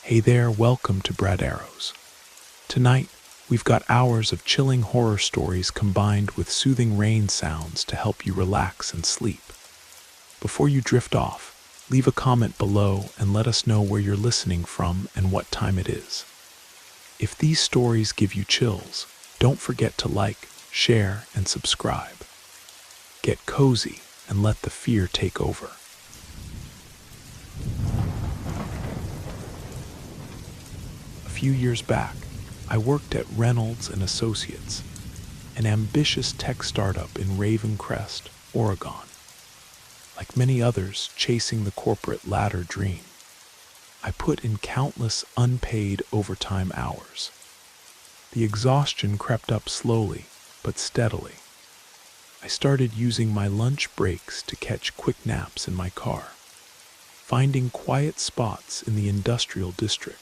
Hey there, welcome to Brad Arrows. Tonight, we've got hours of chilling horror stories combined with soothing rain sounds to help you relax and sleep. Before you drift off, leave a comment below and let us know where you're listening from and what time it is. If these stories give you chills, don't forget to like, share, and subscribe. Get cozy and let the fear take over. A few years back, I worked at Reynolds and Associates, an ambitious tech startup in Raven Crest, Oregon. Like many others chasing the corporate ladder dream, I put in countless unpaid overtime hours. The exhaustion crept up slowly but steadily. I started using my lunch breaks to catch quick naps in my car, finding quiet spots in the industrial district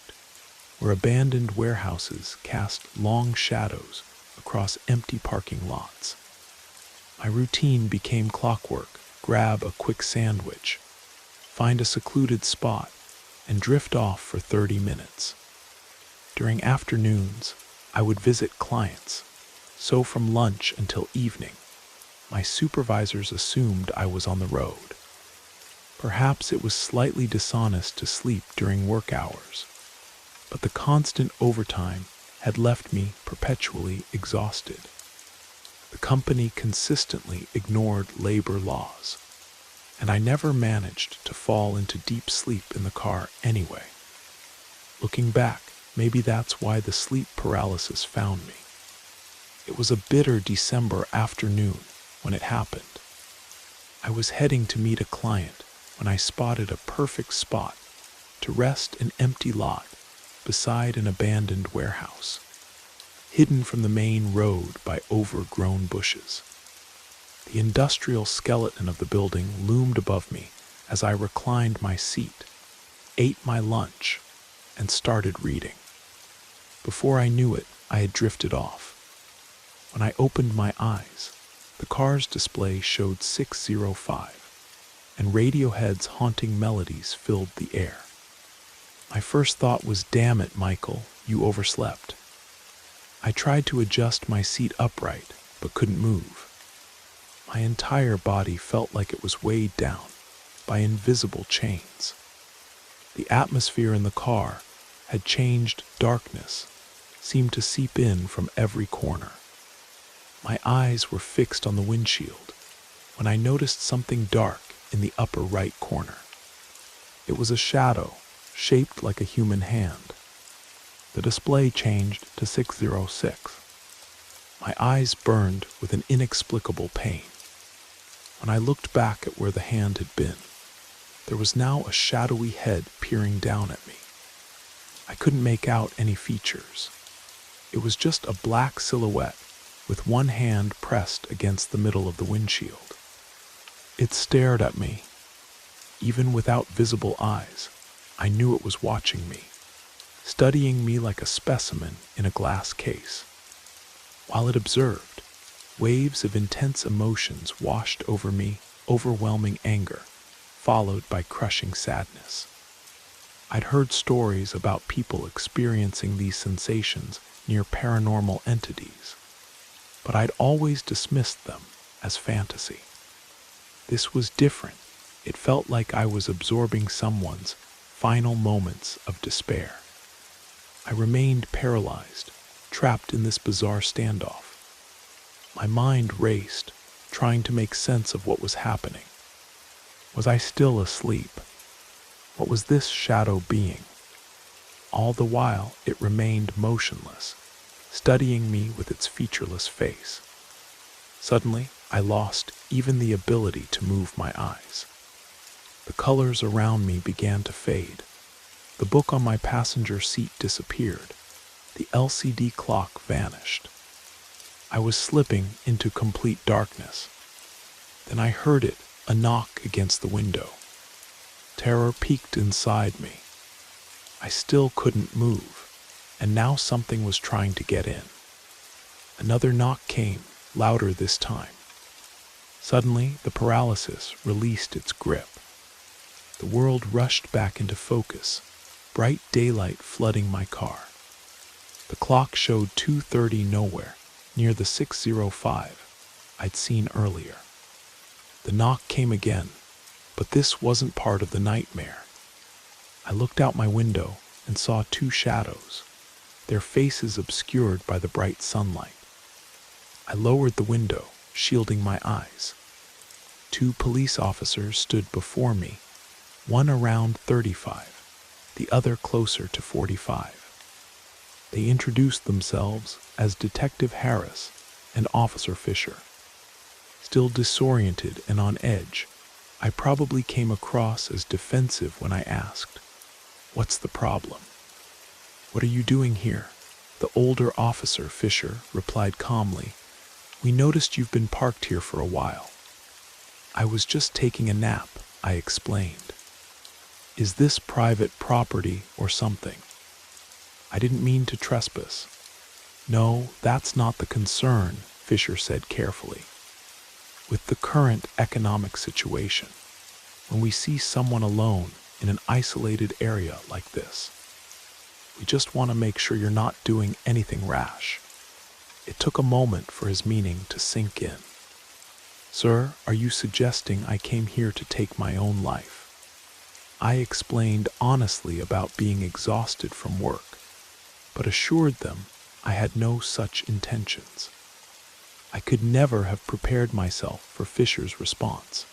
where abandoned warehouses cast long shadows across empty parking lots. My routine became clockwork: grab a quick sandwich, find a secluded spot, and drift off for 30 minutes. During afternoons, I would visit clients, so from lunch until evening, my supervisors assumed I was on the road. Perhaps it was slightly dishonest to sleep during work hours, but the constant overtime had left me perpetually exhausted. The company consistently ignored labor laws, and I never managed to fall into deep sleep in the car anyway. Looking back, maybe that's why the sleep paralysis found me. It was a bitter December afternoon when it happened. I was heading to meet a client when I spotted a perfect spot to rest an empty lot beside an abandoned warehouse, hidden from the main road by overgrown bushes. The industrial skeleton of the building loomed above me as I reclined my seat, ate my lunch, and started reading. Before I knew it, I had drifted off. When I opened my eyes, the car's display showed 6:05, and Radiohead's haunting melodies filled the air. My first thought was, "Damn it, Michael, you overslept." I tried to adjust my seat upright, but couldn't move. My entire body felt like it was weighed down by invisible chains. The atmosphere in the car had changed. Darkness seemed to seep in from every corner. My eyes were fixed on the windshield when I noticed something dark in the upper right corner. It was a shadow shaped like a human hand. The display changed to 6:06. My eyes burned with an inexplicable pain. When I looked back at where the hand had been, there was now a shadowy head peering down at me. I couldn't make out any features. It was just a black silhouette with one hand pressed against the middle of the windshield. It stared at me. Even without visible eyes, I knew it was watching me, studying me like a specimen in a glass case. While it observed, waves of intense emotions washed over me, overwhelming anger, followed by crushing sadness. I'd heard stories about people experiencing these sensations near paranormal entities, but I'd always dismissed them as fantasy. This was different. It felt like I was absorbing someone's final moments of despair. I remained paralyzed, trapped in this bizarre standoff. My mind raced, trying to make sense of what was happening. Was I still asleep? What was this shadow being? All the while, it remained motionless, studying me with its featureless face. Suddenly, I lost even the ability to move my eyes. The colors around me began to fade. The book on my passenger seat disappeared. The LCD clock vanished. I was slipping into complete darkness. Then I heard it, a knock against the window. Terror peaked inside me. I still couldn't move, and now something was trying to get in. Another knock came, louder this time. Suddenly, the paralysis released its grip. The world rushed back into focus, bright daylight flooding my car. The clock showed 2:30 nowhere, near the 6:05 I'd seen earlier. The knock came again, but this wasn't part of the nightmare. I looked out my window and saw two shadows, their faces obscured by the bright sunlight. I lowered the window, shielding my eyes. Two police officers stood before me, one around 35, the other closer to 45. They introduced themselves as Detective Harris and Officer Fisher. Still disoriented and on edge, I probably came across as defensive when I asked, "What's the problem?" "What are you doing here?" The older Officer Fisher replied calmly, "We noticed you've been parked here for a while." "I was just taking a nap," I explained. "Is this private property or something?" "I didn't mean to trespass." "No, that's not the concern," Fisher said carefully. "With the current economic situation, when we see someone alone in an isolated area like this, we just want to make sure you're not doing anything rash." It took a moment for his meaning to sink in. "Sir, are you suggesting I came here to take my own life?" I explained honestly about being exhausted from work, but assured them I had no such intentions. I could never have prepared myself for Fisher's response.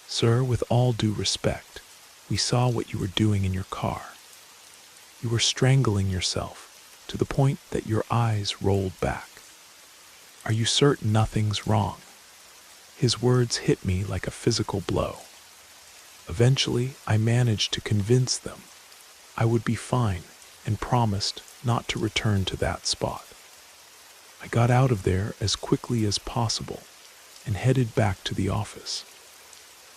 "Sir, with all due respect, we saw what you were doing in your car. You were strangling yourself to the point that your eyes rolled back. Are you certain nothing's wrong?" His words hit me like a physical blow. Eventually, I managed to convince them I would be fine and promised not to return to that spot. I got out of there as quickly as possible and headed back to the office.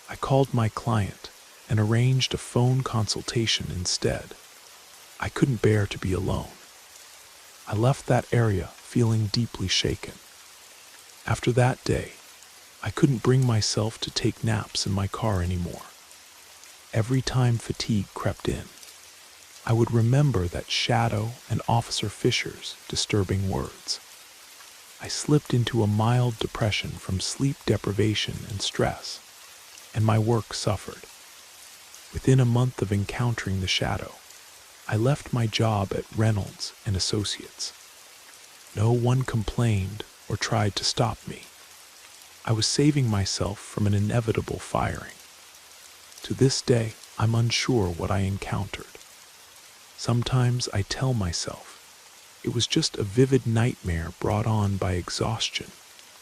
I called my client and arranged a phone consultation instead. I couldn't bear to be alone. I left that area feeling deeply shaken. After that day, I couldn't bring myself to take naps in my car anymore. Every time fatigue crept in, I would remember that shadow and Officer Fisher's disturbing words. I slipped into a mild depression from sleep deprivation and stress, and my work suffered. Within a month of encountering the shadow, I left my job at Reynolds and Associates. No one complained or tried to stop me. I was saving myself from an inevitable firing. To this day, I'm unsure what I encountered. Sometimes I tell myself it was just a vivid nightmare brought on by exhaustion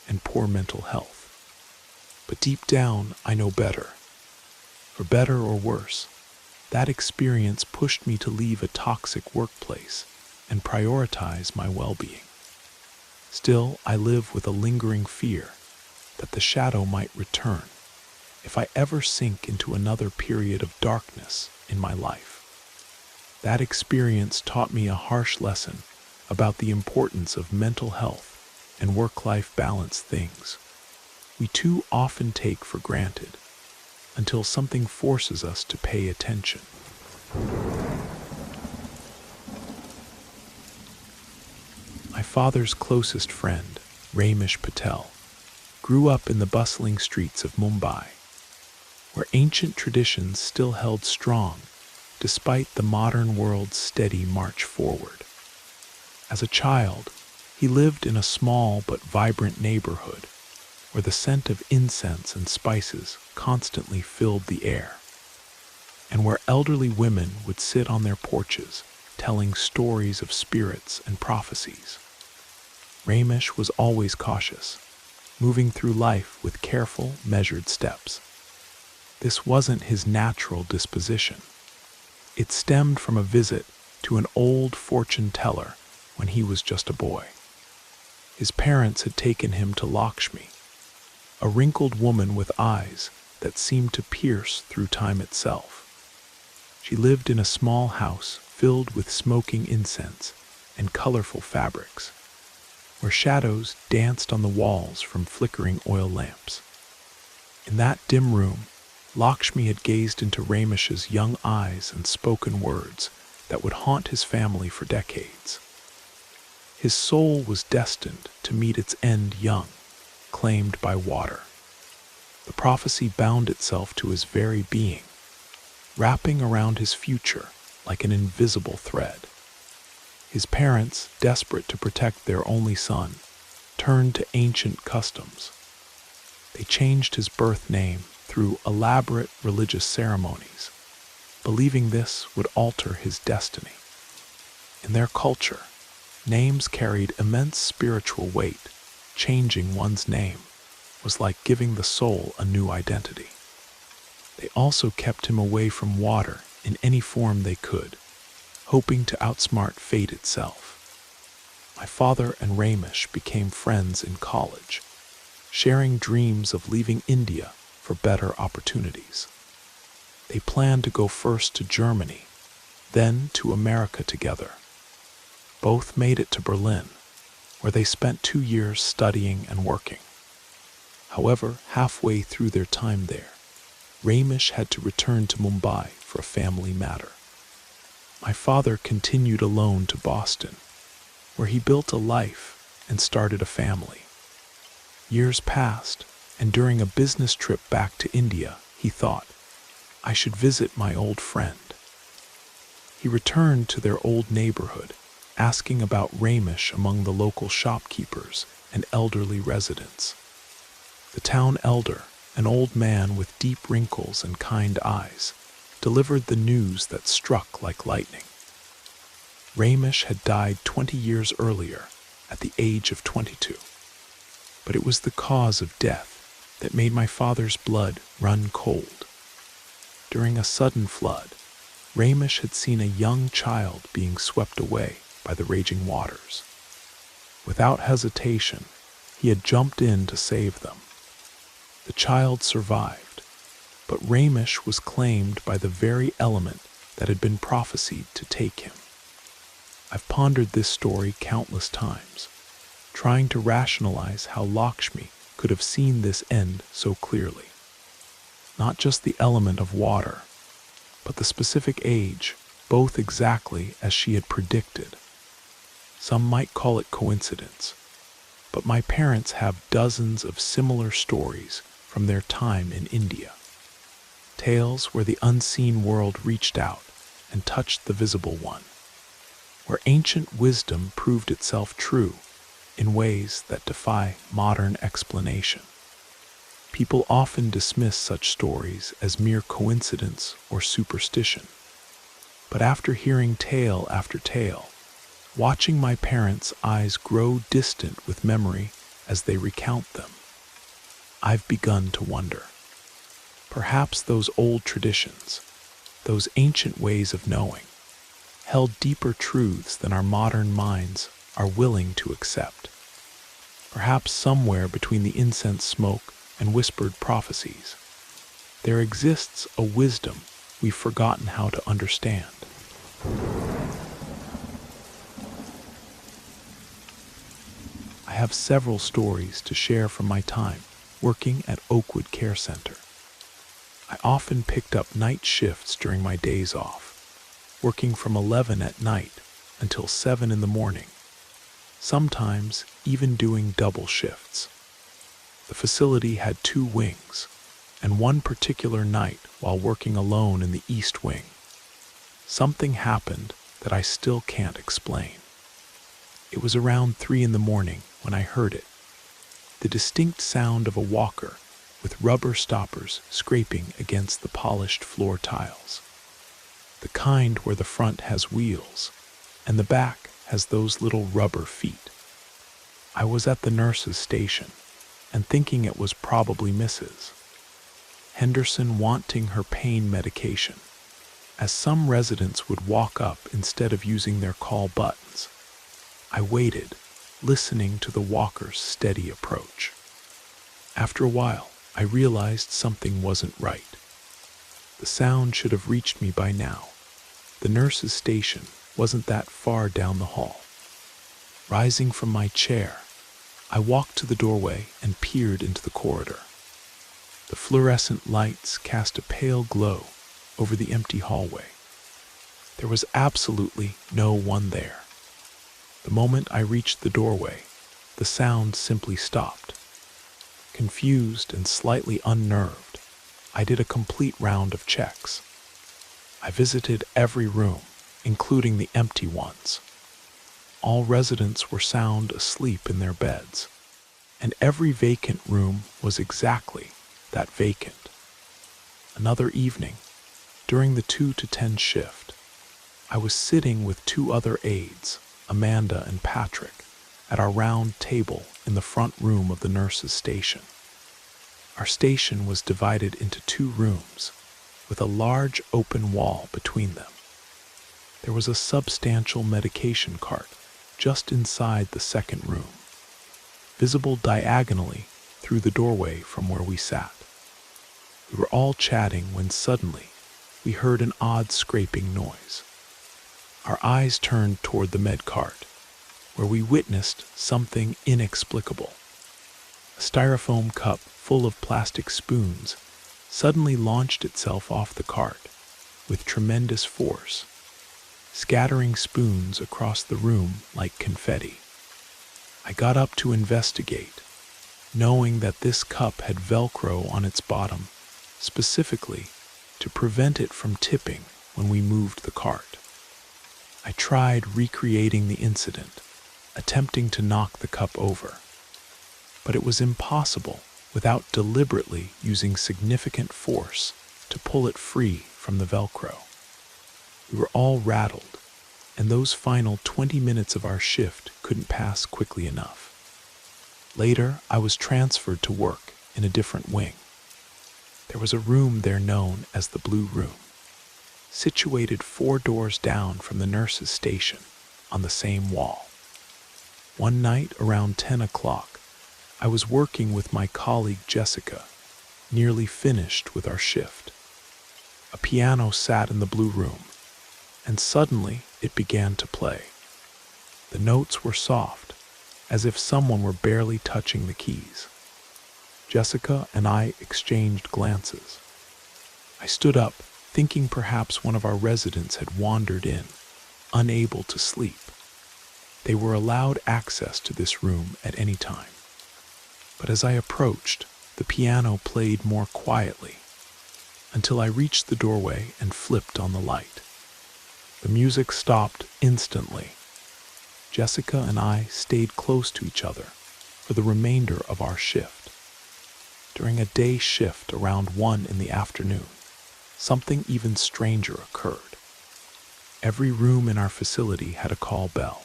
and poor mental health. But deep down, I know better. For better or worse, that experience pushed me to leave a toxic workplace and prioritize my well-being. Still, I live with a lingering fear that the shadow might return if I ever sink into another period of darkness in my life. That experience taught me a harsh lesson about the importance of mental health and work-life balance, things we too often take for granted until something forces us to pay attention. My father's closest friend, Ramesh Patel, grew up in the bustling streets of Mumbai, where ancient traditions still held strong despite the modern world's steady march forward. As a child, he lived in a small but vibrant neighborhood where the scent of incense and spices constantly filled the air, and where elderly women would sit on their porches telling stories of spirits and prophecies. Ramesh was always cautious, moving through life with careful, measured steps. This wasn't his natural disposition. It stemmed from a visit to an old fortune teller when he was just a boy. His parents had taken him to Lakshmi, a wrinkled woman with eyes that seemed to pierce through time itself. She lived in a small house filled with smoking incense and colorful fabrics, where shadows danced on the walls from flickering oil lamps. In that dim room Lakshmi had gazed into Ramesh's young eyes and spoken words that would haunt his family for decades. His soul was destined to meet its end young, claimed by water. The prophecy bound itself to his very being, wrapping around his future like an invisible thread. His parents, desperate to protect their only son, turned to ancient customs. They changed his birth name through elaborate religious ceremonies, believing this would alter his destiny. In their culture, names carried immense spiritual weight. Changing one's name was like giving the soul a new identity. They also kept him away from water in any form they could, hoping to outsmart fate itself. My father and Ramesh became friends in college, sharing dreams of leaving India for better opportunities. They planned to go first to Germany, then to America together. Both made it to Berlin, where they spent 2 years studying and working. However, halfway through their time there, Ramesh had to return to Mumbai for a family matter. My father continued alone to Boston, where he built a life and started a family. Years passed, and during a business trip back to India, he thought, I should visit my old friend. He returned to their old neighborhood, asking about Ramesh among the local shopkeepers and elderly residents. The town elder, an old man with deep wrinkles and kind eyes, delivered the news that struck like lightning. Ramesh had died 20 years earlier, at the age of 22. But it was the cause of death that made my father's blood run cold. During a sudden flood, Ramesh had seen a young child being swept away by the raging waters. Without hesitation, he had jumped in to save them. The child survived, but Ramesh was claimed by the very element that had been prophesied to take him. I've pondered this story countless times, trying to rationalize how Lakshmi could have seen this end so clearly. Not just the element of water, but the specific age, both exactly as she had predicted. Some might call it coincidence, but my parents have dozens of similar stories from their time in India. Tales where the unseen world reached out and touched the visible one, where ancient wisdom proved itself true in ways that defy modern explanation. People often dismiss such stories as mere coincidence or superstition. But after hearing tale after tale, watching my parents' eyes grow distant with memory as they recount them, I've begun to wonder. Perhaps those old traditions, those ancient ways of knowing, held deeper truths than our modern minds are willing to accept. Perhaps somewhere between the incense smoke and whispered prophecies, there exists a wisdom we've forgotten how to understand. I have several stories to share from my time working at Oakwood Care Center. I often picked up night shifts during my days off, working from 11 at night until 7 in the morning, sometimes even doing double shifts. The facility had 2 wings, and one particular night while working alone in the East Wing, something happened that I still can't explain. It was around 3 in the morning when I heard it, the distinct sound of a walker with rubber stoppers scraping against the polished floor tiles. The kind where the front has wheels and the back has those little rubber feet. I was at the nurse's station and thinking it was probably Mrs. Henderson wanting her pain medication, as some residents would walk up instead of using their call buttons. I waited, listening to the walker's steady approach. After a while, I realized something wasn't right. The sound should have reached me by now. The nurse's station wasn't that far down the hall. Rising from my chair, I walked to the doorway and peered into the corridor. The fluorescent lights cast a pale glow over the empty hallway. There was absolutely no one there. The moment I reached the doorway, the sound simply stopped. Confused and slightly unnerved, I did a complete round of checks. I visited every room, including the empty ones. All residents were sound asleep in their beds, and every vacant room was exactly that, vacant. Another evening, during the 2 to 10 shift, I was sitting with two other aides, Amanda and Patrick, at our round table in the front room of the nurses' station. Our station was divided into 2 rooms, with a large open wall between them. There was a substantial medication cart just inside the second room, visible diagonally through the doorway from where we sat. We were all chatting when suddenly we heard an odd scraping noise. Our eyes turned toward the med cart, where we witnessed something inexplicable. A styrofoam cup full of plastic spoons suddenly launched itself off the cart with tremendous force, scattering spoons across the room like confetti. I got up to investigate, knowing that this cup had Velcro on its bottom, specifically to prevent it from tipping when we moved the cart. I tried recreating the incident, attempting to knock the cup over, but it was impossible without deliberately using significant force to pull it free from the Velcro. We were all rattled, and those final 20 minutes of our shift couldn't pass quickly enough. Later, I was transferred to work in a different wing. There was a room there known as the Blue Room, situated 4 doors down from the nurses' station on the same wall. One night around 10 o'clock, I was working with my colleague Jessica, nearly finished with our shift. A piano sat in the Blue Room, and suddenly it began to play. The notes were soft, as if someone were barely touching the keys. Jessica and I exchanged glances. I stood up, thinking perhaps one of our residents had wandered in, unable to sleep. They were allowed access to this room at any time. But as I approached, the piano played more quietly, until I reached the doorway and flipped on the light. The music stopped instantly. Jessica and I stayed close to each other for the remainder of our shift. During a day shift around 1 in the afternoon, something even stranger occurred. Every room in our facility had a call bell.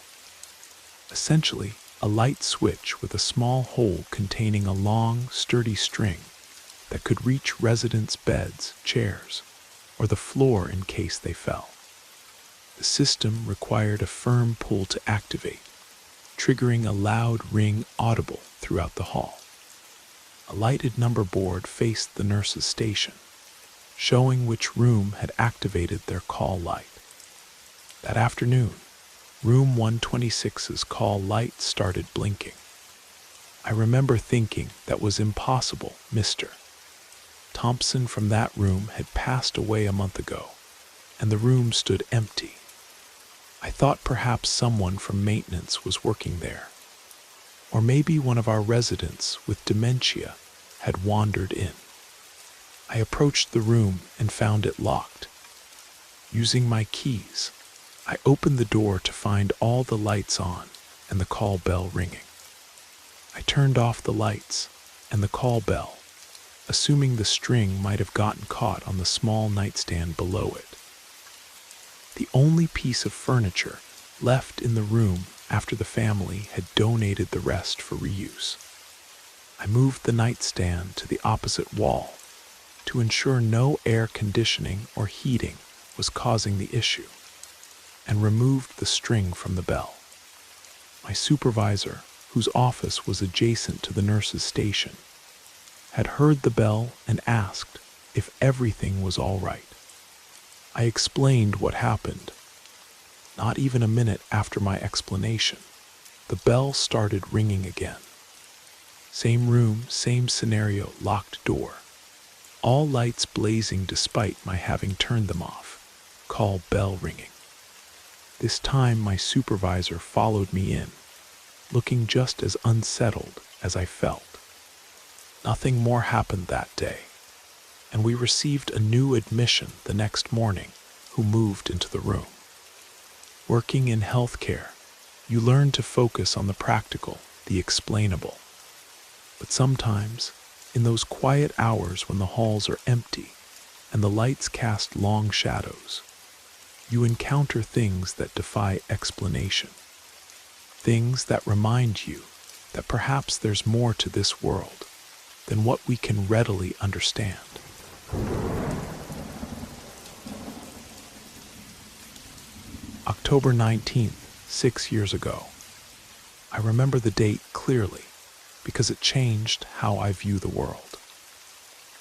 Essentially, a light switch with a small hole containing a long, sturdy string that could reach residents' beds, chairs, or the floor in case they fell. The system required a firm pull to activate, triggering a loud ring audible throughout the hall. A lighted number board faced the nurses' station, showing which room had activated their call light. That afternoon, room 126's call light started blinking. I remember thinking that was impossible. Mr. Thompson from that room had passed away a month ago, and the room stood empty. I thought perhaps someone from maintenance was working there, or maybe one of our residents with dementia had wandered in. I approached the room and found it locked. Using my keys, I opened the door to find all the lights on and the call bell ringing. I turned off the lights and the call bell, assuming the string might have gotten caught on the small nightstand below it. The only piece of furniture left in the room after the family had donated the rest for reuse. I moved the nightstand to the opposite wall to ensure no air conditioning or heating was causing the issue, and removed the string from the bell. My supervisor, whose office was adjacent to the nurses' station, had heard the bell and asked if everything was all right. I explained what happened. Not even a minute after my explanation, the bell started ringing again. Same room, same scenario, locked door. all lights blazing despite my having turned them off, call bell ringing. This time my supervisor followed me in, looking just as unsettled as I felt. Nothing more happened that day, and we received a new admission the next morning who moved into the room. Working in healthcare, you learn to focus on the practical, the explainable. But sometimes, in those quiet hours when the halls are empty and the lights cast long shadows, you encounter things that defy explanation. Things that remind you that perhaps there's more to this world than what we can readily understand. October 19th, 6 years ago. I remember the date clearly because it changed how I view the world.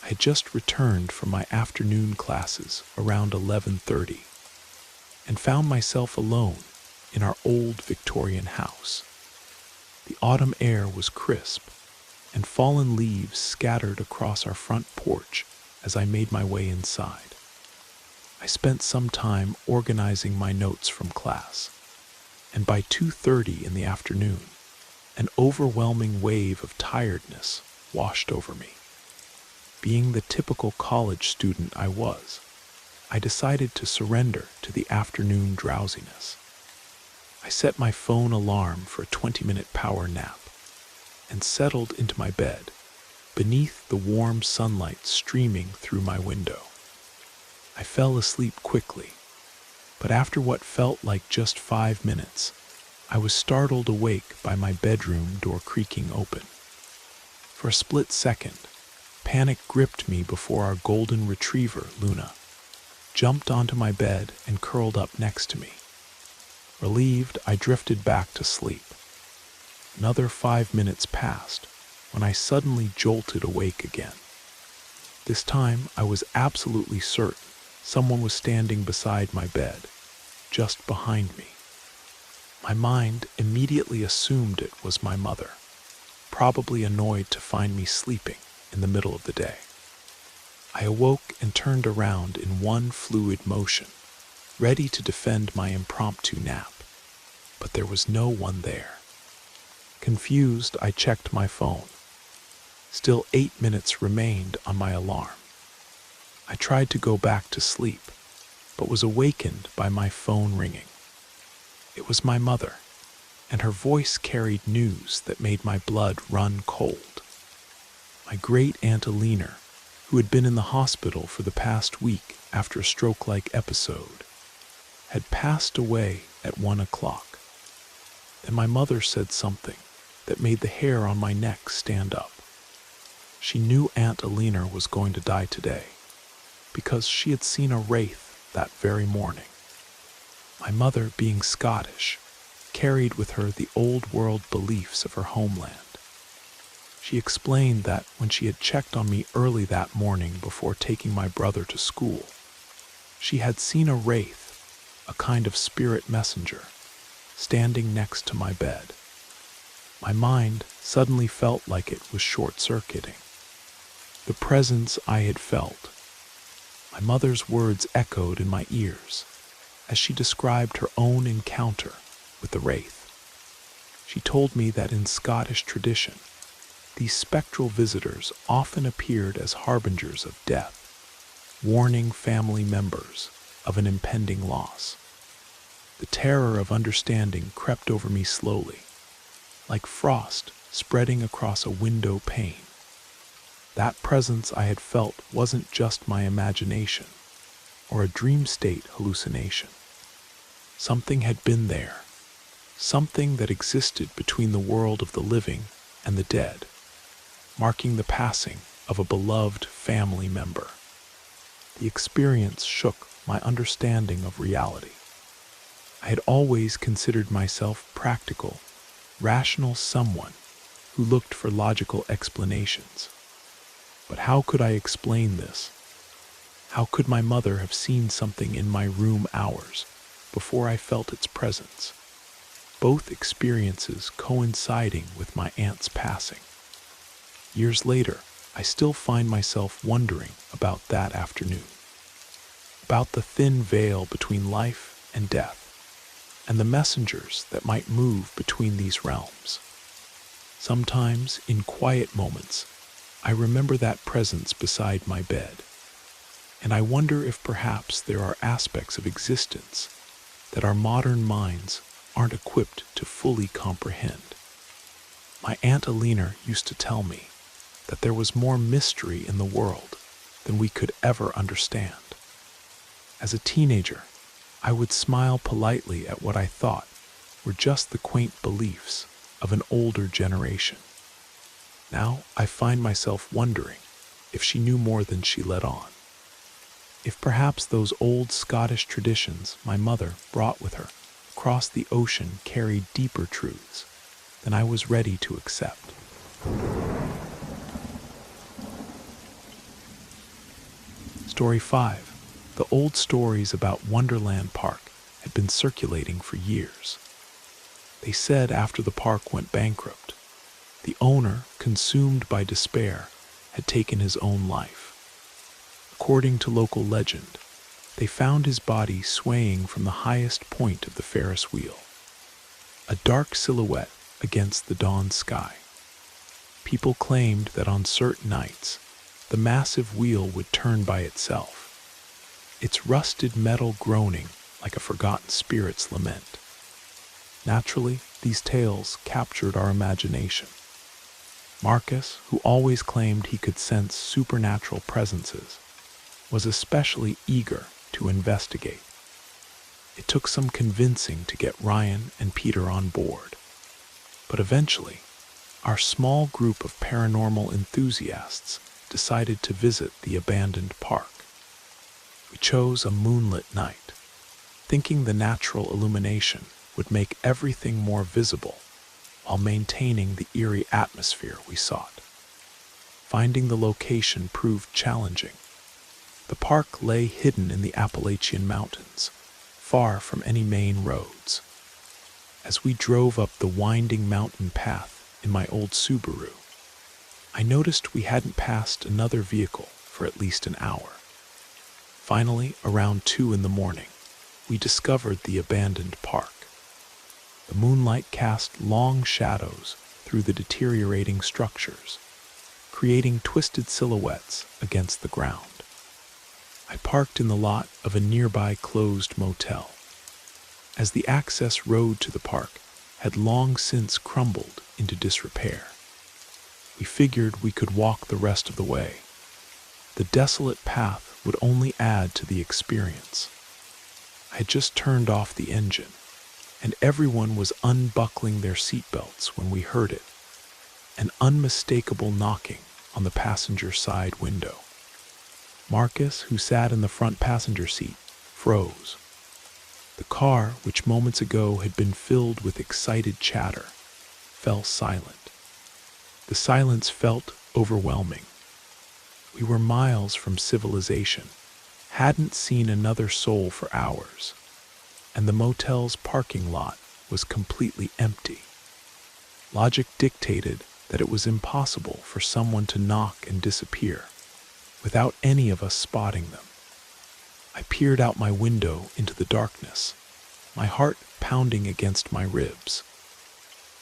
I had just returned from my afternoon classes around 11:30 and found myself alone in our old Victorian house. The autumn air was crisp, and fallen leaves scattered across our front porch as I made my way inside. I spent some time organizing my notes from class, and by 2:30 in the afternoon, an overwhelming wave of tiredness washed over me. Being the typical college student I was, I decided to surrender to the afternoon drowsiness. I set my phone alarm for a 20-minute power nap and settled into my bed beneath the warm sunlight streaming through my window. I fell asleep quickly, but after what felt like just 5 minutes, I was startled awake by my bedroom door creaking open. For a split second, panic gripped me before our golden retriever, Luna, jumped onto my bed and curled up next to me. Relieved, I drifted back to sleep. Another 5 minutes passed when I suddenly jolted awake again. This time, I was absolutely certain someone was standing beside my bed, just behind me. My mind immediately assumed it was my mother, probably annoyed to find me sleeping in the middle of the day. I awoke and turned around in one fluid motion, ready to defend my impromptu nap, but there was no one there. Confused, I checked my phone. Still 8 minutes remained on my alarm. I tried to go back to sleep, but was awakened by my phone ringing. It was my mother, and her voice carried news that made my blood run cold. My great-aunt Alina, who had been in the hospital for the past week after a stroke-like episode, had passed away at 1 o'clock. Then my mother said something that made the hair on my neck stand up. She knew Aunt Alina was going to die today, because she had seen a wraith that very morning. My mother, being Scottish, carried with her the old-world beliefs of her homeland. She explained that when she had checked on me early that morning before taking my brother to school, she had seen a wraith, a kind of spirit messenger, standing next to my bed. My mind suddenly felt like it was short-circuiting. The presence I had felt. My mother's words echoed in my ears as she described her own encounter with the wraith. She told me that in Scottish tradition, these spectral visitors often appeared as harbingers of death, warning family members of an impending loss. The terror of understanding crept over me slowly, like frost spreading across a window pane. That presence I had felt wasn't just my imagination or a dream state hallucination. Something had been there, something that existed between the world of the living and the dead, marking the passing of a beloved family member. The experience shook my understanding of reality. I had always considered myself practical, rational someone who looked for logical explanations. But how could I explain this? How could my mother have seen something in my room hours before I felt its presence? Both experiences coinciding with my aunt's passing. Years later, I still find myself wondering about that afternoon, about the thin veil between life and death, and the messengers that might move between these realms. Sometimes, in quiet moments, I remember that presence beside my bed, and I wonder if perhaps there are aspects of existence that our modern minds aren't equipped to fully comprehend. My Aunt Alina used to tell me that there was more mystery in the world than we could ever understand. As a teenager, I would smile politely at what I thought were just the quaint beliefs of an older generation. Now I find myself wondering if she knew more than she let on. If perhaps those old Scottish traditions my mother brought with her across the ocean carried deeper truths than I was ready to accept. Story 5. The old stories about Wonderland Park had been circulating for years. They said after the park went bankrupt, the owner, consumed by despair, had taken his own life. According to local legend, they found his body swaying from the highest point of the Ferris wheel, a dark silhouette against the dawn sky. People claimed that on certain nights, the massive wheel would turn by itself, its rusted metal groaning like a forgotten spirit's lament. Naturally, these tales captured our imagination. Marcus, who always claimed he could sense supernatural presences, was especially eager to investigate. It took some convincing to get Ryan and Peter on board, but eventually, our small group of paranormal enthusiasts decided to visit the abandoned park. We chose a moonlit night, thinking the natural illumination would make everything more visible while maintaining the eerie atmosphere we sought. Finding the location proved challenging. The park lay hidden in the Appalachian Mountains, far from any main roads. As we drove up the winding mountain path in my old Subaru, I noticed we hadn't passed another vehicle for at least an hour. Finally, around 2 in the morning, we discovered the abandoned park. The moonlight cast long shadows through the deteriorating structures, creating twisted silhouettes against the ground. I parked in the lot of a nearby closed motel, as the access road to the park had long since crumbled into disrepair. We figured we could walk the rest of the way. The desolate path would only add to the experience. I had just turned off the engine, and everyone was unbuckling their seatbelts when we heard it, an unmistakable knocking on the passenger side window. Marcus, who sat in the front passenger seat, froze. The car, which moments ago had been filled with excited chatter, fell silent. The silence felt overwhelming. We were miles from civilization, hadn't seen another soul for hours, and the motel's parking lot was completely empty. Logic dictated that it was impossible for someone to knock and disappear without any of us spotting them. I peered out my window into the darkness, my heart pounding against my ribs.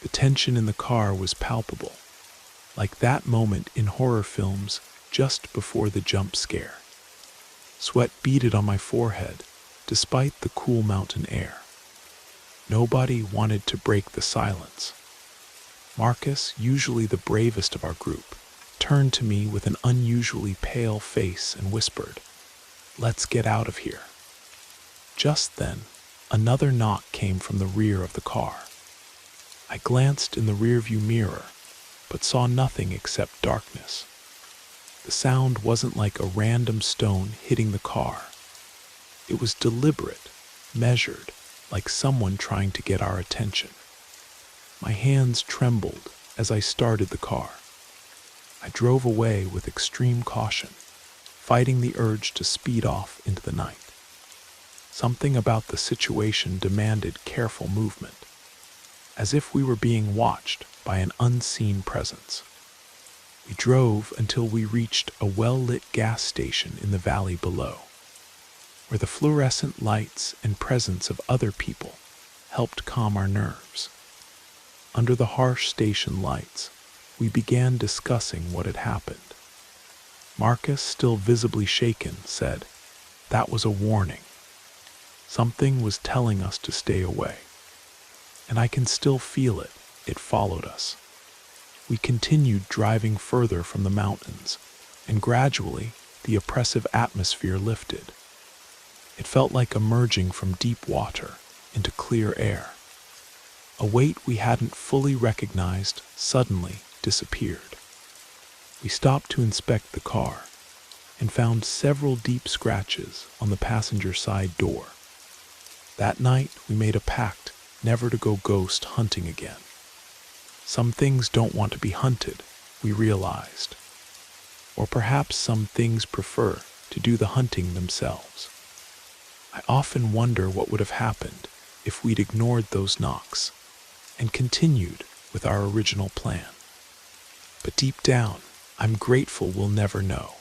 The tension in the car was palpable, like that moment in horror films just before the jump scare. Sweat beaded on my forehead despite the cool mountain air. Nobody wanted to break the silence. Marcus, usually the bravest of our group, turned to me with an unusually pale face and whispered, "Let's get out of here." Just then, another knock came from the rear of the car. I glanced in the rearview mirror, but saw nothing except darkness. The sound wasn't like a random stone hitting the car. It was deliberate, measured, like someone trying to get our attention. My hands trembled as I started the car. I drove away with extreme caution, fighting the urge to speed off into the night. Something about the situation demanded careful movement, as if we were being watched by an unseen presence. We We drove until we reached a well-lit gas station in the valley below, where the fluorescent lights and presence of other people helped calm our nerves. Under the harsh station lights, we began discussing what had happened. Marcus, still visibly shaken, said, "That was a warning. Something was telling us to stay away. And I can still feel it. It followed us." We continued driving further from the mountains, and gradually the oppressive atmosphere lifted. It felt like emerging from deep water into clear air. A weight we hadn't fully recognized suddenly disappeared. We stopped to inspect the car and found several deep scratches on the passenger side door. That night, we made a pact never to go ghost hunting again. Some things don't want to be hunted, we realized. Or perhaps some things prefer to do the hunting themselves. I often wonder what would have happened if we'd ignored those knocks and continued with our original plan. But deep down, I'm grateful we'll never know.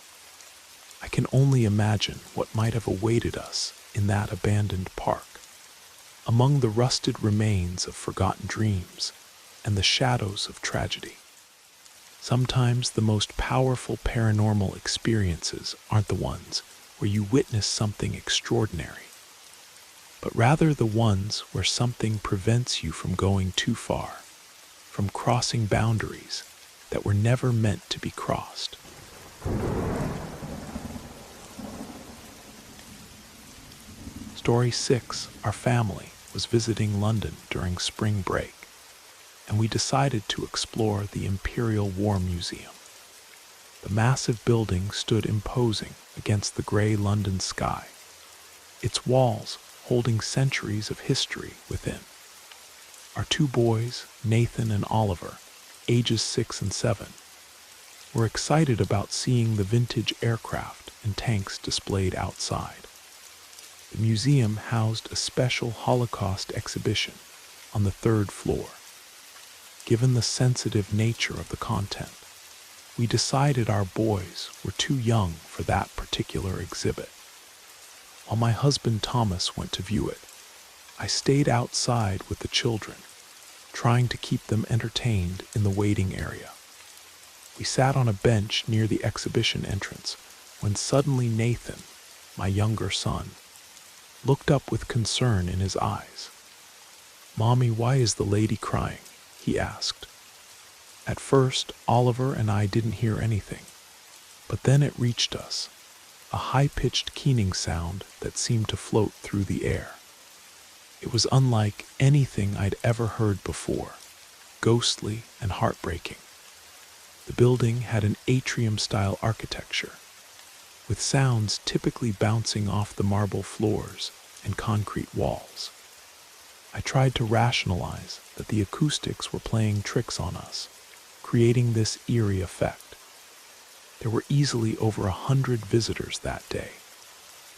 I can only imagine what might have awaited us in that abandoned park, among the rusted remains of forgotten dreams and the shadows of tragedy. Sometimes the most powerful paranormal experiences aren't the ones where you witness something extraordinary, but rather the ones where something prevents you from going too far, from crossing boundaries that were never meant to be crossed. Story 6. Our family was visiting London during spring break, and we decided to explore the Imperial War Museum. The massive building stood imposing against the gray London sky, its walls holding centuries of history within. Our two boys, Nathan and Oliver, ages 6 and 7, were excited about seeing the vintage aircraft and tanks displayed outside. The museum housed a special Holocaust exhibition on the 3rd floor. Given the sensitive nature of the content, we decided our boys were too young for that particular exhibit. While my husband Thomas went to view it, I stayed outside with the children, trying to keep them entertained in the waiting area. We sat on a bench near the exhibition entrance when suddenly Nathan, my younger son, looked up with concern in his eyes. "Mommy, why is the lady crying?" he asked. At first, Oliver and I didn't hear anything, but then it reached us, a high-pitched keening sound that seemed to float through the air. It was unlike anything I'd ever heard before, ghostly and heartbreaking. The building had an atrium-style architecture, with sounds typically bouncing off the marble floors and concrete walls. I tried to rationalize that the acoustics were playing tricks on us, creating this eerie effect. There were easily over 100 visitors that day,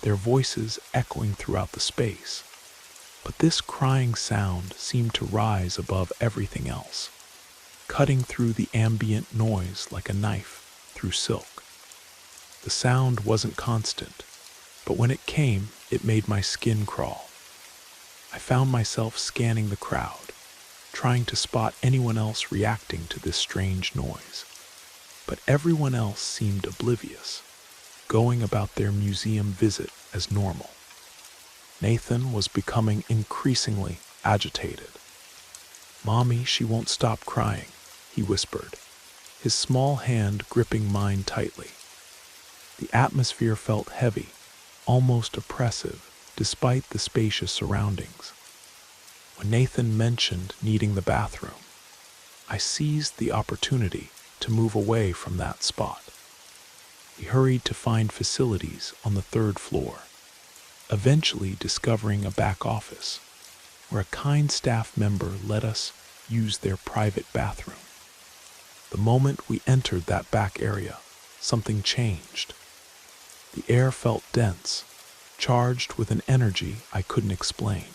their voices echoing throughout the space. But this crying sound seemed to rise above everything else, cutting through the ambient noise like a knife through silk. The sound wasn't constant, but when it came, it made my skin crawl. I found myself scanning the crowd, trying to spot anyone else reacting to this strange noise. But everyone else seemed oblivious, going about their museum visit as normal. Nathan was becoming increasingly agitated. "Mommy, she won't stop crying," he whispered, his small hand gripping mine tightly. The atmosphere felt heavy, almost oppressive, despite the spacious surroundings. When Nathan mentioned needing the bathroom, I seized the opportunity to move away from that spot. We hurried to find facilities on the 3rd floor, eventually discovering a back office, where a kind staff member let us use their private bathroom. The moment we entered that back area, something changed. The air felt dense, charged with an energy I couldn't explain.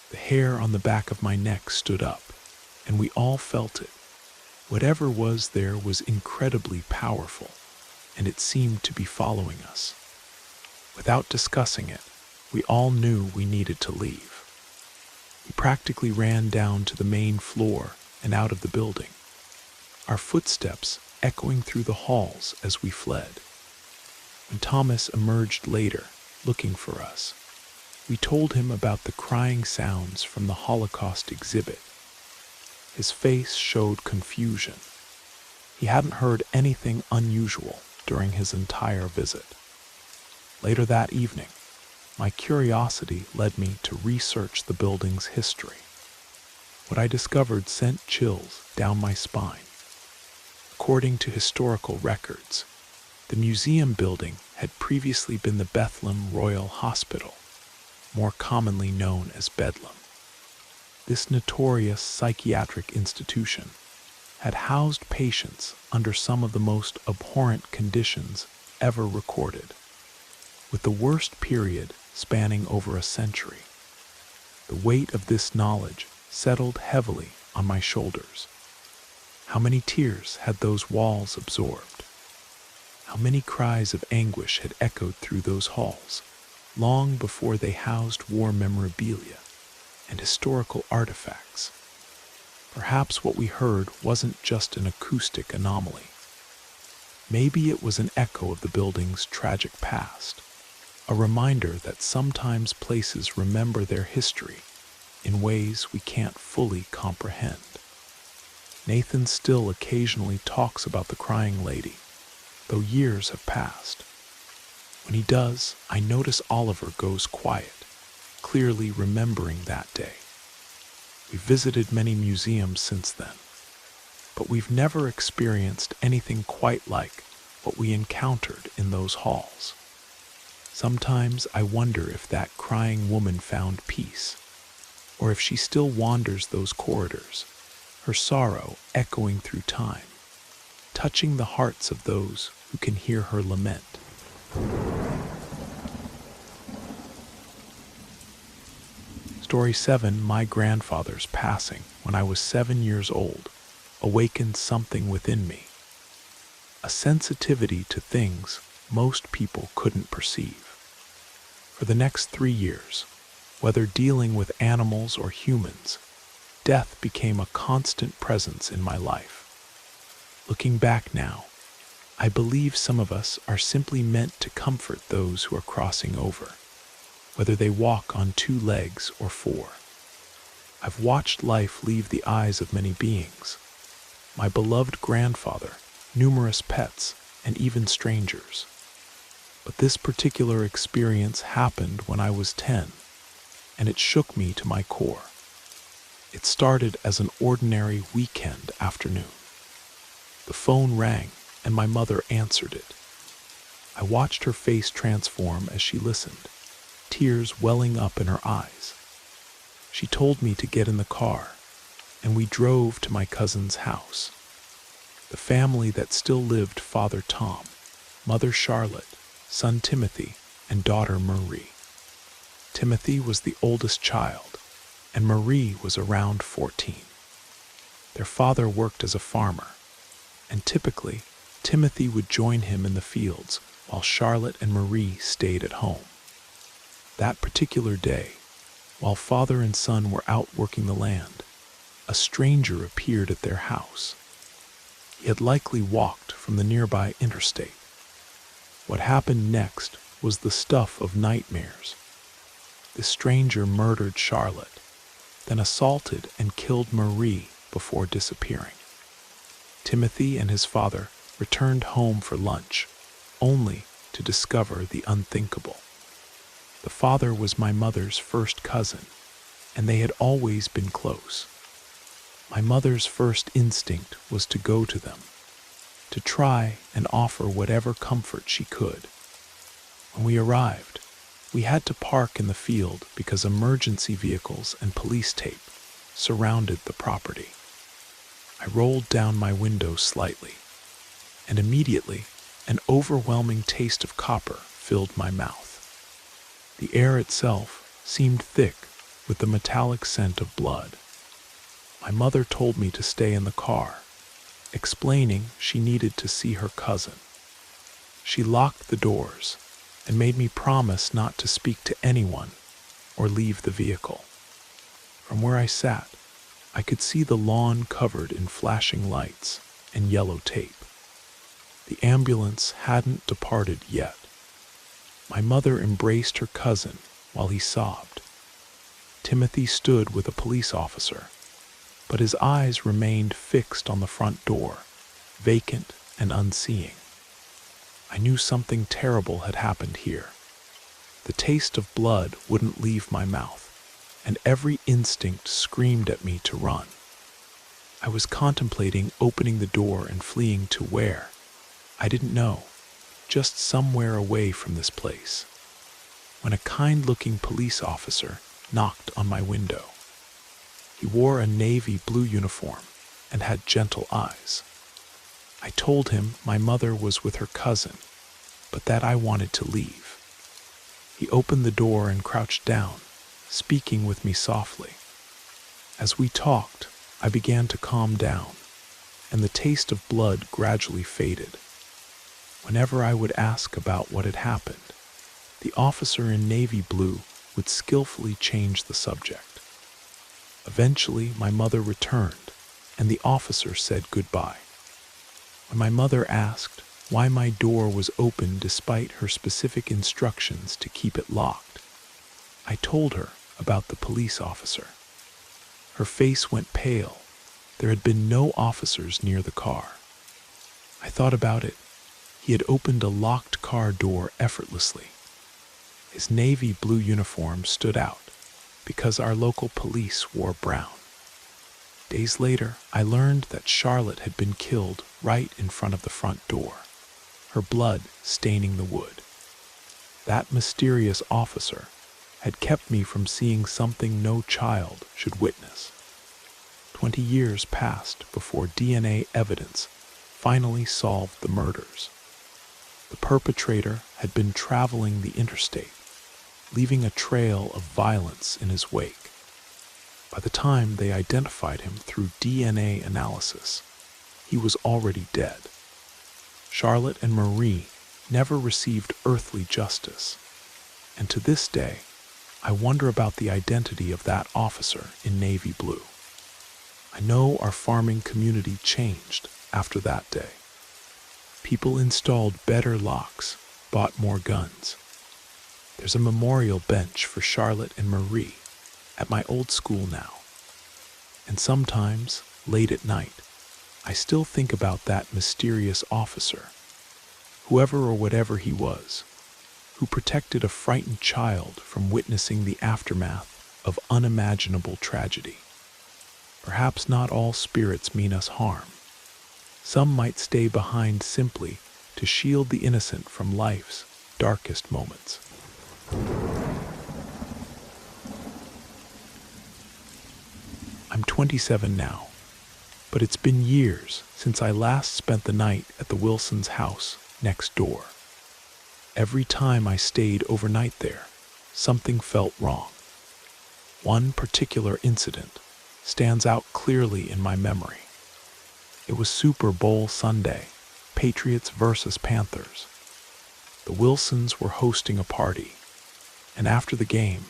The hair on the back of my neck stood up, and we all felt it, Whatever was there was incredibly powerful, and it seemed to be following us. Without discussing it, we all knew we needed to leave. We practically ran down to the main floor and out of the building, our footsteps echoing through the halls as we fled. When Thomas emerged later, looking for us, we told him about the crying sounds from the Holocaust exhibit. His face showed confusion. He hadn't heard anything unusual during his entire visit. Later that evening, my curiosity led me to research the building's history. What I discovered sent chills down my spine. According to historical records, the museum building had previously been the Bethlehem Royal Hospital, more commonly known as Bedlam. This notorious psychiatric institution had housed patients under some of the most abhorrent conditions ever recorded, with the worst period spanning over a century. The weight of this knowledge settled heavily on my shoulders. How many tears had those walls absorbed? How many cries of anguish had echoed through those halls, long before they housed war memorabilia and historical artifacts? Perhaps what we heard wasn't just an acoustic anomaly. Maybe it was an echo of the building's tragic past, a reminder that sometimes places remember their history in ways we can't fully comprehend. Nathan still occasionally talks about the crying lady, though years have passed. When he does, I notice Oliver goes quiet, clearly remembering that day. We've visited many museums since then, but we've never experienced anything quite like what we encountered in those halls. Sometimes I wonder if that crying woman found peace, or if she still wanders those corridors, her sorrow echoing through time, touching the hearts of those who can hear her lament. Story 7, my grandfather's passing when I was 7 years old, awakened something within me, a sensitivity to things most people couldn't perceive. For the next 3 years, whether dealing with animals or humans, death became a constant presence in my life. Looking back now, I believe some of us are simply meant to comfort those who are crossing over, whether they walk on 2 legs or 4. I've watched life leave the eyes of many beings, my beloved grandfather, numerous pets, and even strangers. But this particular experience happened when I was 10, and it shook me to my core. It started as an ordinary weekend afternoon. The phone rang, and my mother answered it. I watched her face transform as she listened, tears welling up in her eyes. She told me to get in the car, and we drove to my cousin's house. The family that still lived Father Tom, Mother Charlotte, son Timothy, and daughter Marie. Timothy was the oldest child, and Marie was around 14. Their father worked as a farmer, and typically, Timothy would join him in the fields while Charlotte and Marie stayed at home. That particular day, while father and son were out working the land, a stranger appeared at their house. He had likely walked from the nearby interstate. What happened next was the stuff of nightmares. The stranger murdered Charlotte, then assaulted and killed Marie before disappearing. Timothy and his father returned home for lunch, only to discover the unthinkable. The father was my mother's first cousin, and they had always been close. My mother's first instinct was to go to them, to try and offer whatever comfort she could. When we arrived, we had to park in the field because emergency vehicles and police tape surrounded the property. I rolled down my window slightly, and immediately an overwhelming taste of copper filled my mouth. The air itself seemed thick with the metallic scent of blood. My mother told me to stay in the car, explaining she needed to see her cousin. She locked the doors and made me promise not to speak to anyone or leave the vehicle. From where I sat, I could see the lawn covered in flashing lights and yellow tape. The ambulance hadn't departed yet. My mother embraced her cousin while he sobbed. Timothy stood with a police officer, but his eyes remained fixed on the front door, vacant and unseeing. I knew something terrible had happened here. The taste of blood wouldn't leave my mouth, and every instinct screamed at me to run. I was contemplating opening the door and fleeing to where? I didn't know, just somewhere away from this place, when a kind-looking police officer knocked on my window. He wore a navy blue uniform and had gentle eyes. I told him my mother was with her cousin, but that I wanted to leave. He opened the door and crouched down, speaking with me softly. As we talked, I began to calm down, and the taste of blood gradually faded. Whenever I would ask about what had happened, the officer in navy blue would skillfully change the subject. Eventually, my mother returned, and the officer said goodbye. When my mother asked why my door was open despite her specific instructions to keep it locked, I told her about the police officer. Her face went pale. There had been no officers near the car. I thought about it. He had opened a locked car door effortlessly. His navy blue uniform stood out because our local police wore brown. Days later, I learned that Charlotte had been killed right in front of the front door, her blood staining the wood. That mysterious officer had kept me from seeing something no child should witness. 20 years passed before DNA evidence finally solved the murders. The perpetrator had been traveling the interstate, leaving a trail of violence in his wake. By the time they identified him through DNA analysis, he was already dead. Charlotte and Marie never received earthly justice, and to this day, I wonder about the identity of that officer in navy blue. I know our farming community changed after that day. People installed better locks, bought more guns. There's a memorial bench for Charlotte and Marie at my old school now. And sometimes, late at night, I still think about that mysterious officer, whoever or whatever he was, who protected a frightened child from witnessing the aftermath of unimaginable tragedy. Perhaps not all spirits mean us harm. Some might stay behind simply to shield the innocent from life's darkest moments. I'm 27 now, but it's been years since I last spent the night at the Wilsons' house next door. Every time I stayed overnight there, something felt wrong. One particular incident stands out clearly in my memory. It was Super Bowl Sunday, Patriots versus Panthers. The Wilsons were hosting a party, and after the game,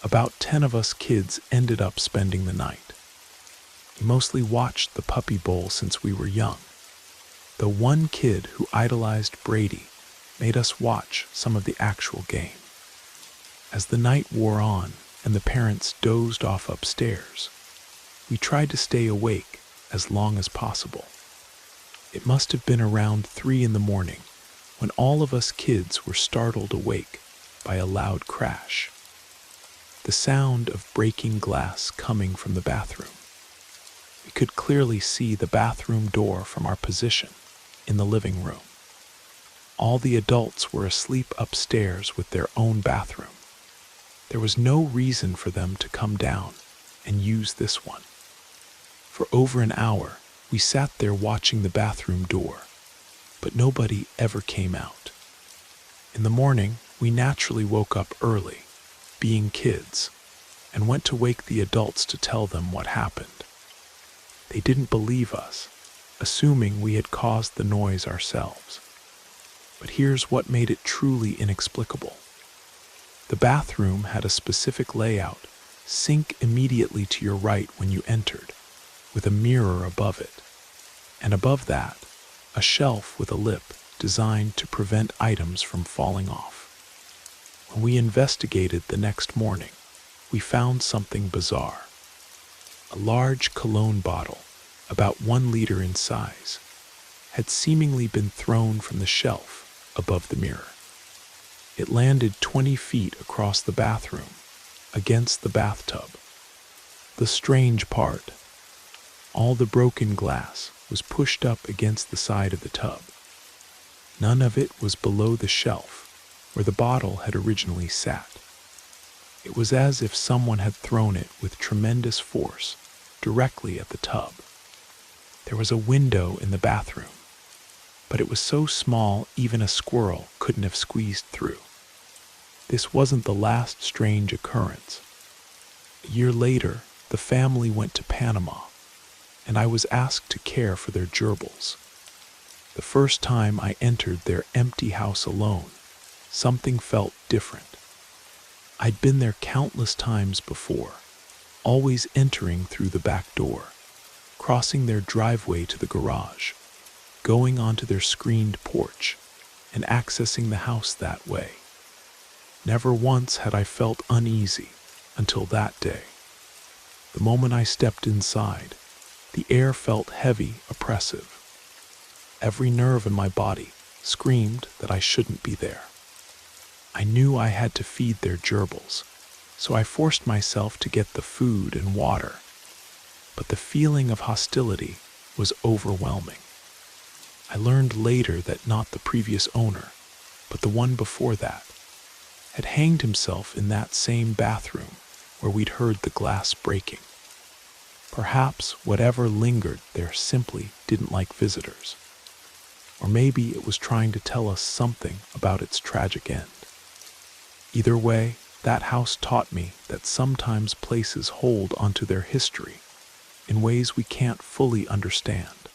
about 10 of us kids ended up spending the night. We mostly watched the Puppy Bowl since we were young. The one kid who idolized Brady made us watch some of the actual game. As the night wore on and the parents dozed off upstairs, we tried to stay awake as long as possible. It must have been around 3 in the morning when all of us kids were startled awake by a loud crash. The sound of breaking glass coming from the bathroom. We could clearly see the bathroom door from our position in the living room. All the adults were asleep upstairs with their own bathroom. There was no reason for them to come down and use this one. For over an hour, we sat there watching the bathroom door, but nobody ever came out. In the morning, we naturally woke up early, being kids, and went to wake the adults to tell them what happened. They didn't believe us, assuming we had caused the noise ourselves. But here's what made it truly inexplicable. The bathroom had a specific layout: sink immediately to your right when you entered, with a mirror above it. And above that, a shelf with a lip designed to prevent items from falling off. When we investigated the next morning, we found something bizarre. A large cologne bottle, about 1 liter in size, had seemingly been thrown from the shelf above the mirror. It landed 20 feet across the bathroom, against the bathtub. The strange part: all the broken glass was pushed up against the side of the tub. None of it was below the shelf where the bottle had originally sat. It was as if someone had thrown it with tremendous force directly at the tub. There was a window in the bathroom, but it was so small even a squirrel couldn't have squeezed through. This wasn't the last strange occurrence. A year later, the family went to Panama, and I was asked to care for their gerbils. The first time I entered their empty house alone, something felt different. I'd been there countless times before, always entering through the back door, crossing their driveway to the garage, going onto their screened porch, and accessing the house that way. Never once had I felt uneasy until that day. The moment I stepped inside, the air felt heavy, oppressive. Every nerve in my body screamed that I shouldn't be there. I knew I had to feed their gerbils, so I forced myself to get the food and water. But the feeling of hostility was overwhelming. I learned later that not the previous owner, but the one before that, had hanged himself in that same bathroom where we'd heard the glass breaking. Perhaps whatever lingered there simply didn't like visitors. Or maybe it was trying to tell us something about its tragic end. Either way, that house taught me that sometimes places hold onto their history in ways we can't fully understand.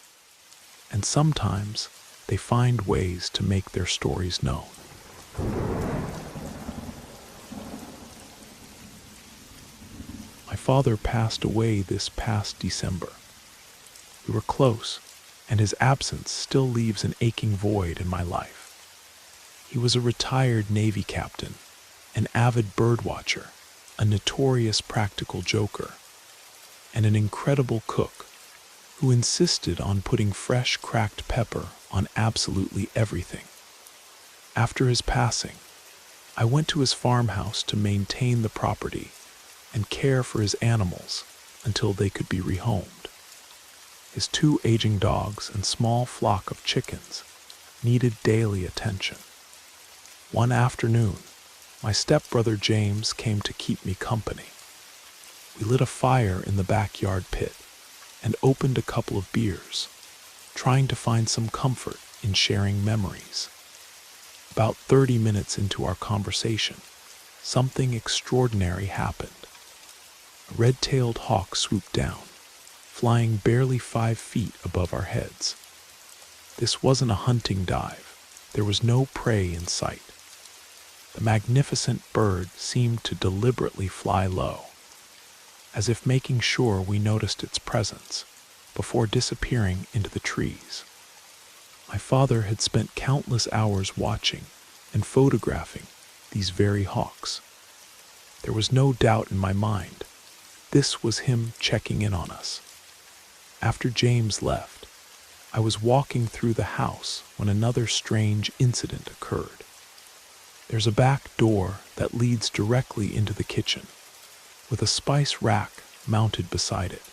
And sometimes they find ways to make their stories known. My father passed away this past December. We were close, and his absence still leaves an aching void in my life. He was a retired Navy captain, an avid birdwatcher, a notorious practical joker, and an incredible cook who insisted on putting fresh cracked pepper on absolutely everything. After his passing, I went to his farmhouse to maintain the property and care for his animals until they could be rehomed. His 2 aging dogs and small flock of chickens needed daily attention. One afternoon, my stepbrother James came to keep me company. We lit a fire in the backyard pit and opened a couple of beers, trying to find some comfort in sharing memories. About 30 minutes into our conversation, something extraordinary happened. A red-tailed hawk swooped down, flying barely 5 feet above our heads. This wasn't a hunting dive. There was no prey in sight. The magnificent bird seemed to deliberately fly low, as if making sure we noticed its presence, before disappearing into the trees. My father had spent countless hours watching and photographing these very hawks. There was no doubt in my mind. This was him checking in on us. After James left, I was walking through the house when another strange incident occurred. There's a back door that leads directly into the kitchen, with a spice rack mounted beside it.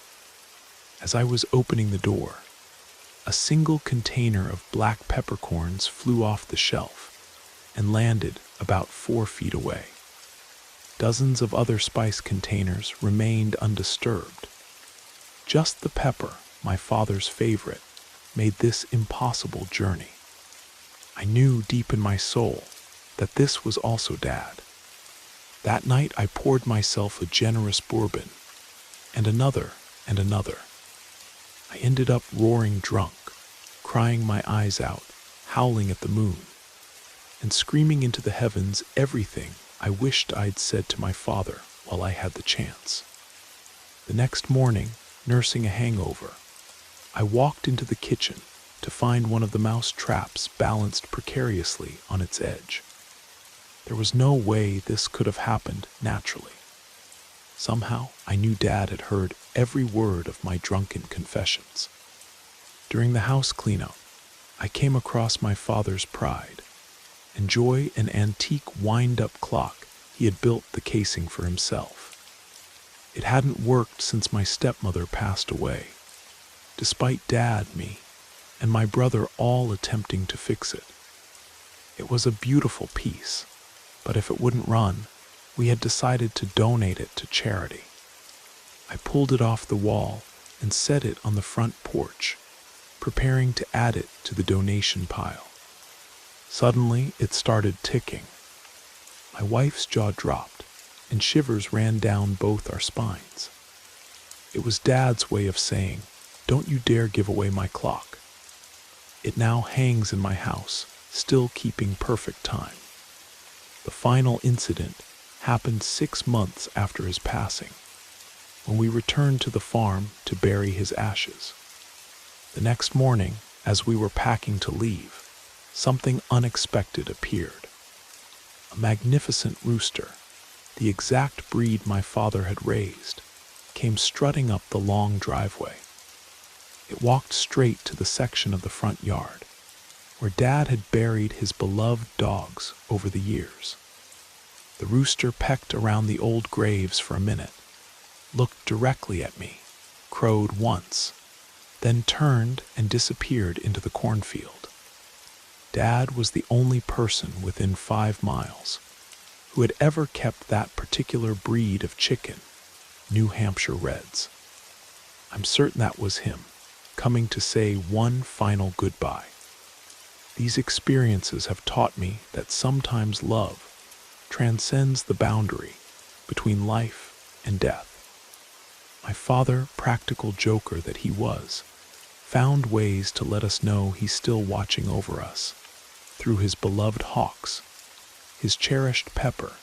As I was opening the door, a single container of black peppercorns flew off the shelf and landed about 4 feet away. Dozens of other spice containers remained undisturbed. Just the pepper, my father's favorite, made this impossible journey. I knew deep in my soul that this was also Dad. That night I poured myself a generous bourbon, and another, and another. I ended up roaring drunk, crying my eyes out, howling at the moon, and screaming into the heavens everything I wished I'd said to my father while I had the chance. The next morning, nursing a hangover, I walked into the kitchen to find one of the mouse traps balanced precariously on its edge. There was no way this could have happened naturally. Somehow, I knew Dad had heard every word of my drunken confessions. During the house cleanup, I came across my father's pride. Enjoy an antique wind-up clock he had built the casing for himself. It hadn't worked since my stepmother passed away, despite Dad, me, and my brother all attempting to fix it. It was a beautiful piece, but if it wouldn't run, we had decided to donate it to charity. I pulled it off the wall and set it on the front porch, preparing to add it to the donation pile. Suddenly, it started ticking. My wife's jaw dropped, and shivers ran down both our spines. It was Dad's way of saying, "Don't you dare give away my clock." It now hangs in my house, still keeping perfect time. The final incident happened 6 months after his passing, when we returned to the farm to bury his ashes. The next morning, as we were packing to leave, something unexpected appeared. A magnificent rooster, the exact breed my father had raised, came strutting up the long driveway. It walked straight to the section of the front yard, where Dad had buried his beloved dogs over the years. The rooster pecked around the old graves for a minute, looked directly at me, crowed once, then turned and disappeared into the cornfield. Dad was the only person within 5 miles who had ever kept that particular breed of chicken, New Hampshire Reds. I'm certain that was him, coming to say one final goodbye. These experiences have taught me that sometimes love transcends the boundary between life and death. My father, practical joker that he was, found ways to let us know he's still watching over us through his beloved hawks, his cherished pepper,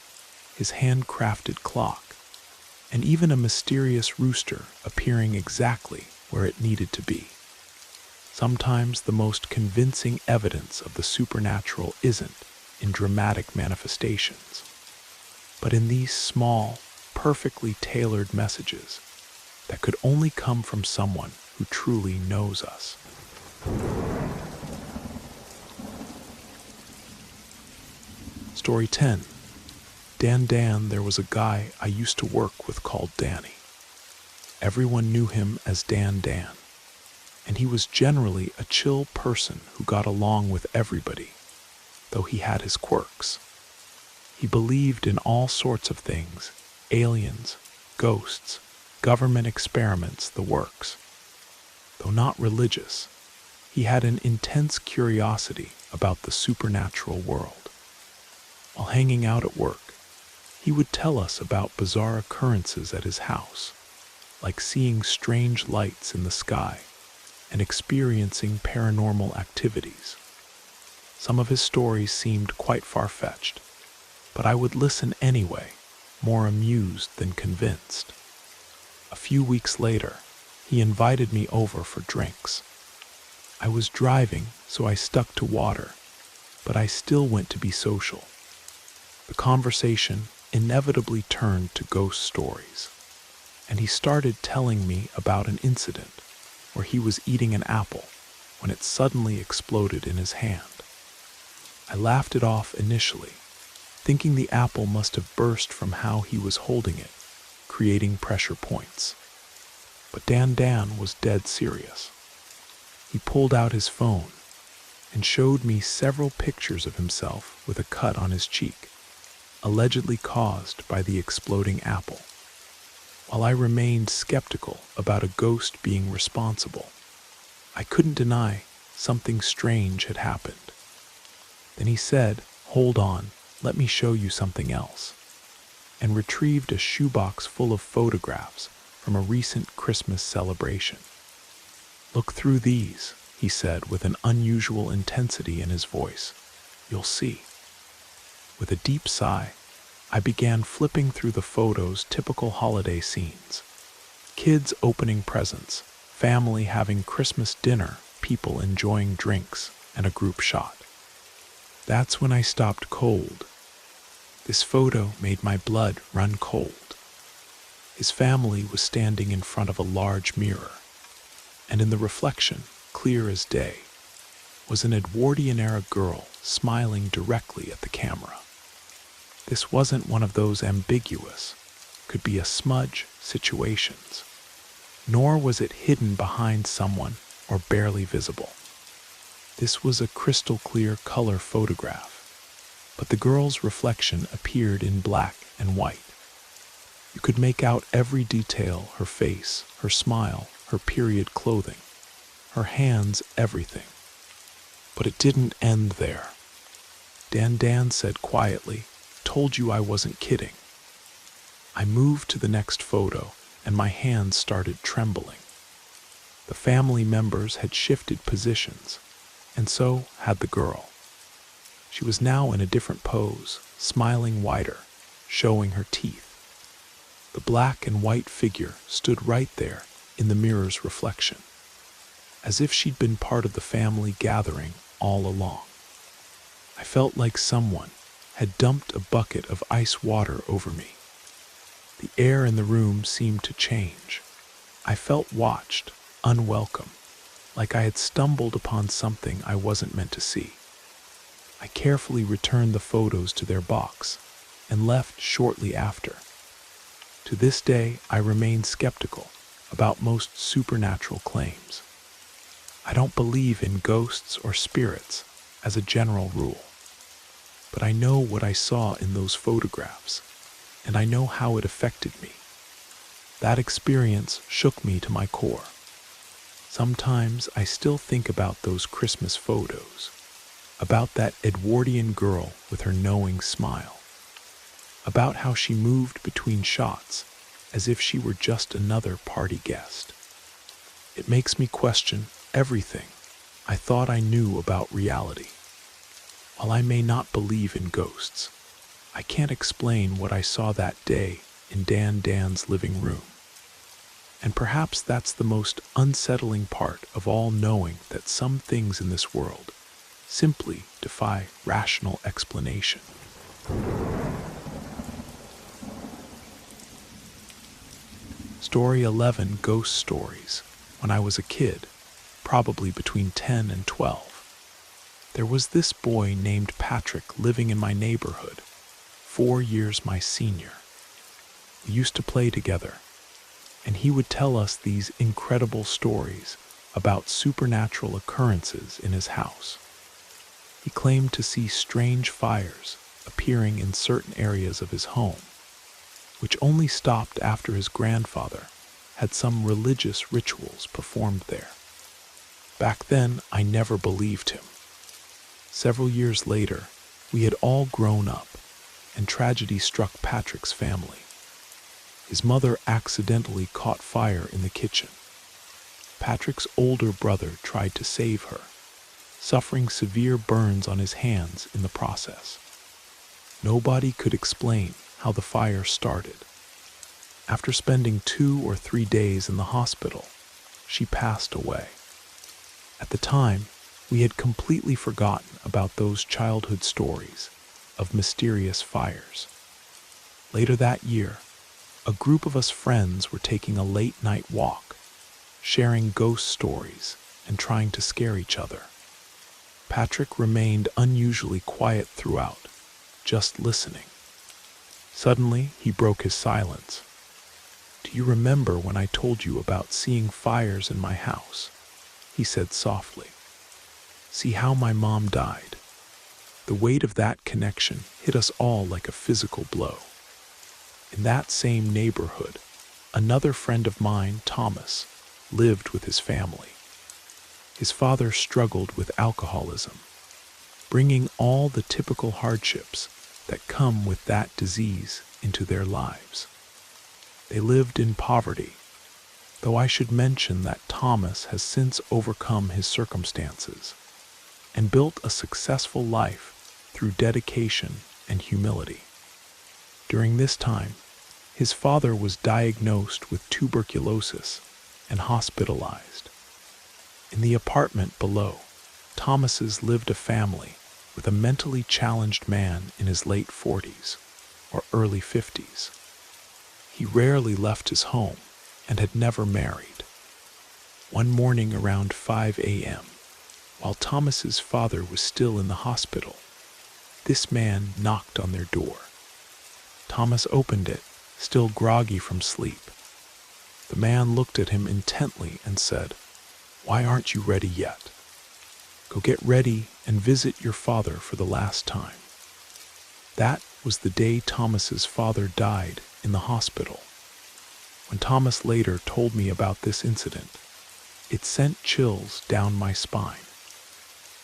his handcrafted clock, and even a mysterious rooster appearing exactly where it needed to be. Sometimes the most convincing evidence of the supernatural isn't in dramatic manifestations, but in these small, perfectly tailored messages that could only come from someone who truly knows us. Story 10. Dan, there was a guy I used to work with called Danny. Everyone knew him as Dan, and he was generally a chill person who got along with everybody, though he had his quirks. He believed in all sorts of things, aliens, ghosts, government experiments, the works. Though not religious, he had an intense curiosity about the supernatural world. While hanging out at work, he would tell us about bizarre occurrences at his house, like seeing strange lights in the sky and experiencing paranormal activities. Some of his stories seemed quite far-fetched, but I would listen anyway, more amused than convinced. A few weeks later, he invited me over for drinks. I was driving, so I stuck to water, but I still went to be social. The conversation inevitably turned to ghost stories, and he started telling me about an incident where he was eating an apple when it suddenly exploded in his hand. I laughed it off initially, thinking the apple must have burst from how he was holding it, creating pressure points. But Dan was dead serious. He pulled out his phone and showed me several pictures of himself with a cut on his cheek, allegedly caused by the exploding apple. While I remained skeptical about a ghost being responsible, I couldn't deny something strange had happened. Then he said, "Hold on, let me show you something else," and retrieved a shoebox full of photographs from a recent Christmas celebration. "Look through these," he said with an unusual intensity in his voice. "You'll see." With a deep sigh, I began flipping through the photos' typical holiday scenes. Kids opening presents, family having Christmas dinner, people enjoying drinks, and a group shot. That's when I stopped cold. This photo made my blood run cold. His family was standing in front of a large mirror, and in the reflection, clear as day, was an Edwardian-era girl smiling directly at the camera. This wasn't one of those ambiguous, could be a smudge situations, nor was it hidden behind someone or barely visible. This was a crystal-clear color photograph, but the girl's reflection appeared in black and white. You could make out every detail, her face, her smile, her period clothing, her hands, everything. But it didn't end there. Dan said quietly, "Told you I wasn't kidding." I moved to the next photo, and my hands started trembling. The family members had shifted positions, and so had the girl. She was now in a different pose, smiling wider, showing her teeth. The black and white figure stood right there in the mirror's reflection, as if she'd been part of the family gathering all along. I felt like someone had dumped a bucket of ice water over me. The air in the room seemed to change. I felt watched, unwelcome, like I had stumbled upon something I wasn't meant to see. I carefully returned the photos to their box and left shortly after. To this day, I remain skeptical about most supernatural claims. I don't believe in ghosts or spirits as a general rule, but I know what I saw in those photographs, and I know how it affected me. That experience shook me to my core. Sometimes I still think about those Christmas photos, about that Edwardian girl with her knowing smile, about how she moved between shots as if she were just another party guest. It makes me question everything I thought I knew about reality. While I may not believe in ghosts, I can't explain what I saw that day in Dan's living room. And perhaps that's the most unsettling part of all, knowing that some things in this world simply defy rational explanation. Story 11, Ghost Stories. When I was a kid, probably between 10 and 12, there was this boy named Patrick living in my neighborhood, 4 years my senior. We used to play together, and he would tell us these incredible stories about supernatural occurrences in his house. He claimed to see strange fires appearing in certain areas of his home, which only stopped after his grandfather had some religious rituals performed there. Back then, I never believed him. Several years later, we had all grown up, and tragedy struck Patrick's family. His mother accidentally caught fire in the kitchen. Patrick's older brother tried to save her, suffering severe burns on his hands in the process. Nobody could explain how the fire started. After spending 2 or 3 days in the hospital, she passed away. At the time, we had completely forgotten about those childhood stories of mysterious fires. Later that year, a group of us friends were taking a late-night walk, sharing ghost stories and trying to scare each other. Patrick remained unusually quiet throughout, just listening. Suddenly, he broke his silence. "Do you remember when I told you about seeing fires in my house?" he said softly. "See how my mom died?" The weight of that connection hit us all like a physical blow. In that same neighborhood, another friend of mine, Thomas, lived with his family. His father struggled with alcoholism, bringing all the typical hardships that come with that disease into their lives. They lived in poverty, though I should mention that Thomas has since overcome his circumstances and built a successful life through dedication and humility. During this time, his father was diagnosed with tuberculosis and hospitalized. In the apartment below, Thomas's lived a family with a mentally challenged man in his late 40s or early 50s. He rarely left his home and had never married. One morning around 5 a.m., while Thomas's father was still in the hospital, this man knocked on their door. Thomas opened it, still groggy from sleep. The man looked at him intently and said, "Why aren't you ready yet? Go get ready and visit your father for the last time." That was the day Thomas's father died in the hospital. When Thomas later told me about this incident, it sent chills down my spine.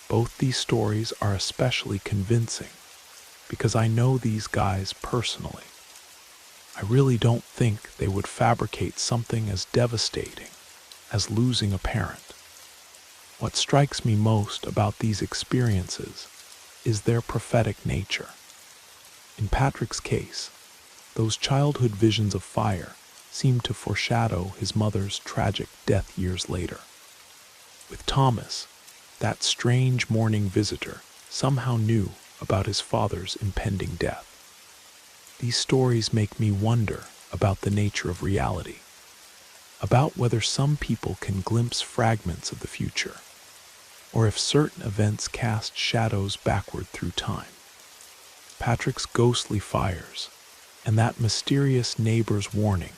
Both these stories are especially convincing because I know these guys personally. I really don't think they would fabricate something as devastating as losing a parent. What strikes me most about these experiences is their prophetic nature. In Patrick's case, those childhood visions of fire seem to foreshadow his mother's tragic death years later. With Thomas, that strange morning visitor somehow knew about his father's impending death. These stories make me wonder about the nature of reality, about whether some people can glimpse fragments of the future, or if certain events cast shadows backward through time. Patrick's ghostly fires and that mysterious neighbor's warning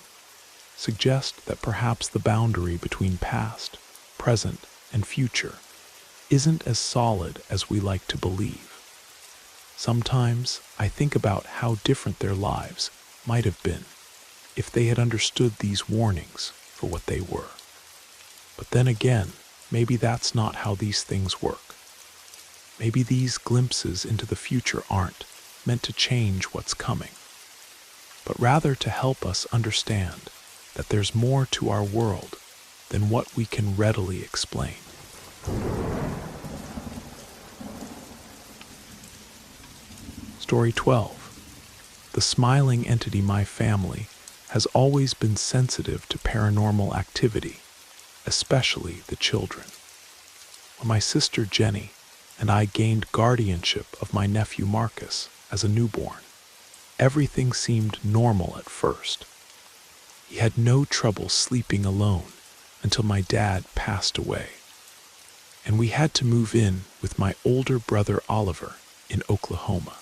suggest that perhaps the boundary between past, present, and future isn't as solid as we like to believe. Sometimes I think about how different their lives might have been if they had understood these warnings for what they were. But then again, maybe that's not how these things work. Maybe these glimpses into the future aren't meant to change what's coming, but rather to help us understand that there's more to our world than what we can readily explain. Story 12. The smiling entity. My family has always been sensitive to paranormal activity, especially the children. When my sister Jenny and I gained guardianship of my nephew Marcus as a newborn, everything seemed normal at first. He had no trouble sleeping alone until my dad passed away, and we had to move in with my older brother Oliver in Oklahoma.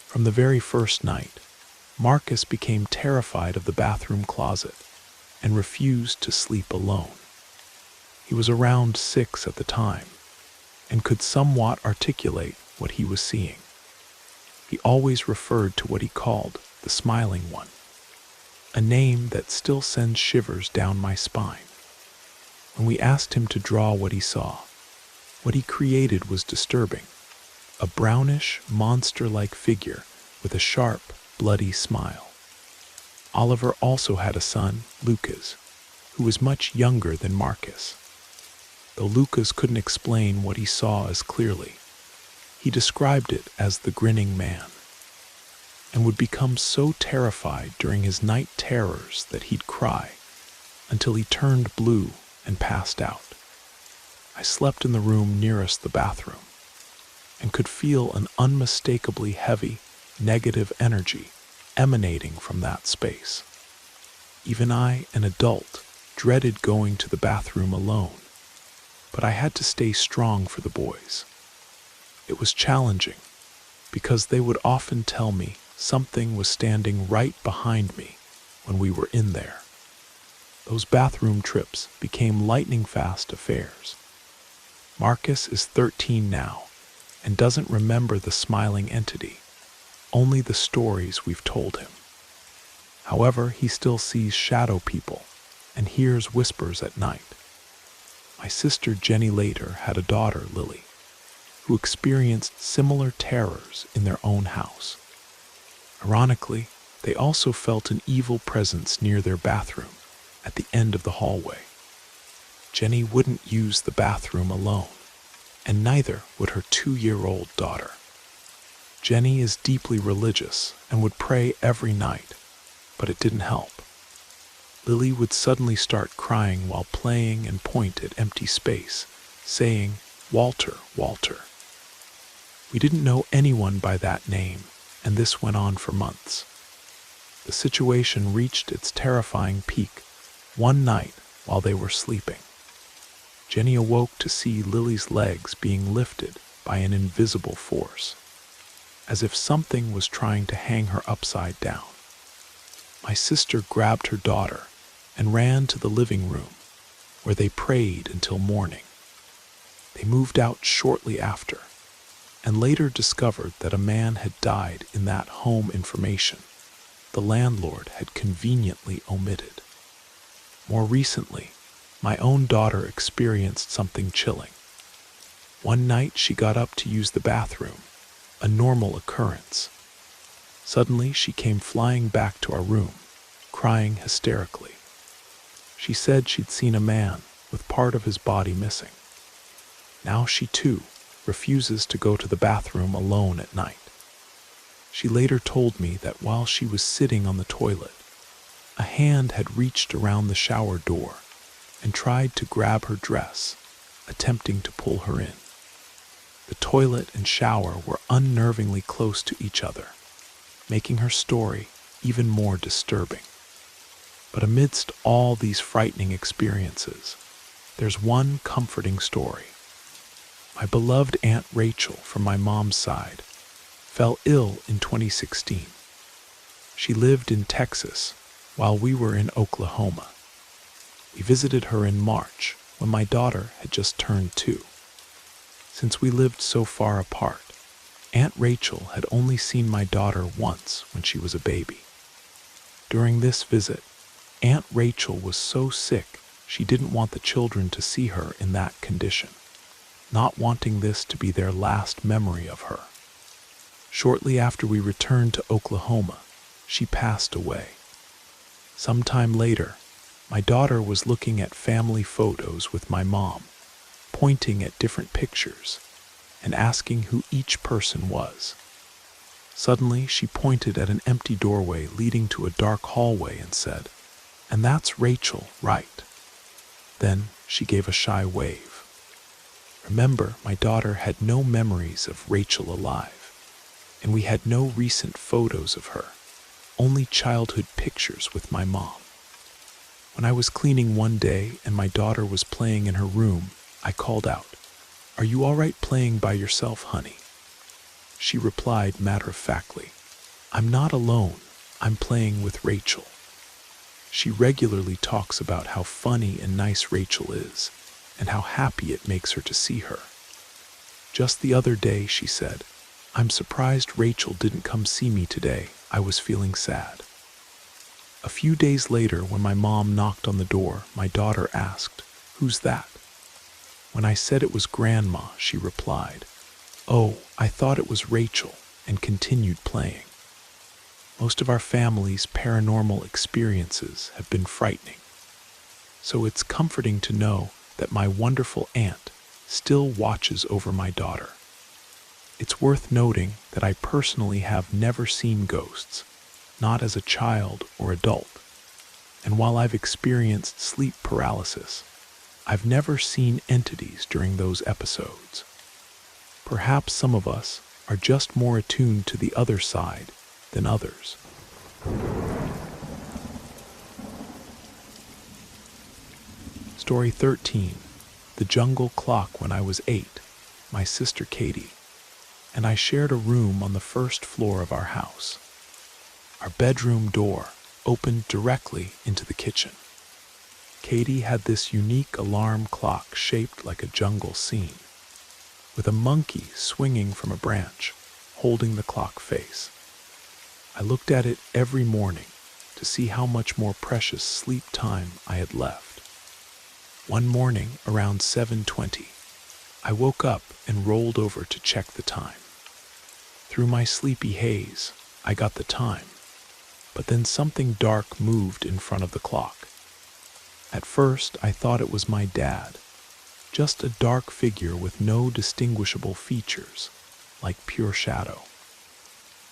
From the very first night, Marcus became terrified of the bathroom closet and refused to sleep alone. He was around 6 at the time and could somewhat articulate what he was seeing. He always referred to what he called the Smiling One, a name that still sends shivers down my spine. When we asked him to draw what he saw, what he created was disturbing. A brownish, monster-like figure with a sharp, bloody smile. Oliver also had a son, Lucas, who was much younger than Marcus. Though Lucas couldn't explain what he saw as clearly, he described it as the grinning man, and would become so terrified during his night terrors that he'd cry until he turned blue and passed out. I slept in the room nearest the bathroom and could feel an unmistakably heavy, negative energy emanating from that space. Even I, an adult, dreaded going to the bathroom alone, but I had to stay strong for the boys. It was challenging because they would often tell me something was standing right behind me when we were in there. Those bathroom trips became lightning-fast affairs. Marcus is 13 now and doesn't remember the smiling entity, only the stories we've told him. However, he still sees shadow people and hears whispers at night. My sister Jenny later had a daughter, Lily, who experienced similar terrors in their own house. Ironically, they also felt an evil presence near their bathroom at the end of the hallway. Jenny wouldn't use the bathroom alone, and neither would her 2-year-old daughter. Jenny is deeply religious and would pray every night, but it didn't help. Lily would suddenly start crying while playing and point at empty space, saying, "Walter, Walter." We didn't know anyone by that name, and this went on for months. The situation reached its terrifying peak one night while they were sleeping. Jenny awoke to see Lily's legs being lifted by an invisible force, as if something was trying to hang her upside down. My sister grabbed her daughter and ran to the living room, where they prayed until morning. They moved out shortly after, and later discovered that a man had died in that home information the landlord had conveniently omitted. More recently, my own daughter experienced something chilling. One night she got up to use the bathroom, a normal occurrence. Suddenly she came flying back to our room, crying hysterically. She said she'd seen a man with part of his body missing. Now she too refuses to go to the bathroom alone at night. She later told me that while she was sitting on the toilet, a hand had reached around the shower door and tried to grab her dress, attempting to pull her in. The toilet and shower were unnervingly close to each other, making her story even more disturbing. But amidst all these frightening experiences, there's one comforting story. My beloved Aunt Rachel from my mom's side fell ill in 2016. She lived in Texas while we were in Oklahoma. We visited her in March when my daughter had just turned 2. Since we lived so far apart, Aunt Rachel had only seen my daughter once when she was a baby. During this visit, Aunt Rachel was so sick she didn't want the children to see her in that condition, not wanting this to be their last memory of her. Shortly after we returned to Oklahoma, she passed away. Sometime later, my daughter was looking at family photos with my mom, pointing at different pictures and asking who each person was. Suddenly, she pointed at an empty doorway leading to a dark hallway and said, "And that's Rachel, right?" Then she gave a shy wave. Remember, my daughter had no memories of Rachel alive, and we had no recent photos of her, only childhood pictures with my mom. When I was cleaning one day and my daughter was playing in her room, I called out, "Are you all right playing by yourself, honey?" She replied matter-of-factly, "I'm not alone, I'm playing with Rachel." She regularly talks about how funny and nice Rachel is, and how happy it makes her to see her. Just the other day, she said, "I'm surprised Rachel didn't come see me today. I was feeling sad." A few days later, when my mom knocked on the door, my daughter asked, "Who's that?" When I said it was Grandma, she replied, "Oh, I thought it was Rachel," and continued playing. Most of our family's paranormal experiences have been frightening, so it's comforting to know that my wonderful aunt still watches over my daughter. It's worth noting that I personally have never seen ghosts, not as a child or adult, and while I've experienced sleep paralysis, I've never seen entities during those episodes. Perhaps some of us are just more attuned to the other side than others. Story 13. The jungle clock. When I was 8, my sister Katie and I shared a room on the first floor of our house. Our bedroom door opened directly into the kitchen. Katie had this unique alarm clock shaped like a jungle scene, with a monkey swinging from a branch, holding the clock face. I looked at it every morning to see how much more precious sleep time I had left. One morning, around 7:20, I woke up and rolled over to check the time. Through my sleepy haze, I got the time, but then something dark moved in front of the clock. At first, I thought it was my dad, just a dark figure with no distinguishable features, like pure shadow.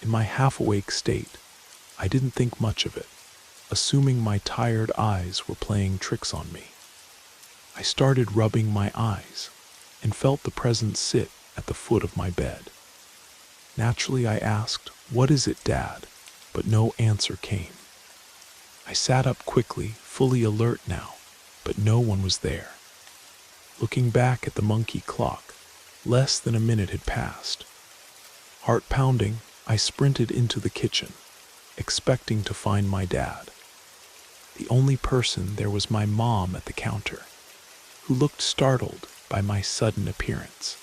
In my half-awake state, I didn't think much of it, assuming my tired eyes were playing tricks on me. I started rubbing my eyes and felt the presence sit at the foot of my bed. Naturally, I asked, "What is it, Dad?" But no answer came. I sat up quickly, fully alert now, but no one was there. Looking back at the monkey clock, less than a minute had passed. Heart pounding, I sprinted into the kitchen, expecting to find my dad. The only person there was my mom at the counter, who looked startled by my sudden appearance.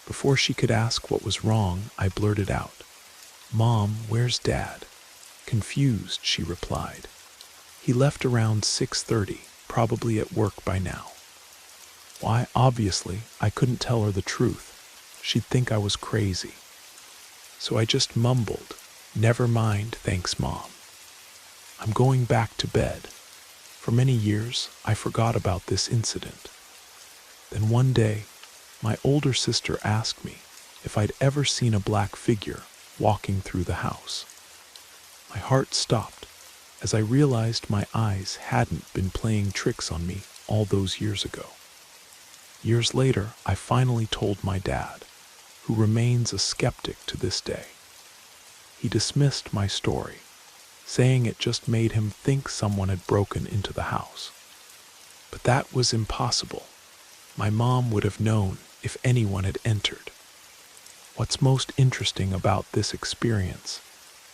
Before she could ask what was wrong, I blurted out, "Mom, where's Dad?" Confused, she replied, "He left around 6:30, probably at work by now." Why, obviously, I couldn't tell her the truth. She'd think I was crazy. So I just mumbled, "Never mind, thanks, Mom. I'm going back to bed." For many years, I forgot about this incident. Then one day, my older sister asked me if I'd ever seen a black figure walking through the house. My heart stopped as I realized my eyes hadn't been playing tricks on me all those years ago. Years later, I finally told my dad, who remains a skeptic to this day. He dismissed my story, saying it just made him think someone had broken into the house. But that was impossible. My mom would have known if anyone had entered. What's most interesting about this experience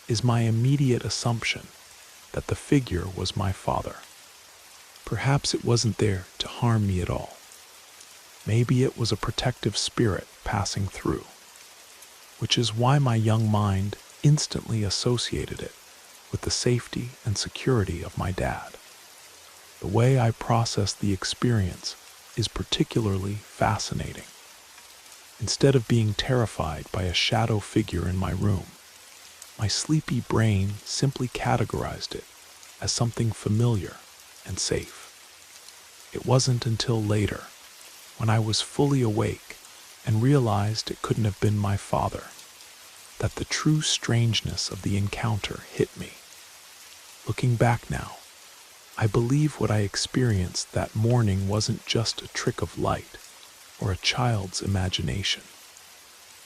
is my immediate assumption that the figure was my father. Perhaps it wasn't there to harm me at all. Maybe it was a protective spirit passing through, which is why my young mind instantly associated it with the safety and security of my dad. The way I process the experience is particularly fascinating. Instead of being terrified by a shadow figure in my room, my sleepy brain simply categorized it as something familiar and safe. It wasn't until later, when I was fully awake and realized it couldn't have been my father, that the true strangeness of the encounter hit me. Looking back now, I believe what I experienced that morning wasn't just a trick of light or a child's imagination.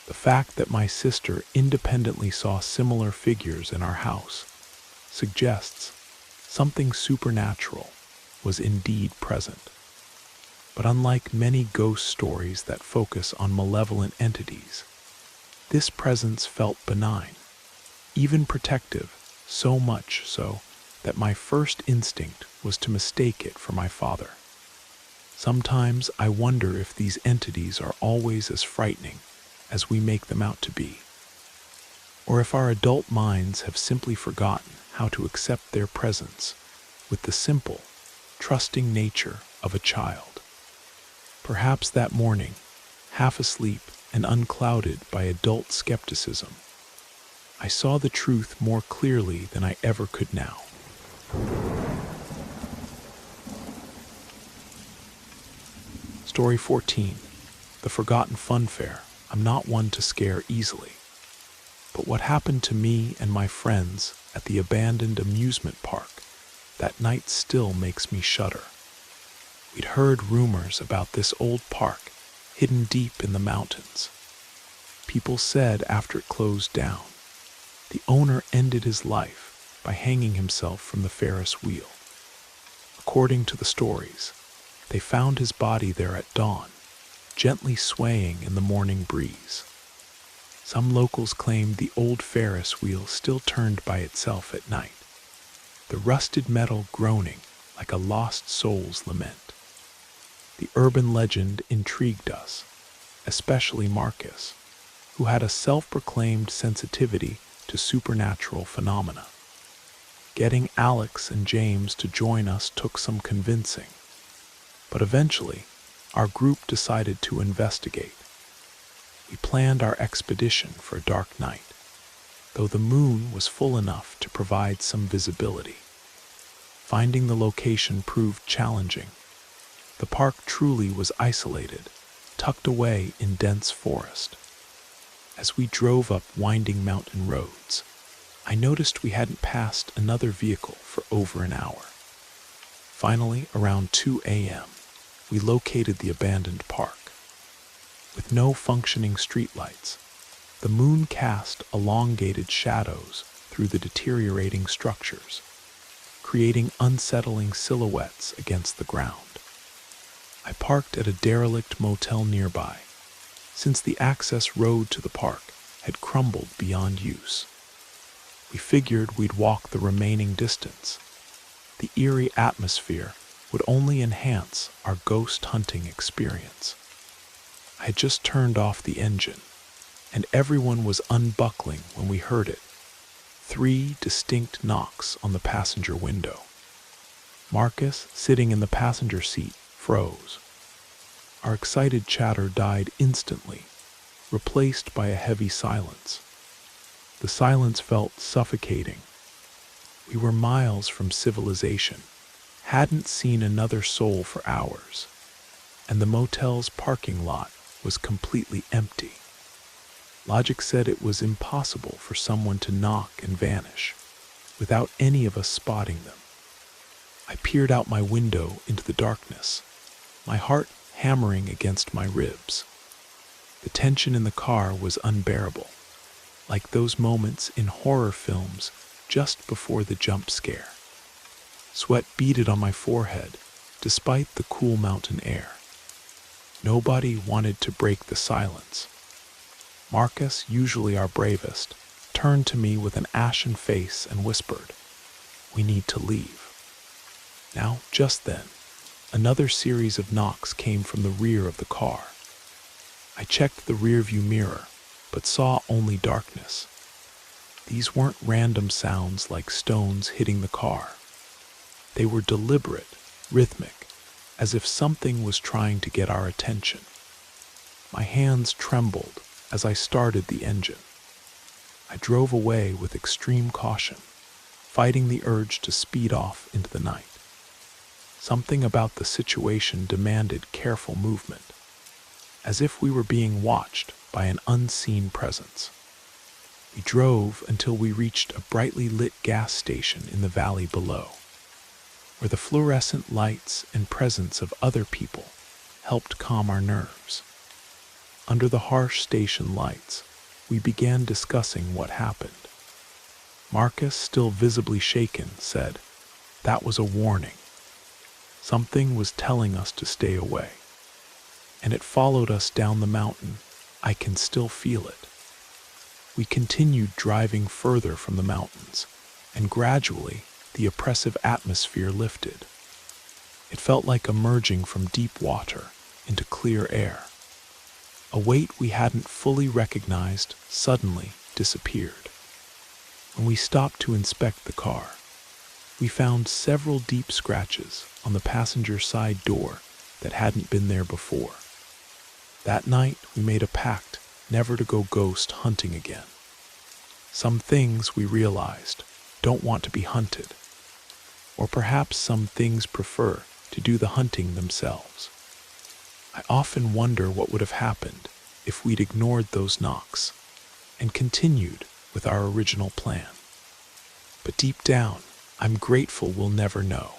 The fact that my sister independently saw similar figures in our house suggests something supernatural was indeed present. But unlike many ghost stories that focus on malevolent entities, this presence felt benign, even protective, so much so that my first instinct was to mistake it for my father. Sometimes I wonder if these entities are always as frightening as we make them out to be, or if our adult minds have simply forgotten how to accept their presence with the simple, trusting nature of a child. Perhaps that morning, half asleep and unclouded by adult skepticism, I saw the truth more clearly than I ever could now. Story 14. The Forgotten Fun Fair. I'm not one to scare easily, but what happened to me and my friends at the abandoned amusement park that night still makes me shudder. We'd heard rumors about this old park hidden deep in the mountains. People said after it closed down, the owner ended his life by hanging himself from the Ferris wheel. According to the stories, they found his body there at dawn, gently swaying in the morning breeze. Some locals claimed the old Ferris wheel still turned by itself at night, the rusted metal groaning like a lost soul's lament. The urban legend intrigued us, especially Marcus, who had a self-proclaimed sensitivity to supernatural phenomena. Getting Alex and James to join us took some convincing, but eventually, our group decided to investigate. We planned our expedition for a dark night, though the moon was full enough to provide some visibility. Finding the location proved challenging. The park truly was isolated, tucked away in dense forest. As we drove up winding mountain roads, I noticed we hadn't passed another vehicle for over an hour. Finally, around 2 a.m., we located the abandoned park. With no functioning streetlights, the moon cast elongated shadows through the deteriorating structures, creating unsettling silhouettes against the ground. I parked at a derelict motel nearby, since the access road to the park had crumbled beyond use. We figured we'd walk the remaining distance. The eerie atmosphere would only enhance our ghost hunting experience. I had just turned off the engine, and everyone was unbuckling when we heard it. 3 distinct knocks on the passenger window. Marcus, sitting in the passenger seat, froze. Our excited chatter died instantly, replaced by a heavy silence. The silence felt suffocating. We were miles from civilization, hadn't seen another soul for hours, and the motel's parking lot was completely empty. Logic said it was impossible for someone to knock and vanish, without any of us spotting them. I peered out my window into the darkness, my heart hammering against my ribs. The tension in the car was unbearable, like those moments in horror films just before the jump scare. Sweat beaded on my forehead, despite the cool mountain air. Nobody wanted to break the silence. Marcus, usually our bravest, turned to me with an ashen face and whispered, "We need to leave." Now, just then, another series of knocks came from the rear of the car. I checked the rearview mirror, but saw only darkness. These weren't random sounds like stones hitting the car. They were deliberate, rhythmic, as if something was trying to get our attention. My hands trembled as I started the engine. I drove away with extreme caution, fighting the urge to speed off into the night. Something about the situation demanded careful movement, as if we were being watched by an unseen presence. We drove until we reached a brightly lit gas station in the valley below, where the fluorescent lights and presence of other people helped calm our nerves. Under the harsh station lights, we began discussing what happened. Marcus, still visibly shaken, said, "That was a warning. Something was telling us to stay away. And it followed us down the mountain. I can still feel it." We continued driving further from the mountains, and gradually the oppressive atmosphere lifted. It felt like emerging from deep water into clear air. A weight we hadn't fully recognized suddenly disappeared. When we stopped to inspect the car, we found several deep scratches on the passenger side door that hadn't been there before. That night, we made a pact never to go ghost hunting again. Some things, we realized, don't want to be hunted. Or perhaps some things prefer to do the hunting themselves. I often wonder what would have happened if we'd ignored those knocks and continued with our original plan. But deep down, I'm grateful we'll never know.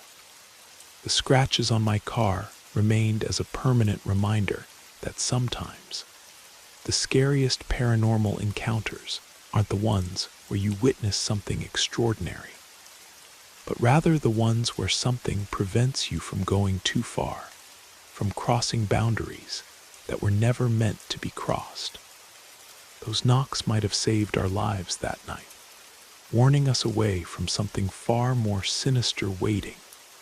The scratches on my car remained as a permanent reminder that sometimes the scariest paranormal encounters aren't the ones where you witness something extraordinary, but rather the ones where something prevents you from going too far, from crossing boundaries that were never meant to be crossed. Those knocks might have saved our lives that night, warning us away from something far more sinister waiting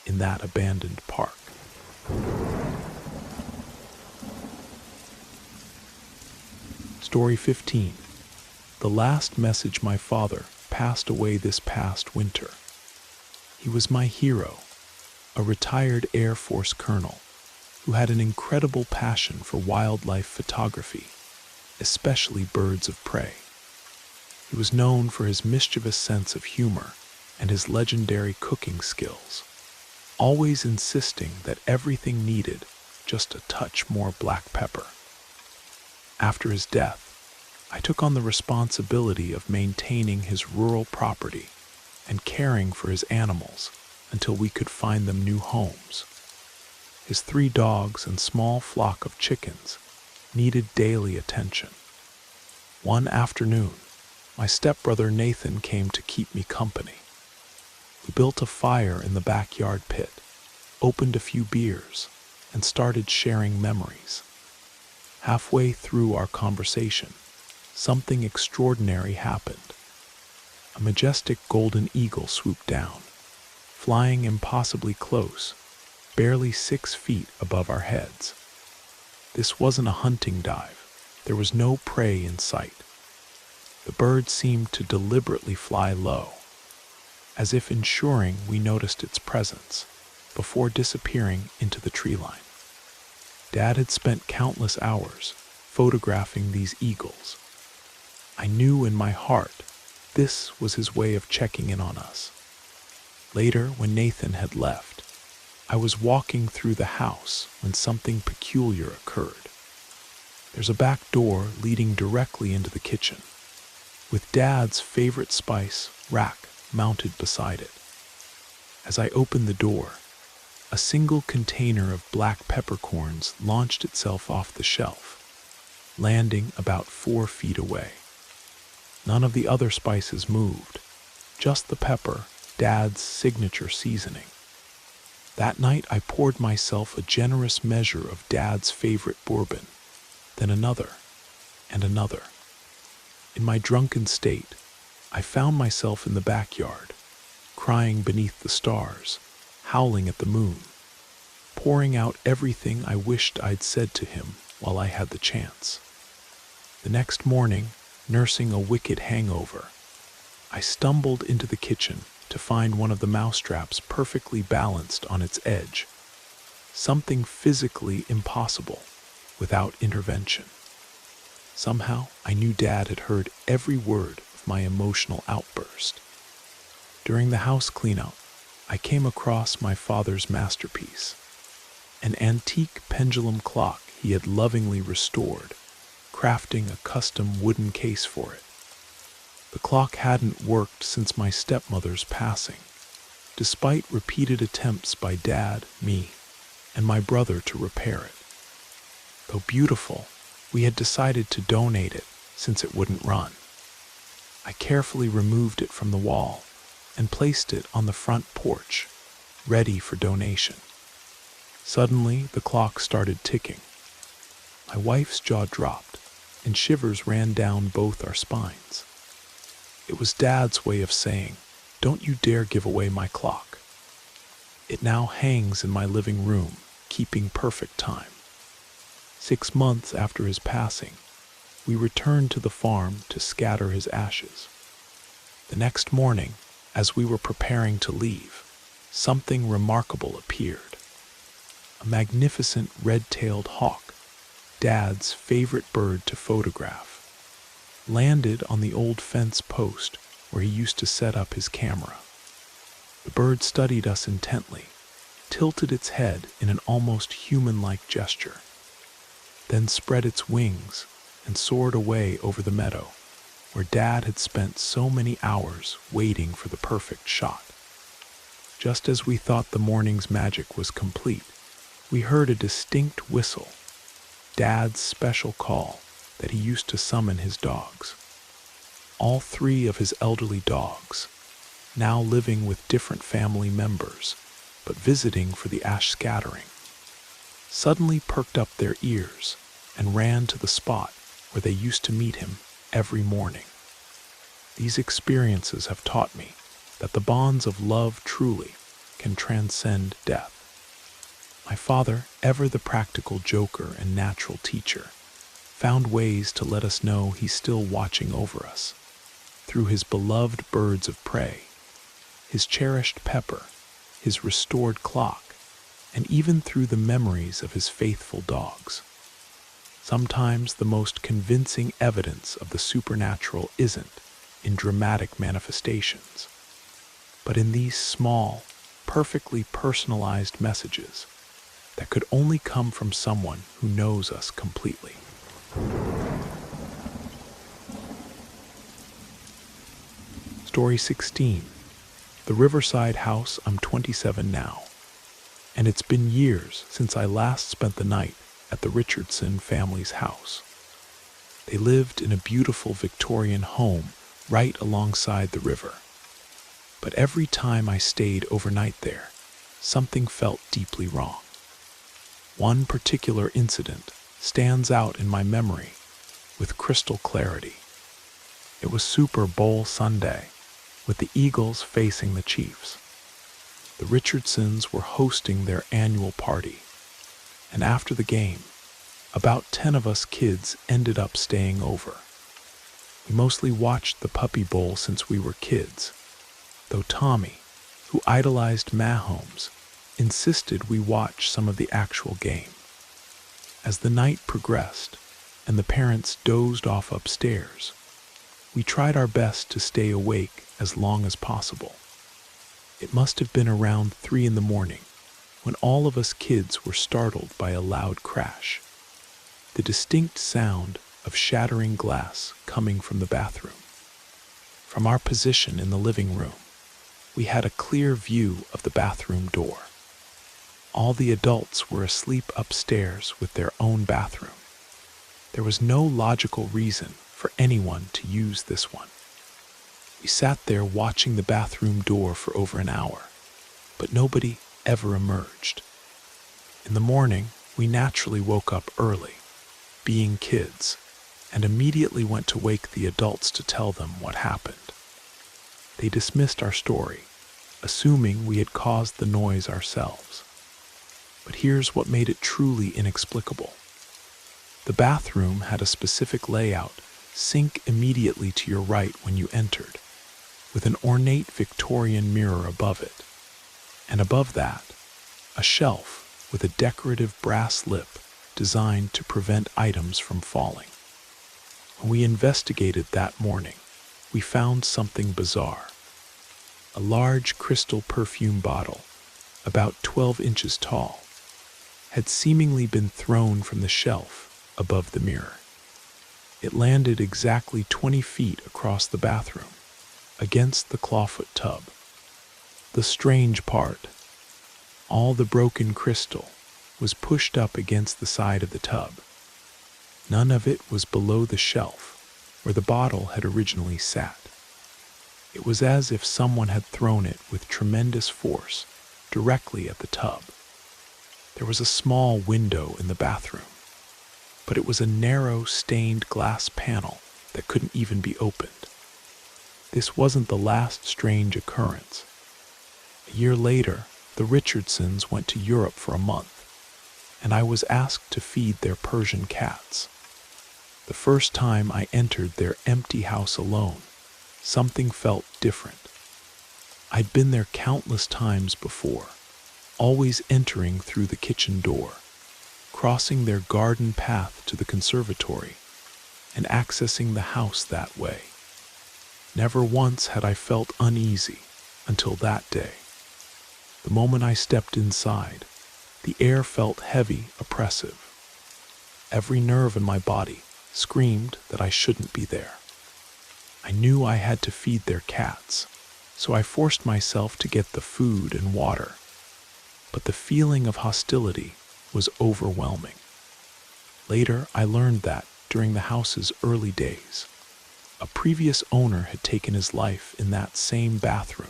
in that abandoned park. Story 15. The last message my father passed away this past winter. He was my hero, a retired Air Force colonel who had an incredible passion for wildlife photography, especially birds of prey. He was known for his mischievous sense of humor and his legendary cooking skills. always insisting that everything needed just a touch more black pepper. After his death, I took on the responsibility of maintaining his rural property and caring for his animals until we could find them new homes. His 3 dogs and small flock of chickens needed daily attention. One afternoon, my stepbrother Nathan came to keep me company. We built a fire in the backyard pit, opened a few beers, and started sharing memories. Halfway through our conversation, something extraordinary happened. A majestic golden eagle swooped down, flying impossibly close, barely 6 feet above our heads. This wasn't a hunting dive. There was no prey in sight. The bird seemed to deliberately fly low, as if ensuring we noticed its presence, before disappearing into the tree line. Dad had spent countless hours photographing these eagles. I knew in my heart this was his way of checking in on us. Later, when Nathan had left, I was walking through the house when something peculiar occurred. There's a back door leading directly into the kitchen, with Dad's favorite spice rack mounted beside it. As I opened the door, a single container of black peppercorns launched itself off the shelf, landing about 4 feet away. None of the other spices moved, just the pepper, Dad's signature seasoning. That night I poured myself a generous measure of Dad's favorite bourbon, then another, and another. In my drunken state, I found myself in the backyard, crying beneath the stars, howling at the moon, pouring out everything I wished I'd said to him while I had the chance. The next morning, nursing a wicked hangover, I stumbled into the kitchen to find one of the mousetraps perfectly balanced on its edge, something physically impossible without intervention. Somehow, I knew Dad had heard every word of my emotional outburst. During the house cleanout, I came across my father's masterpiece, an antique pendulum clock he had lovingly restored, crafting a custom wooden case for it. The clock hadn't worked since my stepmother's passing, despite repeated attempts by Dad, me, and my brother to repair it. Though beautiful, we had decided to donate it since it wouldn't run. I carefully removed it from the wall and placed it on the front porch, ready for donation. Suddenly, the clock started ticking. My wife's jaw dropped, and shivers ran down both our spines. It was Dad's way of saying, "Don't you dare give away my clock." It now hangs in my living room, keeping perfect time. 6 months after his passing, we returned to the farm to scatter his ashes. The next morning, as we were preparing to leave, something remarkable appeared. A magnificent red-tailed hawk, Dad's favorite bird to photograph, landed on the old fence post where he used to set up his camera. The bird studied us intently, tilted its head in an almost human-like gesture, then spread its wings and soared away over the meadow, where Dad had spent so many hours waiting for the perfect shot. Just as we thought the morning's magic was complete, we heard a distinct whistle, Dad's special call that he used to summon his dogs. All 3 of his elderly dogs, now living with different family members, but visiting for the ash scattering, suddenly perked up their ears and ran to the spot where they used to meet him every morning. These experiences have taught me that the bonds of love truly can transcend death. My father, ever the practical joker and natural teacher, found ways to let us know he's still watching over us, through his beloved birds of prey, his cherished pepper, his restored clock, and even through the memories of his faithful dogs. Sometimes the most convincing evidence of the supernatural isn't in dramatic manifestations, but in these small, perfectly personalized messages that could only come from someone who knows us completely. Story 16. The Riverside House. I'm 27 now, and it's been years since I last spent the night at the Richardson family's house. They lived in a beautiful Victorian home right alongside the river. But every time I stayed overnight there, something felt deeply wrong. One particular incident stands out in my memory with crystal clarity. It was Super Bowl Sunday, with the Eagles facing the Chiefs. The Richardsons were hosting their annual party, and after the game, about 10 of us kids ended up staying over. We mostly watched the Puppy Bowl since we were kids, though Tommy, who idolized Mahomes, insisted we watch some of the actual game. As the night progressed and the parents dozed off upstairs, we tried our best to stay awake as long as possible. It must have been around 3 in the morning when all of us kids were startled by a loud crash. The distinct sound of shattering glass coming from the bathroom. From our position in the living room, we had a clear view of the bathroom door. All the adults were asleep upstairs with their own bathroom. There was no logical reason for anyone to use this one. We sat there watching the bathroom door for over an hour, but nobody ever emerged. In the morning, we naturally woke up early, being kids, and immediately went to wake the adults to tell them what happened. They dismissed our story, assuming we had caused the noise ourselves. But here's what made it truly inexplicable. The bathroom had a specific layout: sink immediately to your right when you entered, with an ornate Victorian mirror above it, and above that, a shelf with a decorative brass lip designed to prevent items from falling. When we investigated that morning, we found something bizarre. A large crystal perfume bottle, about 12 inches tall, had seemingly been thrown from the shelf above the mirror. It landed exactly 20 feet across the bathroom, against the clawfoot tub. The strange part, all the broken crystal was pushed up against the side of the tub. None of it was below the shelf where the bottle had originally sat. It was as if someone had thrown it with tremendous force directly at the tub. There was a small window in the bathroom, but it was a narrow stained glass panel that couldn't even be opened. This wasn't the last strange occurrence. A year later, the Richardsons went to Europe for a month, and I was asked to feed their Persian cats. The first time I entered their empty house alone, something felt different. I'd been there countless times before, always entering through the kitchen door, crossing their garden path to the conservatory, and accessing the house that way. Never once had I felt uneasy until that day. The moment I stepped inside, the air felt heavy, oppressive. Every nerve in my body screamed that I shouldn't be there. I knew I had to feed their cats, so I forced myself to get the food and water. But the feeling of hostility was overwhelming. Later, I learned that, during the house's early days, a previous owner had taken his life in that same bathroom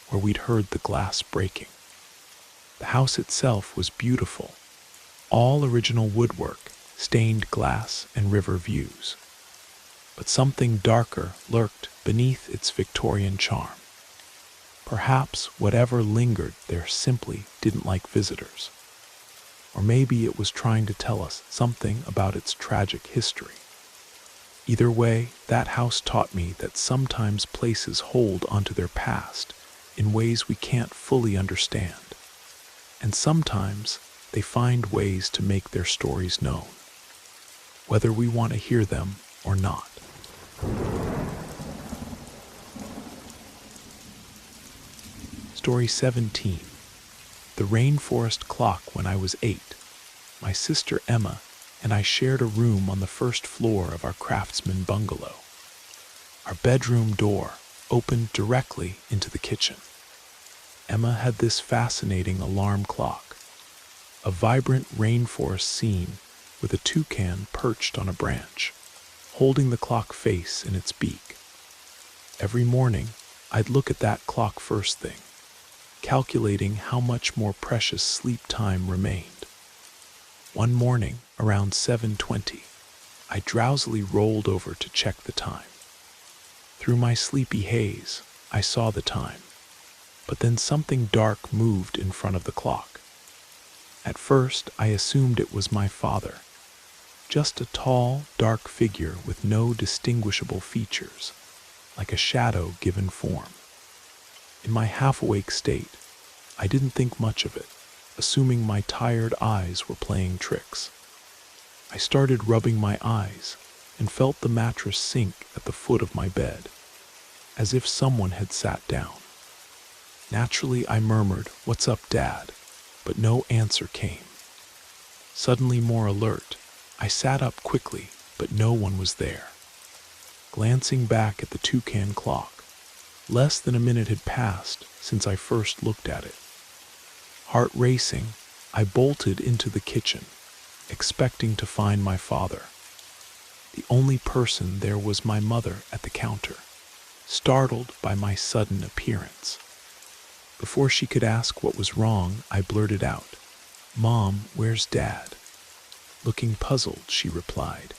where we'd heard the glass breaking. The house itself was beautiful, all original woodwork, stained glass, and river views. But something darker lurked beneath its Victorian charm. Perhaps whatever lingered there simply didn't like visitors. Or maybe it was trying to tell us something about its tragic history. Either way, that house taught me that sometimes places hold onto their past in ways we can't fully understand. And sometimes they find ways to make their stories known, whether we want to hear them or not. Story 17. The rainforest clock. When I was 8, my sister Emma and I shared a room on the first floor of our craftsman bungalow. Our bedroom door opened directly into the kitchen. Emma had this fascinating alarm clock, a vibrant rainforest scene with a toucan perched on a branch, holding the clock face in its beak. Every morning, I'd look at that clock first thing, calculating how much more precious sleep time remained. One morning, around 7:20, I drowsily rolled over to check the time. Through my sleepy haze, I saw the time, but then something dark moved in front of the clock. At first, I assumed it was my father, just a tall, dark figure with no distinguishable features, like a shadow given form. In my half-awake state, I didn't think much of it, assuming my tired eyes were playing tricks. I started rubbing my eyes and felt the mattress sink at the foot of my bed, as if someone had sat down. Naturally, I murmured, "What's up, Dad?" But no answer came. Suddenly more alert, I sat up quickly, but no one was there. Glancing back at the toucan clock, less than a minute had passed since I first looked at it. Heart racing, I bolted into the kitchen, expecting to find my father. The only person there was my mother at the counter, startled by my sudden appearance. Before she could ask what was wrong, I blurted out, "Mom, where's Dad?" Looking puzzled, she replied,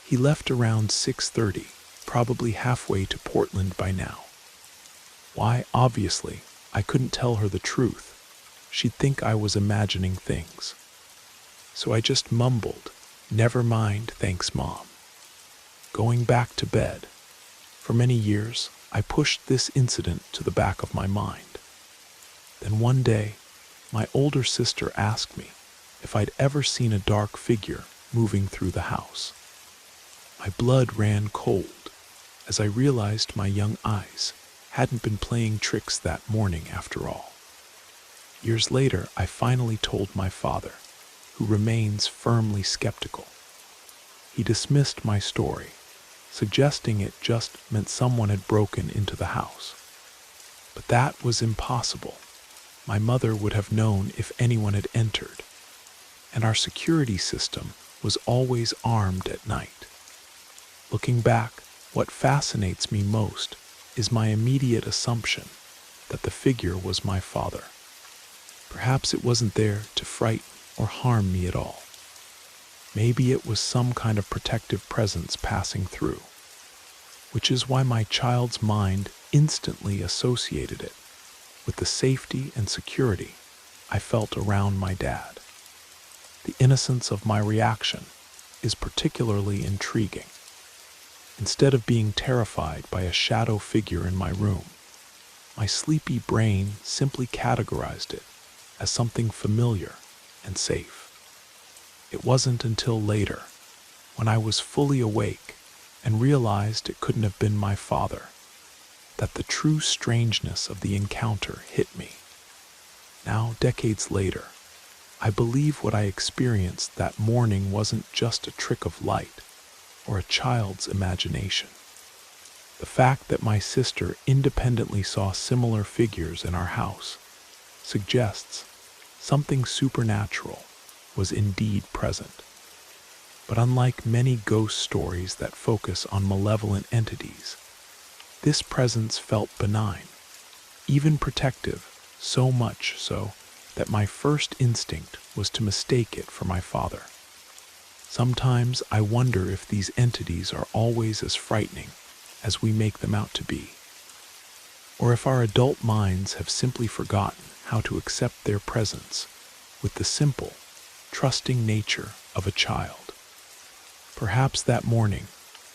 "He left around 6:30, probably halfway to Portland by now." Why, obviously, I couldn't tell her the truth. She'd think I was imagining things. So I just mumbled, "Never mind, thanks, Mom." Going back to bed, for many years, I pushed this incident to the back of my mind. Then one day, my older sister asked me if I'd ever seen a dark figure moving through the house. My blood ran cold as I realized my young eyes hadn't been playing tricks that morning after all. Years later, I finally told my father, who remains firmly skeptical. He dismissed my story, suggesting it just meant someone had broken into the house. But that was impossible. My mother would have known if anyone had entered, and our security system was always armed at night. Looking back, what fascinates me most is my immediate assumption that the figure was my father. Perhaps it wasn't there to frighten or harm me at all. Maybe it was some kind of protective presence passing through, which is why my child's mind instantly associated it with the safety and security I felt around my dad. The innocence of my reaction is particularly intriguing. Instead of being terrified by a shadow figure in my room, my sleepy brain simply categorized it as something familiar and safe. It wasn't until later, when I was fully awake and realized it couldn't have been my father, that the true strangeness of the encounter hit me. Now, decades later, I believe what I experienced that morning wasn't just a trick of light or a child's imagination. The fact that my sister independently saw similar figures in our house suggests something supernatural was indeed present. But unlike many ghost stories that focus on malevolent entities, this presence felt benign, even protective, so much so that my first instinct was to mistake it for my father. Sometimes I wonder if these entities are always as frightening as we make them out to be, or if our adult minds have simply forgotten how to accept their presence with the simple, trusting nature of a child. Perhaps that morning,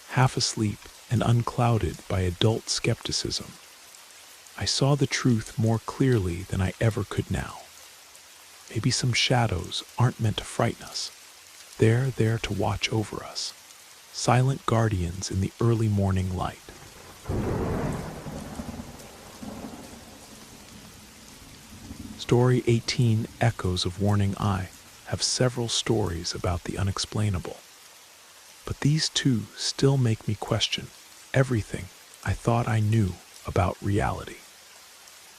half asleep and unclouded by adult skepticism, I saw the truth more clearly than I ever could now. Maybe some shadows aren't meant to frighten us. They're there to watch over us, silent guardians in the early morning light. Story 18, Echoes of Warning Eye, have several stories about the unexplainable. But these two still make me question everything I thought I knew about reality.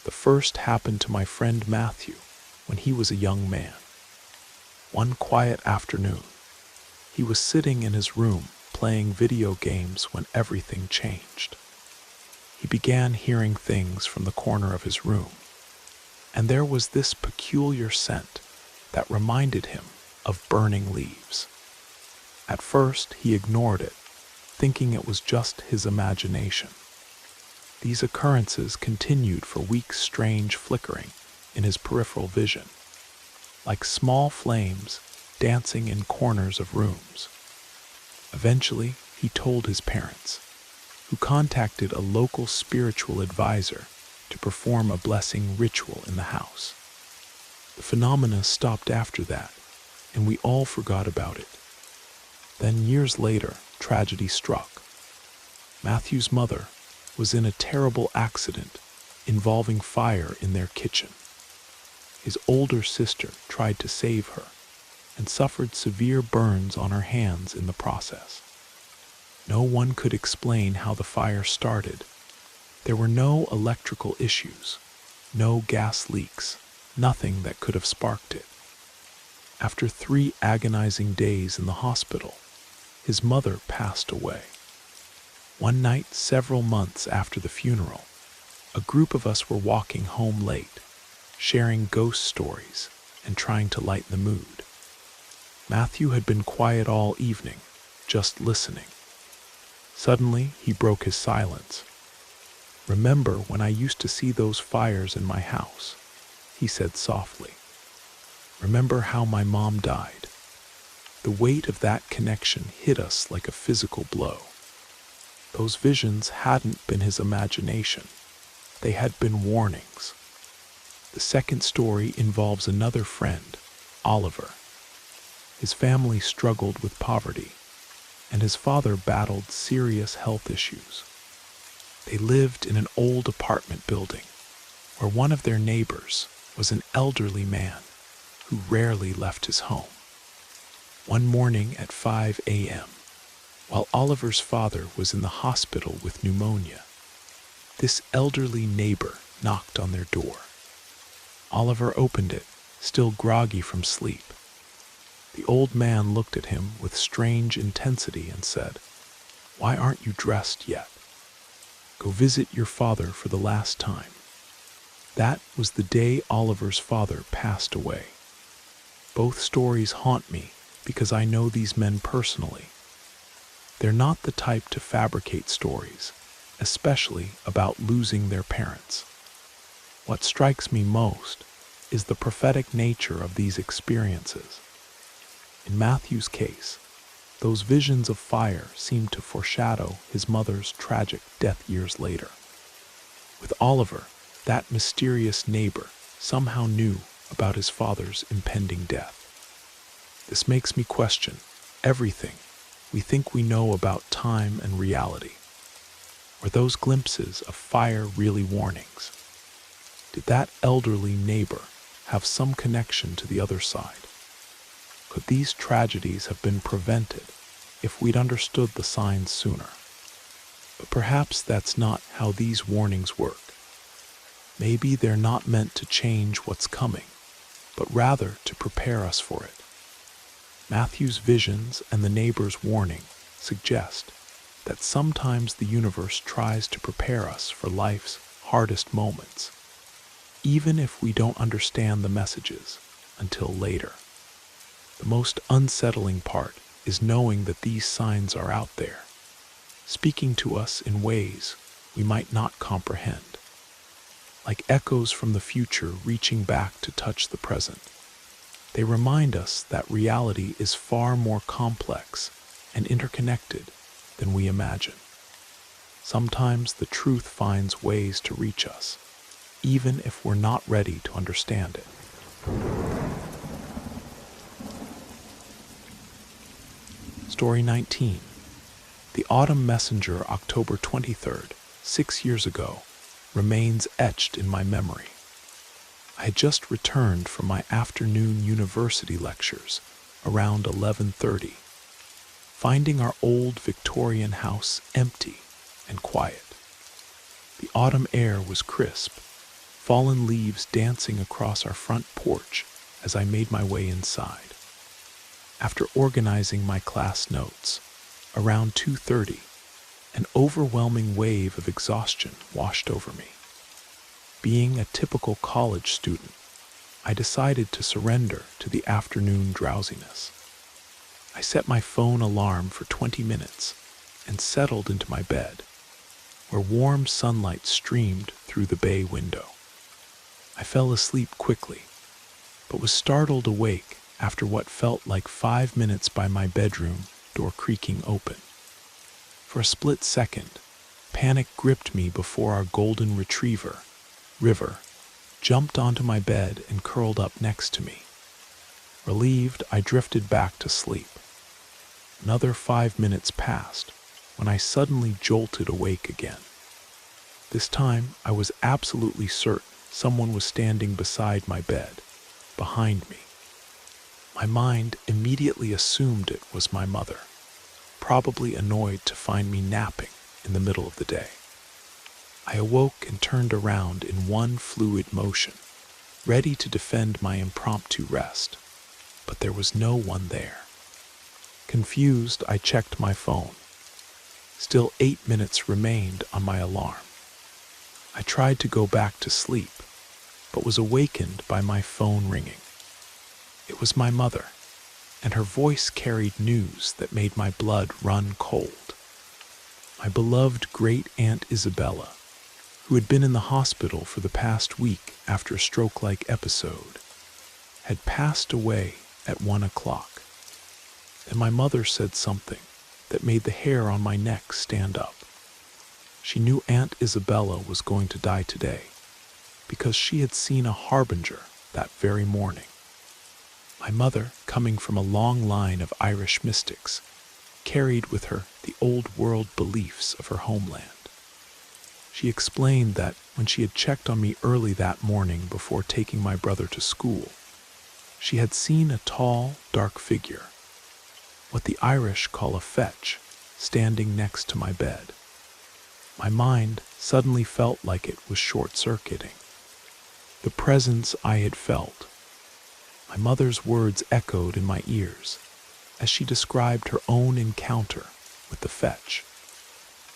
The first happened to my friend Matthew when he was a young man. One quiet afternoon, he was sitting in his room playing video games when everything changed. He began hearing things from the corner of his room, and there was this peculiar scent that reminded him of burning leaves. At first, he ignored it, thinking it was just his imagination. These occurrences continued for weeks, strange flickering in his peripheral vision, like small flames dancing in corners of rooms. Eventually, he told his parents, who contacted a local spiritual advisor to perform a blessing ritual in the house. The phenomena stopped after that, and we all forgot about it. Then years later, tragedy struck. Matthew's mother was in a terrible accident involving fire in their kitchen. His older sister tried to save her and suffered severe burns on her hands in the process. No one could explain how the fire started. There were no electrical issues, no gas leaks, nothing that could have sparked it. After 3 agonizing days in the hospital, his mother passed away. One night, several months after the funeral, a group of us were walking home late, sharing ghost stories and trying to lighten the mood. Matthew had been quiet all evening, just listening. Suddenly, he broke his silence. "Remember when I used to see those fires in my house?" he said softly. "Remember how my mom died?" The weight of that connection hit us like a physical blow. Those visions hadn't been his imagination. They had been warnings. The second story involves another friend, Oliver. His family struggled with poverty, and his father battled serious health issues. They lived in an old apartment building where one of their neighbors was an elderly man who rarely left his home. One morning at 5 a.m., while Oliver's father was in the hospital with pneumonia, this elderly neighbor knocked on their door. Oliver opened it, still groggy from sleep. The old man looked at him with strange intensity and said, "Why aren't you dressed yet? Go visit your father for the last time." That was the day Oliver's father passed away. Both stories haunt me because I know these men personally. They're not the type to fabricate stories, especially about losing their parents. What strikes me most is the prophetic nature of these experiences. In Matthew's case, those visions of fire seemed to foreshadow his mother's tragic death years later. With Oliver, that mysterious neighbor somehow knew about his father's impending death. This makes me question everything we think we know about time and reality. Were those glimpses of fire really warnings? Did that elderly neighbor have some connection to the other side? Could these tragedies have been prevented if we'd understood the signs sooner? But perhaps that's not how these warnings work. Maybe they're not meant to change what's coming, but rather to prepare us for it. Matthew's visions and the neighbor's warning suggest that sometimes the universe tries to prepare us for life's hardest moments, even if we don't understand the messages until later. The most unsettling part is knowing that these signs are out there, speaking to us in ways we might not comprehend, like echoes from the future reaching back to touch the present. They remind us that reality is far more complex and interconnected than we imagine. Sometimes the truth finds ways to reach us, even if we're not ready to understand it. Story 19. The Autumn Messenger, October 23rd, 6 years ago, remains etched in my memory. I had just returned from my afternoon university lectures around 11:30, finding our old Victorian house empty and quiet. The autumn air was crisp, fallen leaves dancing across our front porch as I made my way inside. After organizing my class notes, around 2:30, an overwhelming wave of exhaustion washed over me. Being a typical college student, I decided to surrender to the afternoon drowsiness. I set my phone alarm for 20 minutes and settled into my bed, where warm sunlight streamed through the bay window. I fell asleep quickly, but was startled awake after what felt like 5 minutes by my bedroom door creaking open. For a split second, panic gripped me before our golden retriever, River, jumped onto my bed and curled up next to me. Relieved, I drifted back to sleep. Another 5 minutes passed when I suddenly jolted awake again. This time, I was absolutely certain someone was standing beside my bed, behind me. My mind immediately assumed it was my mother, probably annoyed to find me napping in the middle of the day. I awoke and turned around in one fluid motion, ready to defend my impromptu rest, but there was no one there. Confused, I checked my phone. Still 8 minutes remained on my alarm. I tried to go back to sleep, but was awakened by my phone ringing. It was my mother, and her voice carried news that made my blood run cold. My beloved great-aunt Isabella, who had been in the hospital for the past week after a stroke-like episode, had passed away at 1 o'clock. Then my mother said something that made the hair on my neck stand up. She knew Aunt Isabella was going to die today because she had seen a harbinger that very morning. My mother, coming from a long line of Irish mystics, carried with her the old world beliefs of her homeland. She explained that when she had checked on me early that morning before taking my brother to school, she had seen a tall, dark figure, what the Irish call a fetch, standing next to my bed. My mind suddenly felt like it was short-circuiting. The presence I had felt. My mother's words echoed in my ears as she described her own encounter with the fetch.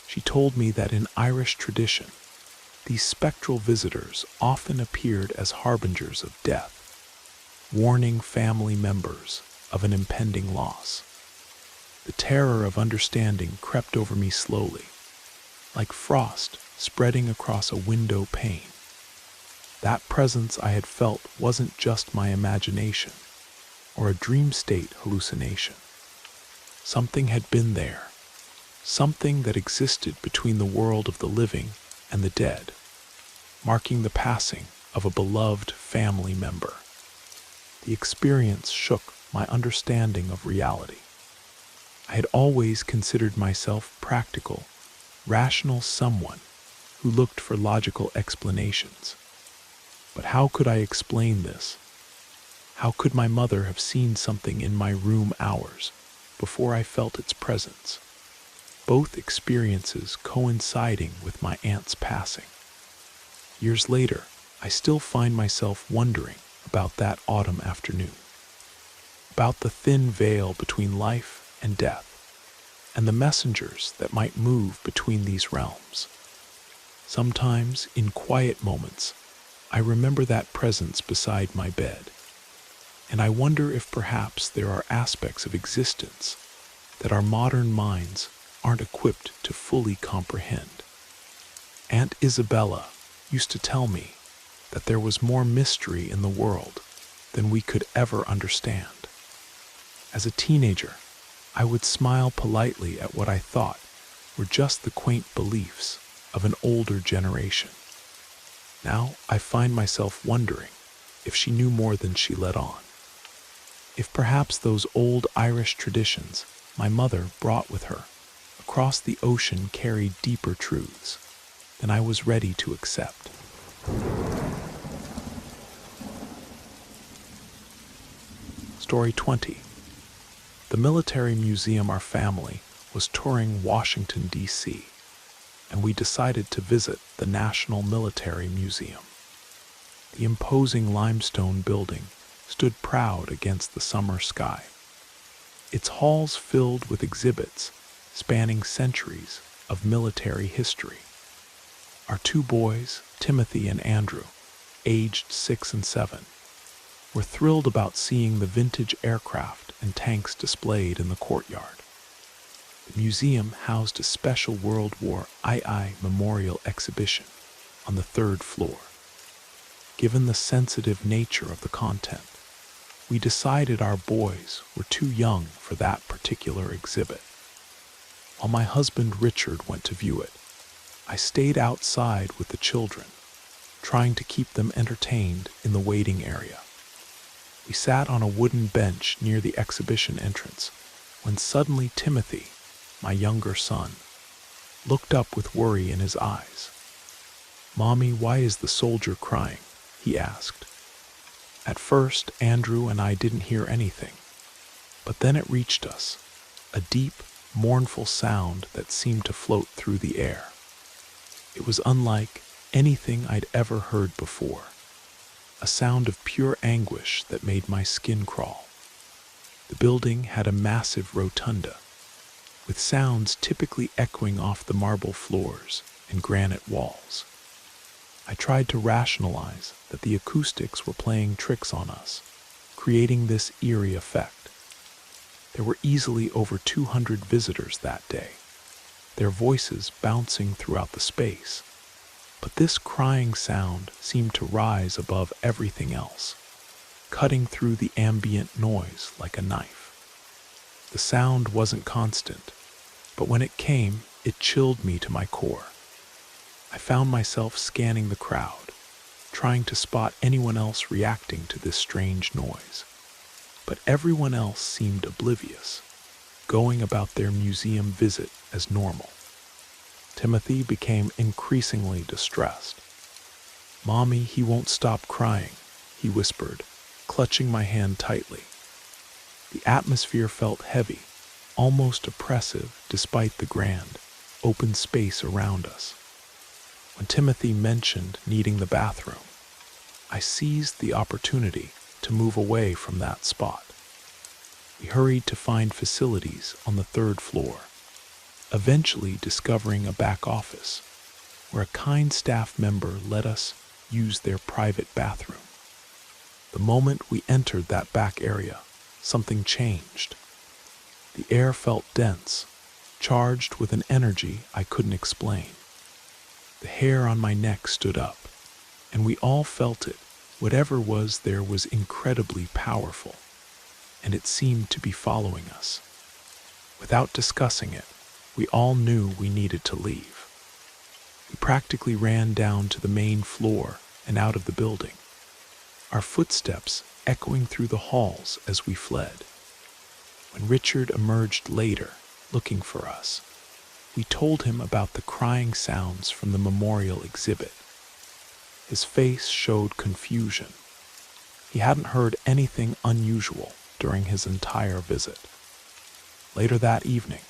She told me that in Irish tradition, these spectral visitors often appeared as harbingers of death, warning family members of an impending loss. The terror of understanding crept over me slowly, like frost spreading across a window pane. That presence I had felt wasn't just my imagination or a dream state hallucination. Something had been there, something that existed between the world of the living and the dead, marking the passing of a beloved family member. The experience shook my understanding of reality. I had always considered myself practical, rational someone who looked for logical explanations. But how could I explain this? How could my mother have seen something in my room hours before I felt its presence? Both experiences coinciding with my aunt's passing. Years later, I still find myself wondering about that autumn afternoon, about the thin veil between life and death, and the messengers that might move between these realms. Sometimes, in quiet moments, I remember that presence beside my bed, and I wonder if perhaps there are aspects of existence that our modern minds aren't equipped to fully comprehend. Aunt Isabella used to tell me that there was more mystery in the world than we could ever understand. As a teenager, I would smile politely at what I thought were just the quaint beliefs of an older generation. Now I find myself wondering if she knew more than she let on. If perhaps those old Irish traditions my mother brought with her across the ocean carried deeper truths than I was ready to accept. Story 20. The military museum our family was touring Washington, D.C., and we decided to visit the National Military Museum. The imposing limestone building stood proud against the summer sky, its halls filled with exhibits spanning centuries of military history. Our two boys, Timothy and Andrew, aged 6 and 7, were thrilled about seeing the vintage aircraft and tanks displayed in the courtyard. The museum housed a special World War II memorial exhibition on the 3rd floor. Given the sensitive nature of the content, we decided our boys were too young for that particular exhibit. While my husband Richard went to view it, I stayed outside with the children, trying to keep them entertained in the waiting area. We sat on a wooden bench near the exhibition entrance when suddenly Timothy, my younger son, looked up with worry in his eyes. "Mommy, why is the soldier crying?" he asked. At first, Andrew and I didn't hear anything, but then it reached us, a deep, mournful sound that seemed to float through the air. It was unlike anything I'd ever heard before, a sound of pure anguish that made my skin crawl. The building had a massive rotunda, with sounds typically echoing off the marble floors and granite walls. I tried to rationalize that the acoustics were playing tricks on us, creating this eerie effect. There were easily over 200 visitors that day, their voices bouncing throughout the space. But this crying sound seemed to rise above everything else, cutting through the ambient noise like a knife. The sound wasn't constant, but when it came, it chilled me to my core. I found myself scanning the crowd, trying to spot anyone else reacting to this strange noise. But everyone else seemed oblivious, going about their museum visit as normal. Timothy became increasingly distressed. "Mommy, he won't stop crying," he whispered, clutching my hand tightly. The atmosphere felt heavy, almost oppressive despite the grand, open space around us. When Timothy mentioned needing the bathroom, I seized the opportunity to move away from that spot. We hurried to find facilities on the 3rd floor, eventually discovering a back office where a kind staff member let us use their private bathroom. The moment we entered that back area, something changed. The air felt dense, charged with an energy I couldn't explain. The hair on my neck stood up, and we all felt it. Whatever was there was incredibly powerful, and it seemed to be following us. Without discussing it, we all knew we needed to leave. We practically ran down to the main floor and out of the building, our footsteps echoing through the halls as we fled. When Richard emerged later, looking for us, we told him about the crying sounds from the memorial exhibit. His face showed confusion. He hadn't heard anything unusual during his entire visit. Later that evening,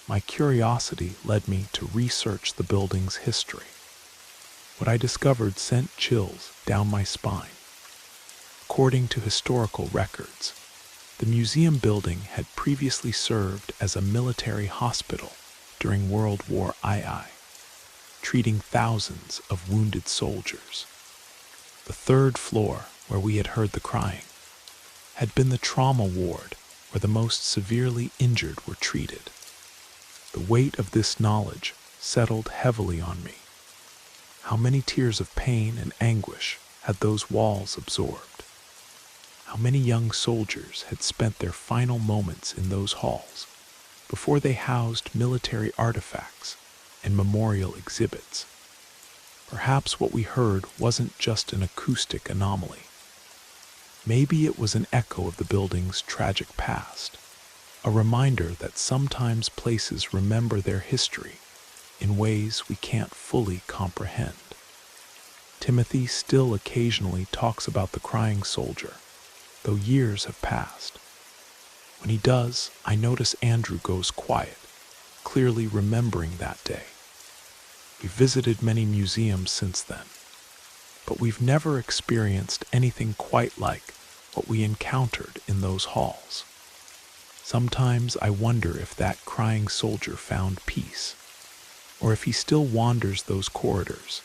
my curiosity led me to research the building's history. What I discovered sent chills down my spine. According to historical records, the museum building had previously served as a military hospital during World War II, treating thousands of wounded soldiers. The 3rd floor, where we had heard the crying, had been the trauma ward where the most severely injured were treated. The weight of this knowledge settled heavily on me. How many tears of pain and anguish had those walls absorbed? How many young soldiers had spent their final moments in those halls before they housed military artifacts and memorial exhibits? Perhaps what we heard wasn't just an acoustic anomaly. Maybe it was an echo of the building's tragic past, a reminder that sometimes places remember their history in ways we can't fully comprehend. Timothy still occasionally talks about the crying soldier, though years have passed. When he does, I notice Andrew goes quiet, clearly remembering that day. We've visited many museums since then, but we've never experienced anything quite like what we encountered in those halls. Sometimes I wonder if that crying soldier found peace, or if he still wanders those corridors,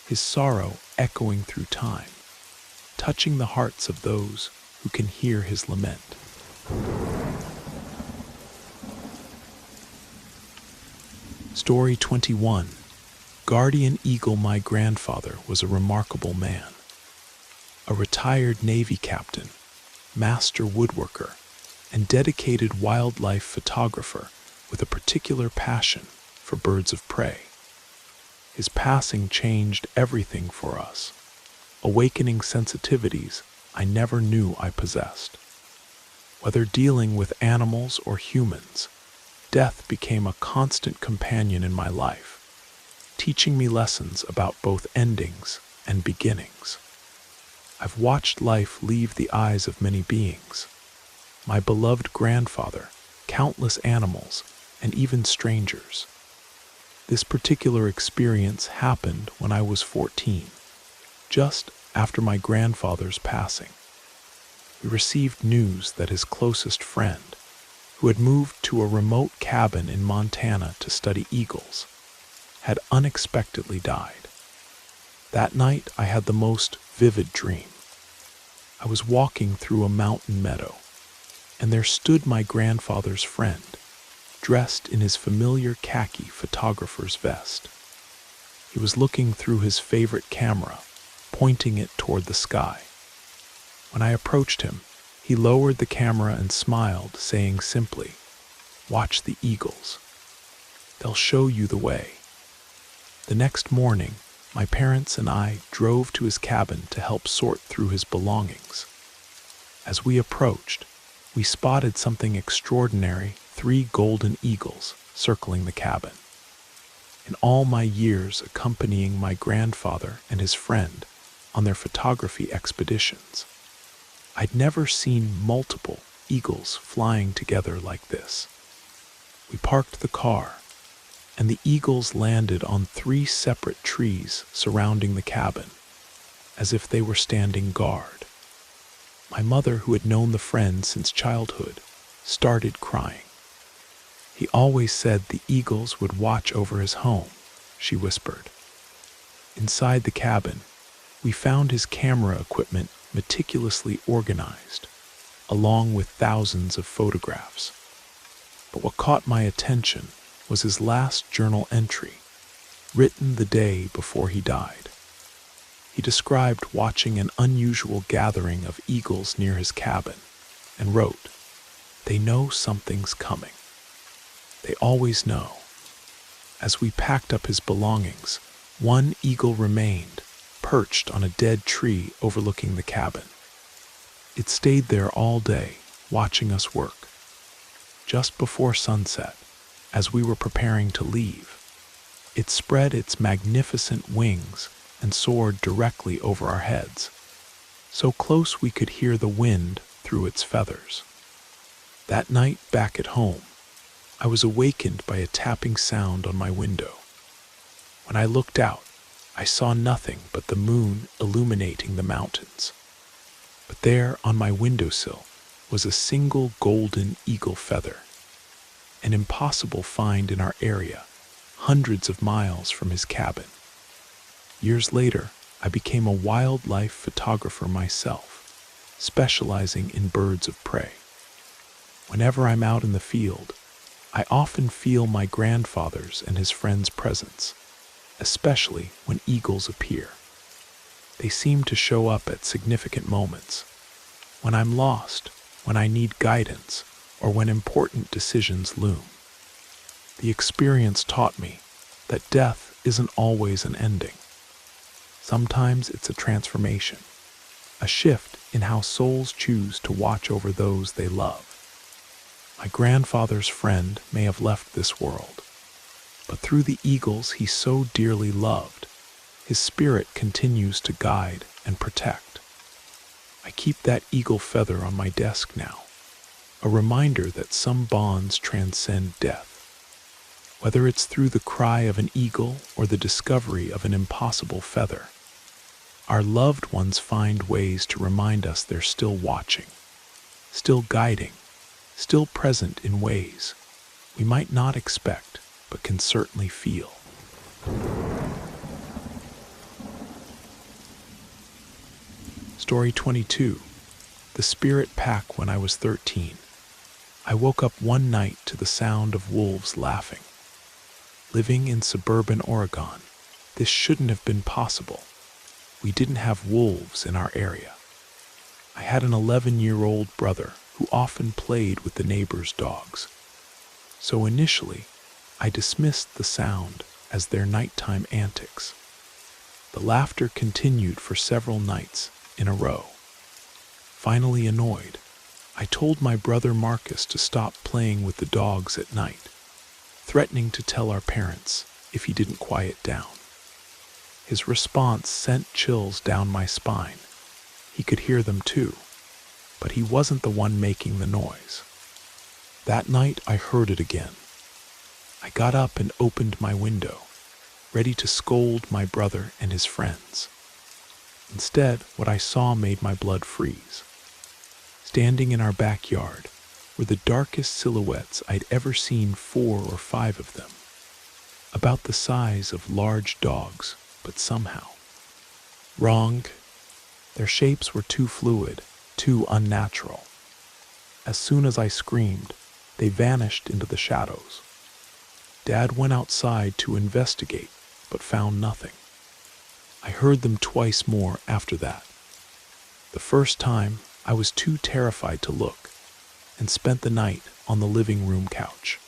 his sorrow echoing through time, touching the hearts of those who can hear his lament. Story 21. Guardian Eagle. My grandfather was a remarkable man. A retired Navy captain, master woodworker, and dedicated wildlife photographer with a particular passion for birds of prey. His passing changed everything for us, awakening sensitivities I never knew I possessed. Whether dealing with animals or humans, death became a constant companion in my life, teaching me lessons about both endings and beginnings. I've watched life leave the eyes of many beings: my beloved grandfather, countless animals, and even strangers. This particular experience happened when I was 14, just after my grandfather's passing. We received news that his closest friend, who had moved to a remote cabin in Montana to study eagles, had unexpectedly died. That night I had the most vivid dream. I was walking through a mountain meadow, and there stood my grandfather's friend, dressed in his familiar khaki photographer's vest. He was looking through his favorite camera, pointing it toward the sky. When I approached him, he lowered the camera and smiled, saying simply, "Watch the eagles. They'll show you the way." The next morning, my parents and I drove to his cabin to help sort through his belongings. As we approached, we spotted something extraordinary: 3 golden eagles circling the cabin. In all my years accompanying my grandfather and his friend on their photography expeditions, I'd never seen multiple eagles flying together like this. We parked the car, and the eagles landed on 3 separate trees surrounding the cabin, as if they were standing guard. My mother, who had known the friend since childhood, started crying. "He always said the eagles would watch over his home," she whispered. Inside the cabin, we found his camera equipment meticulously organized, along with thousands of photographs. But what caught my attention was his last journal entry, written the day before he died. He described watching an unusual gathering of eagles near his cabin and wrote, "They know something's coming. They always know." As we packed up his belongings, one eagle remained, perched on a dead tree overlooking the cabin. It stayed there all day, watching us work. Just before sunset, as we were preparing to leave, it spread its magnificent wings and soared directly over our heads, so close we could hear the wind through its feathers. That night back at home, I was awakened by a tapping sound on my window. When I looked out, I saw nothing but the moon illuminating the mountains. But there on my windowsill was a single golden eagle feather, an impossible find in our area, hundreds of miles from his cabin. Years later, I became a wildlife photographer myself, specializing in birds of prey. Whenever I'm out in the field, I often feel my grandfather's and his friend's presence, especially when eagles appear. They seem to show up at significant moments, when I'm lost, when I need guidance, or when important decisions loom. The experience taught me that death isn't always an ending. Sometimes it's a transformation, a shift in how souls choose to watch over those they love. My grandfather's friend may have left this world, but through the eagles he so dearly loved, his spirit continues to guide and protect. I keep that eagle feather on my desk now, a reminder that some bonds transcend death. Whether it's through the cry of an eagle or the discovery of an impossible feather, our loved ones find ways to remind us they're still watching, still guiding, still present in ways we might not expect but can certainly feel. Story 22. The Spirit Pack. When I was 13, I woke up one night to the sound of wolves laughing. Living in suburban Oregon, this shouldn't have been possible. We didn't have wolves in our area. I had an 11-year-old brother who often played with the neighbors' dogs. So initially, I dismissed the sound as their nighttime antics. The laughter continued for several nights in a row. Finally annoyed, I told my brother Marcus to stop playing with the dogs at night, threatening to tell our parents if he didn't quiet down. His response sent chills down my spine. He could hear them too, but he wasn't the one making the noise. That night I heard it again. I got up and opened my window, ready to scold my brother and his friends. Instead, what I saw made my blood freeze. Standing in our backyard were the darkest silhouettes I'd ever seen, 4 or 5 of them, about the size of large dogs, but somehow wrong. Their shapes were too fluid, too unnatural. As soon as I screamed, they vanished into the shadows. Dad went outside to investigate, but found nothing. I heard them twice more after that. The first time, I was too terrified to look, and spent the night on the living room couch.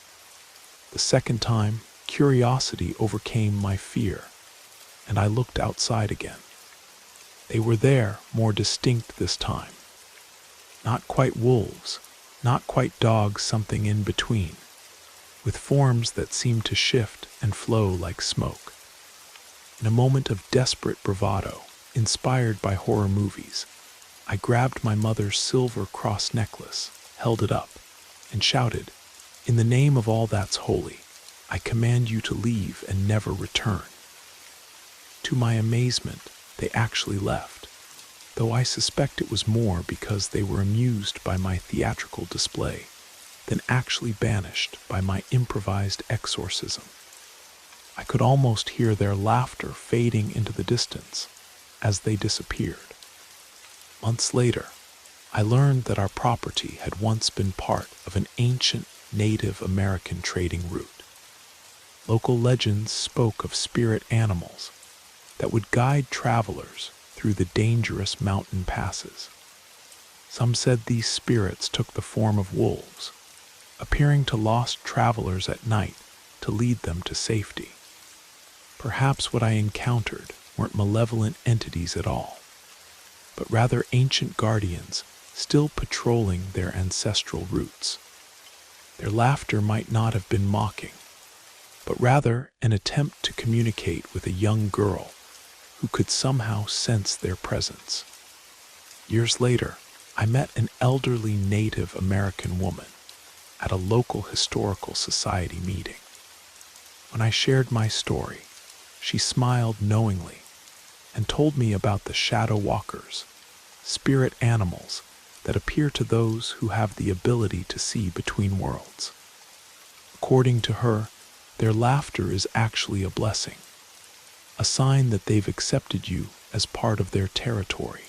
The second time, curiosity overcame my fear, and I looked outside again. They were there, more distinct this time. Not quite wolves, not quite dogs, something in between, with forms that seemed to shift and flow like smoke. In a moment of desperate bravado, inspired by horror movies, I grabbed my mother's silver cross necklace, held it up, and shouted, "In the name of all that's holy, I command you to leave and never return." To my amazement, they actually left, though I suspect it was more because they were amused by my theatrical display than actually banished by my improvised exorcism. I could almost hear their laughter fading into the distance as they disappeared. Months later, I learned that our property had once been part of an ancient Native American trading route. Local legends spoke of spirit animals that would guide travelers through the dangerous mountain passes. Some said these spirits took the form of wolves, appearing to lost travelers at night to lead them to safety. Perhaps what I encountered weren't malevolent entities at all, but rather ancient guardians still patrolling their ancestral roots. Their laughter might not have been mocking, but rather an attempt to communicate with a young girl who could somehow sense their presence. Years later, I met an elderly Native American woman at a local historical society meeting. When I shared my story, she smiled knowingly and told me about the shadow walkers, spirit animals that appear to those who have the ability to see between worlds. According to her, their laughter is actually a blessing, a sign that they've accepted you as part of their territory.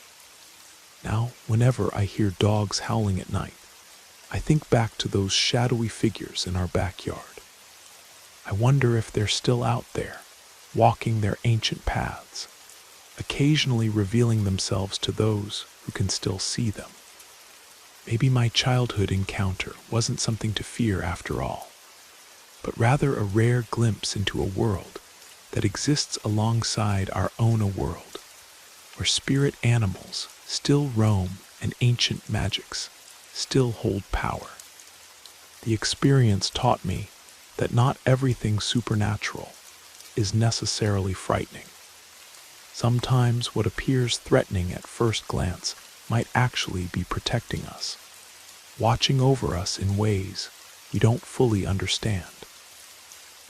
Now, whenever I hear dogs howling at night, I think back to those shadowy figures in our backyard. I wonder if they're still out there, walking their ancient paths, occasionally revealing themselves to those who can still see them. Maybe my childhood encounter wasn't something to fear after all, but rather a rare glimpse into a world that exists alongside our own world, where spirit animals still roam and ancient magics still hold power. The experience taught me that not everything supernatural is necessarily frightening. Sometimes what appears threatening at first glance might actually be protecting us, watching over us in ways we don't fully understand.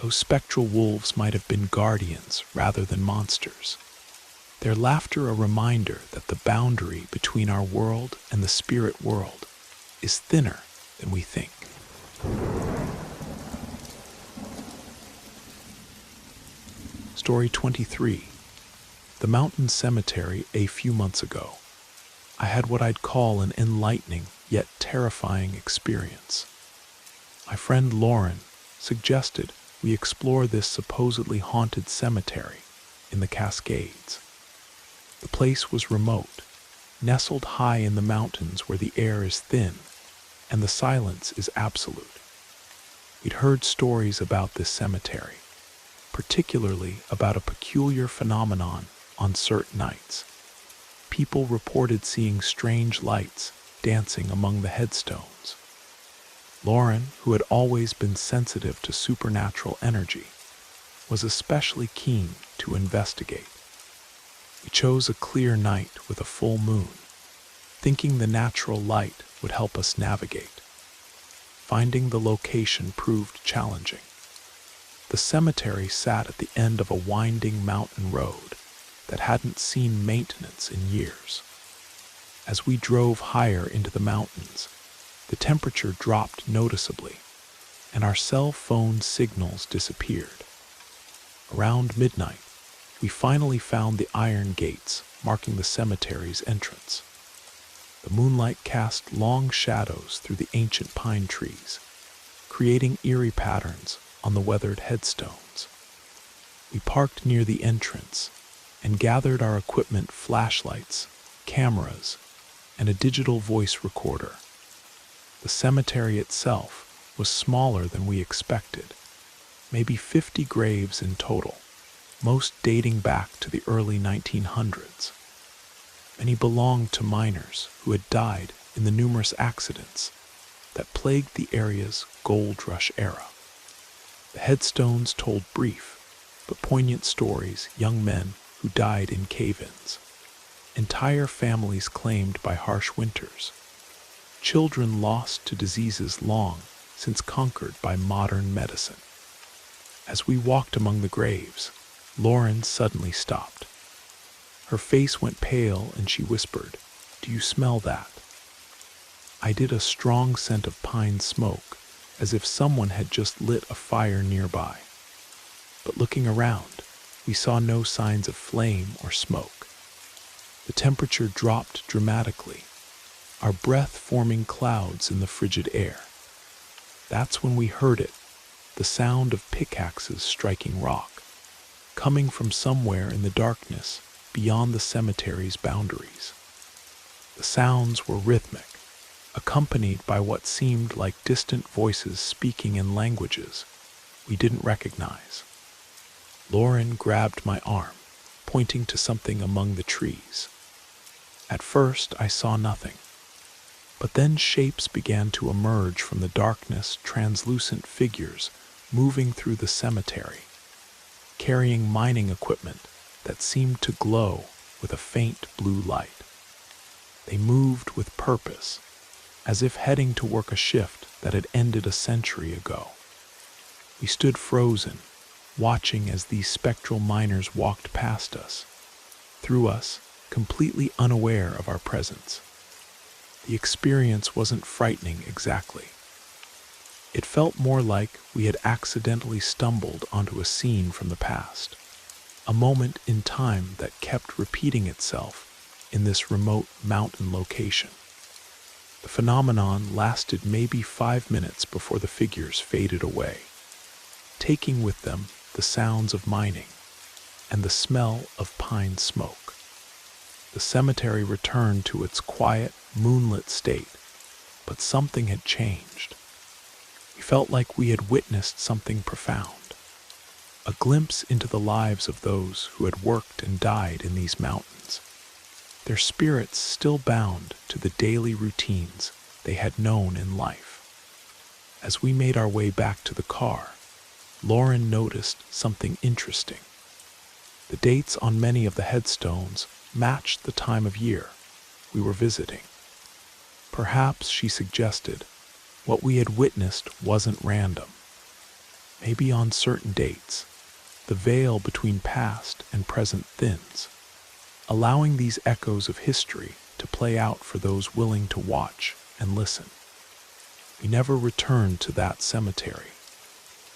Those spectral wolves might have been guardians rather than monsters. Their laughter a reminder that the boundary between our world and the spirit world is thinner than we think. Story 23. The mountain cemetery a few months ago. I had what I'd call an enlightening yet terrifying experience. My friend Lauren suggested we explore this supposedly haunted cemetery in the Cascades. The place was remote, nestled high in the mountains where the air is thin and the silence is absolute. We'd heard stories about this cemetery, particularly about a peculiar phenomenon on certain nights. People reported seeing strange lights dancing among the headstones. Lauren, who had always been sensitive to supernatural energy, was especially keen to investigate. We chose a clear night with a full moon, thinking the natural light would help us navigate. Finding the location proved challenging. The cemetery sat at the end of a winding mountain road that hadn't seen maintenance in years. As we drove higher into the mountains, the temperature dropped noticeably, and our cell phone signals disappeared. Around midnight, we finally found the iron gates marking the cemetery's entrance. The moonlight cast long shadows through the ancient pine trees, creating eerie patterns on the weathered headstones. We parked near the entrance and gathered our equipment: flashlights, cameras, and a digital voice recorder. The cemetery itself was smaller than we expected, maybe 50 graves in total, most dating back to the early 1900s. Many belonged to miners who had died in the numerous accidents that plagued the area's gold rush era. The headstones told brief but poignant stories: young men who died in cave-ins, entire families claimed by harsh winters, children lost to diseases long since conquered by modern medicine. As we walked among the graves, Lauren suddenly stopped. Her face went pale and she whispered, "Do you smell that?" I did. A strong scent of pine smoke, as if someone had just lit a fire nearby. But looking around, we saw no signs of flame or smoke. The temperature dropped dramatically, our breath forming clouds in the frigid air. That's when we heard it, the sound of pickaxes striking rock, coming from somewhere in the darkness beyond the cemetery's boundaries. The sounds were rhythmic, accompanied by what seemed like distant voices speaking in languages we didn't recognize. Lauren grabbed my arm, pointing to something among the trees. At first, I saw nothing, but then shapes began to emerge from the darkness: translucent figures moving through the cemetery, carrying mining equipment that seemed to glow with a faint blue light. They moved with purpose, as if heading to work a shift that had ended a century ago. We stood frozen, watching as these spectral miners walked past us, through us, completely unaware of our presence. The experience wasn't frightening exactly. It felt more like we had accidentally stumbled onto a scene from the past, a moment in time that kept repeating itself in this remote mountain location. The phenomenon lasted maybe 5 minutes before the figures faded away, taking with them the sounds of mining and the smell of pine smoke. The cemetery returned to its quiet, moonlit state, but something had changed. We felt like we had witnessed something profound, a glimpse into the lives of those who had worked and died in these mountains, their spirits still bound to the daily routines they had known in life. As we made our way back to the car, Lauren noticed something interesting. The dates on many of the headstones matched the time of year, we were visiting. Perhaps, she suggested, what we had witnessed wasn't random. Maybe on certain dates, the veil between past and present thins, allowing these echoes of history to play out for those willing to watch and listen. We never returned to that cemetery,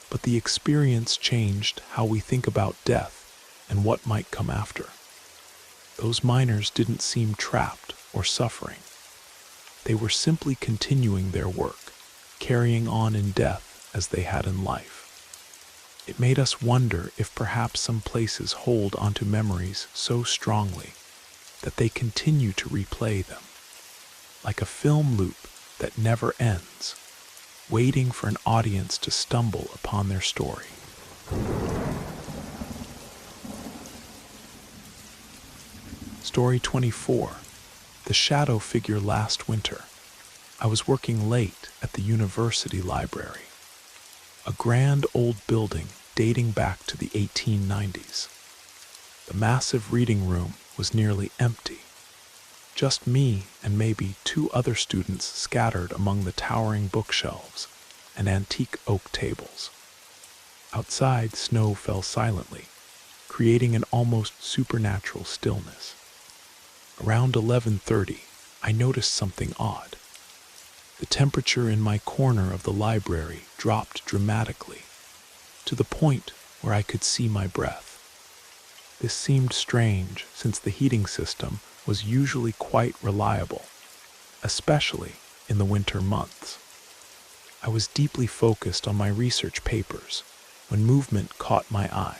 but the experience changed how we think about death and what might come after. Those miners didn't seem trapped or suffering. They were simply continuing their work, carrying on in death as they had in life. It made us wonder if perhaps some places hold onto memories so strongly that they continue to replay them, like a film loop that never ends, waiting for an audience to stumble upon their story. Story 24. The shadow figure last winter. I was working late at the university library, a grand old building dating back to the 1890s. The massive reading room was nearly empty. Just me and maybe 2 other students scattered among the towering bookshelves and antique oak tables. Outside, snow fell silently, creating an almost supernatural stillness. Around 11:30, I noticed something odd. The temperature in my corner of the library dropped dramatically, to the point where I could see my breath. This seemed strange since the heating system was usually quite reliable, especially in the winter months. I was deeply focused on my research papers when movement caught my eye.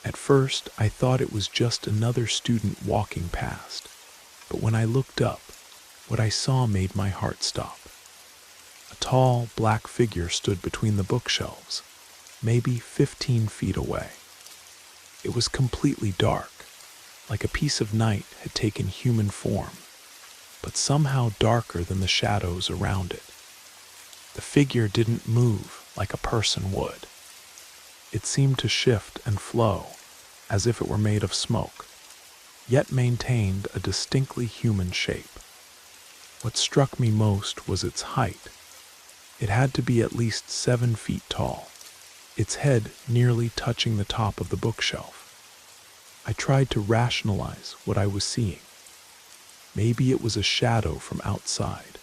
At first, I thought it was just another student walking past, but when I looked up, what I saw made my heart stop. A tall, black figure stood between the bookshelves, maybe 15 feet away. It was completely dark, like a piece of night had taken human form, but somehow darker than the shadows around it. The figure didn't move like a person would. It seemed to shift and flow, as if it were made of smoke, yet maintained a distinctly human shape. What struck me most was its height. It had to be at least 7 feet tall, its head nearly touching the top of the bookshelf. I tried to rationalize what I was seeing. Maybe it was a shadow from outside,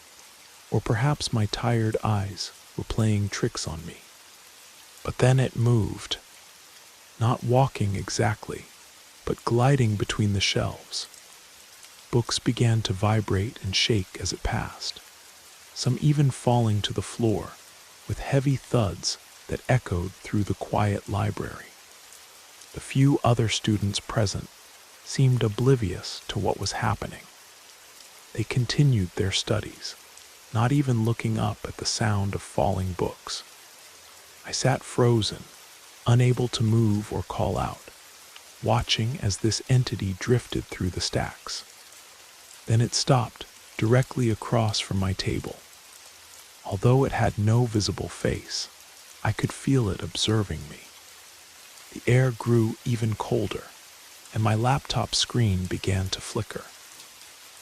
or perhaps my tired eyes were playing tricks on me. But then it moved, not walking exactly, but gliding between the shelves. Books began to vibrate and shake as it passed, some even falling to the floor with heavy thuds that echoed through the quiet library. The few other students present seemed oblivious to what was happening. They continued their studies, not even looking up at the sound of falling books. I sat frozen, unable to move or call out, watching as this entity drifted through the stacks. Then it stopped directly across from my table. Although it had no visible face, I could feel it observing me. The air grew even colder, and my laptop screen began to flicker.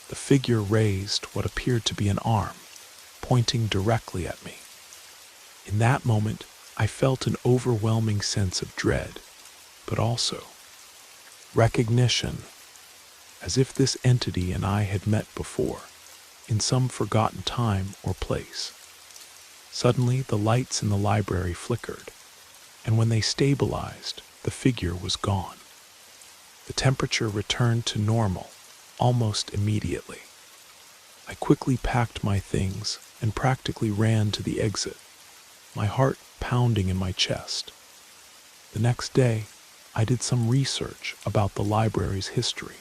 The figure raised what appeared to be an arm, pointing directly at me. In that moment, I felt an overwhelming sense of dread, but also recognition, as if this entity and I had met before, in some forgotten time or place. Suddenly, the lights in the library flickered, and when they stabilized, the figure was gone. The temperature returned to normal almost immediately. I quickly packed my things and practically ran to the exit, my heart pounding in my chest. The next day, I did some research about the library's history.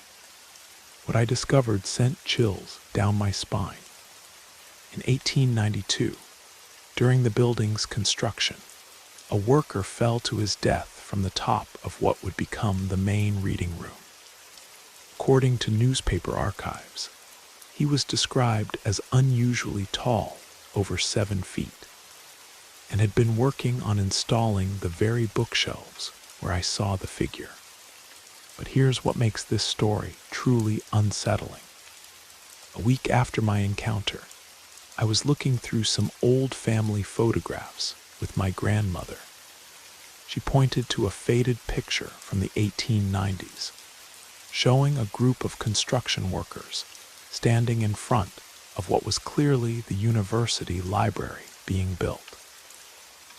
What I discovered sent chills down my spine. In 1892, during the building's construction, a worker fell to his death from the top of what would become the main reading room. According to newspaper archives, he was described as unusually tall, over 7 feet, and had been working on installing the very bookshelves where I saw the figure. But here's what makes this story truly unsettling. A week after my encounter, I was looking through some old family photographs with my grandmother. She pointed to a faded picture from the 1890s, showing a group of construction workers standing in front of what was clearly the university library being built.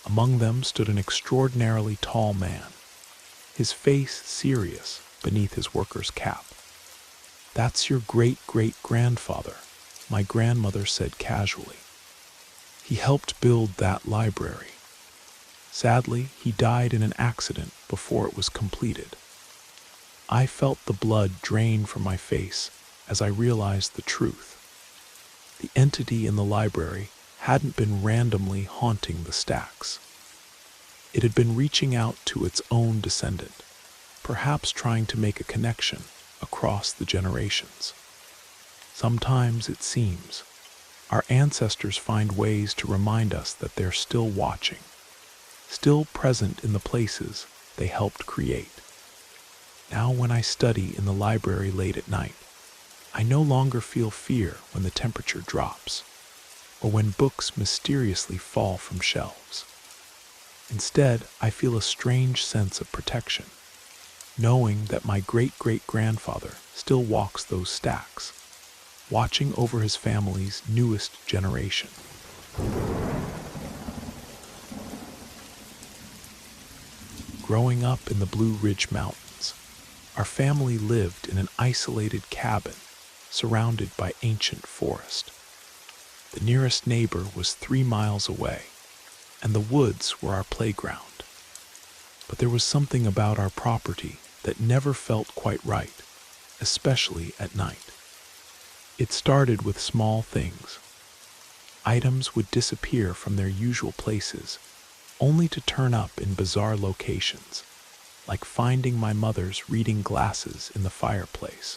Among them stood an extraordinarily tall man, his face serious beneath his worker's cap. "That's your great-great-grandfather," my grandmother said casually. "He helped build that library. Sadly, he died in an accident before it was completed." I felt the blood drain from my face as I realized the truth. The entity in the library hadn't been randomly haunting the stacks. It had been reaching out to its own descendant, perhaps trying to make a connection across the generations. Sometimes, it seems, our ancestors find ways to remind us that they're still watching, still present in the places they helped create. Now when I study in the library late at night, I no longer feel fear when the temperature drops, or when books mysteriously fall from shelves. Instead, I feel a strange sense of protection, knowing that my great-great-grandfather still walks those stacks, watching over his family's newest generation. Growing up in the Blue Ridge Mountains, our family lived in an isolated cabin surrounded by ancient forest. The nearest neighbor was 3 miles away, and the woods were our playground. But there was something about our property that never felt quite right, especially at night. It started with small things. Items would disappear from their usual places, only to turn up in bizarre locations, like finding my mother's reading glasses in the fireplace,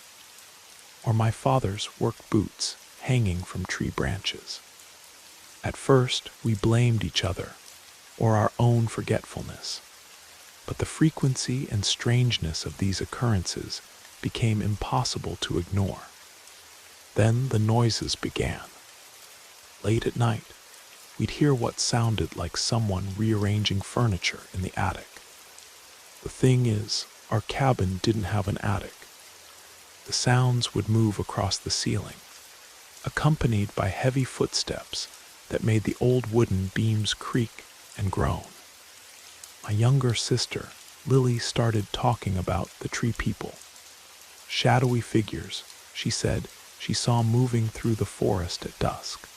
or my father's work boots hanging from tree branches. At first, we blamed each other, or our own forgetfulness, but the frequency and strangeness of these occurrences became impossible to ignore. Then the noises began. Late at night, we'd hear what sounded like someone rearranging furniture in the attic. The thing is, our cabin didn't have an attic. The sounds would move across the ceiling, accompanied by heavy footsteps that made the old wooden beams creak and groan. My younger sister, Lily, started talking about the tree people. Shadowy figures, she said, she saw moving through the forest at dusk.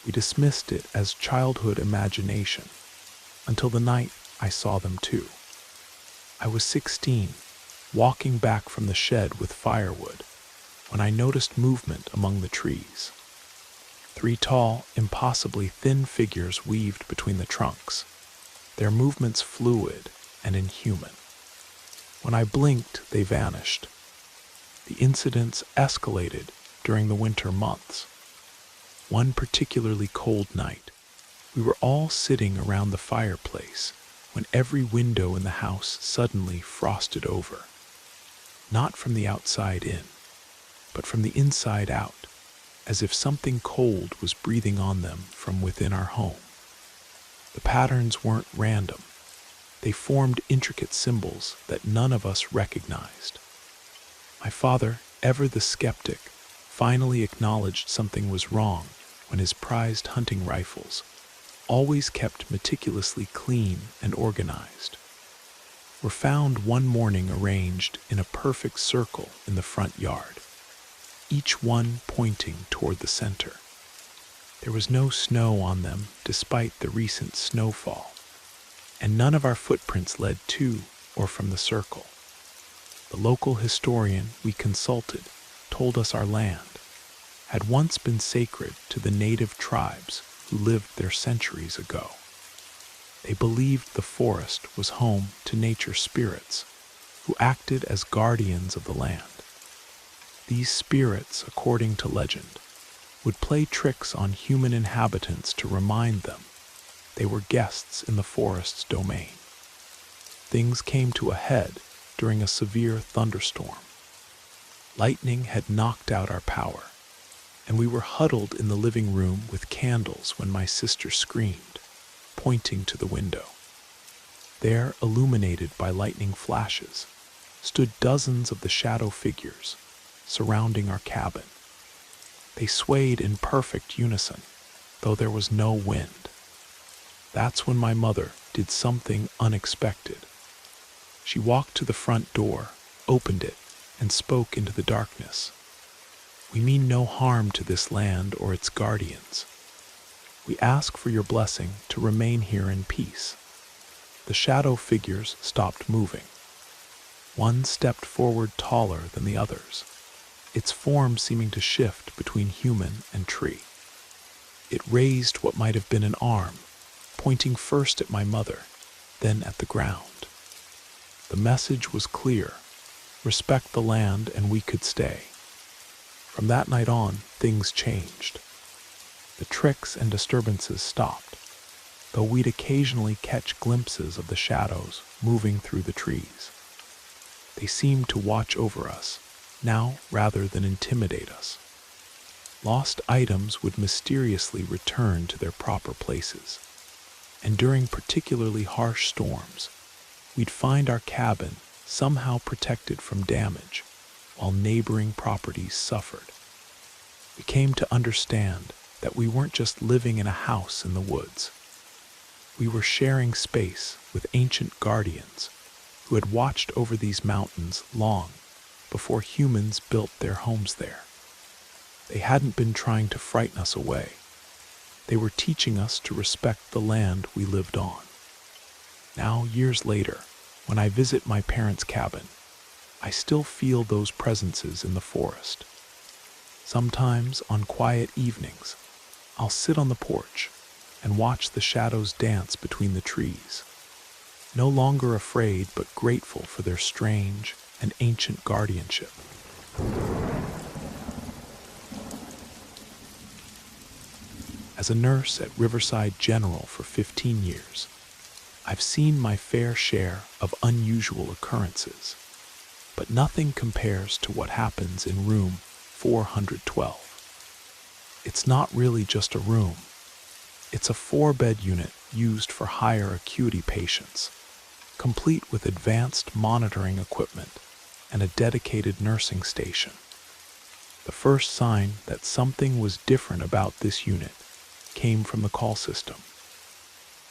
We dismissed it as childhood imagination, until the night I saw them too. I was 16, walking back from the shed with firewood, when I noticed movement among the trees. 3 tall, impossibly thin figures weaved between the trunks, their movements fluid and inhuman. When I blinked, they vanished. The incidents escalated during the winter months. One particularly cold night, we were all sitting around the fireplace when every window in the house suddenly frosted over. Not from the outside in, but from the inside out, as if something cold was breathing on them from within our home. The patterns weren't random. They formed intricate symbols that none of us recognized. My father, ever the skeptic, finally acknowledged something was wrong when his prized hunting rifles, always kept meticulously clean and organized, were found one morning arranged in a perfect circle in the front yard, each one pointing toward the center. There was no snow on them despite the recent snowfall, and none of our footprints led to or from the circle. The local historian we consulted told us our land had once been sacred to the native tribes who lived there centuries ago. They believed the forest was home to nature spirits who acted as guardians of the land. These spirits, according to legend, would play tricks on human inhabitants to remind them they were guests in the forest's domain. Things came to a head during a severe thunderstorm. Lightning had knocked out our power, and we were huddled in the living room with candles when my sister screamed, pointing to the window. There, illuminated by lightning flashes, stood dozens of the shadow figures surrounding our cabin. They swayed in perfect unison, though there was no wind. That's when my mother did something unexpected. She walked to the front door, opened it, and spoke into the darkness. "We mean no harm to this land or its guardians. We ask for your blessing to remain here in peace." The shadow figures stopped moving. One stepped forward taller than the others, its form seeming to shift between human and tree. It raised what might have been an arm, pointing first at my mother, then at the ground. The message was clear: respect the land and we could stay. From that night on, things changed. The tricks and disturbances stopped, though we'd occasionally catch glimpses of the shadows moving through the trees. They seemed to watch over us, now rather than intimidate us. Lost items would mysteriously return to their proper places, and during particularly harsh storms, we'd find our cabin somehow protected from damage while neighboring properties suffered. We came to understand that we weren't just living in a house in the woods. We were sharing space with ancient guardians who had watched over these mountains long before humans built their homes there. They hadn't been trying to frighten us away. They were teaching us to respect the land we lived on. Now, years later, when I visit my parents' cabin, I still feel those presences in the forest. Sometimes, on quiet evenings, I'll sit on the porch and watch the shadows dance between the trees, no longer afraid but grateful for their strange and ancient guardianship. As a nurse at Riverside General for 15 years, I've seen my fair share of unusual occurrences, but nothing compares to what happens in room 412. It's not really just a room. It's a 4-bed unit used for higher acuity patients, complete with advanced monitoring equipment and a dedicated nursing station. The first sign that something was different about this unit came from the call system.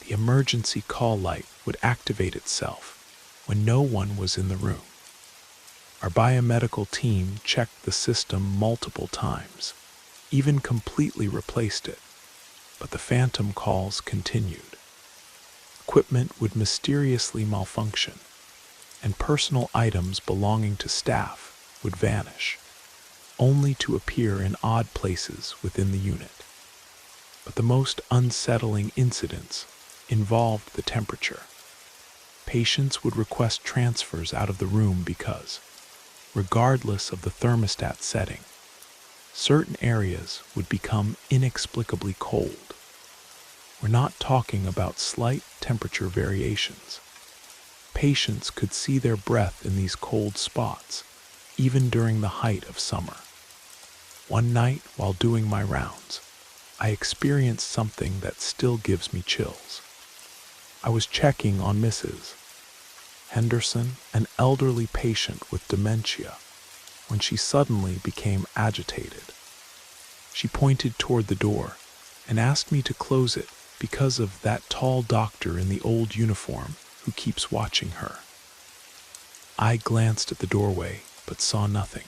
The emergency call light would activate itself when no one was in the room. Our biomedical team checked the system multiple times, even completely replaced it, but the phantom calls continued. Equipment would mysteriously malfunction, and personal items belonging to staff would vanish, only to appear in odd places within the unit. But the most unsettling incidents involved the temperature. Patients would request transfers out of the room because, regardless of the thermostat setting, certain areas would become inexplicably cold. We're not talking about slight temperature variations. Patients could see their breath in these cold spots, even during the height of summer. One night, while doing my rounds, I experienced something that still gives me chills. I was checking on Mrs. Henderson, an elderly patient with dementia, when she suddenly became agitated. She pointed toward the door and asked me to close it because of that tall doctor in the old uniform who keeps watching her. I glanced at the doorway but saw nothing.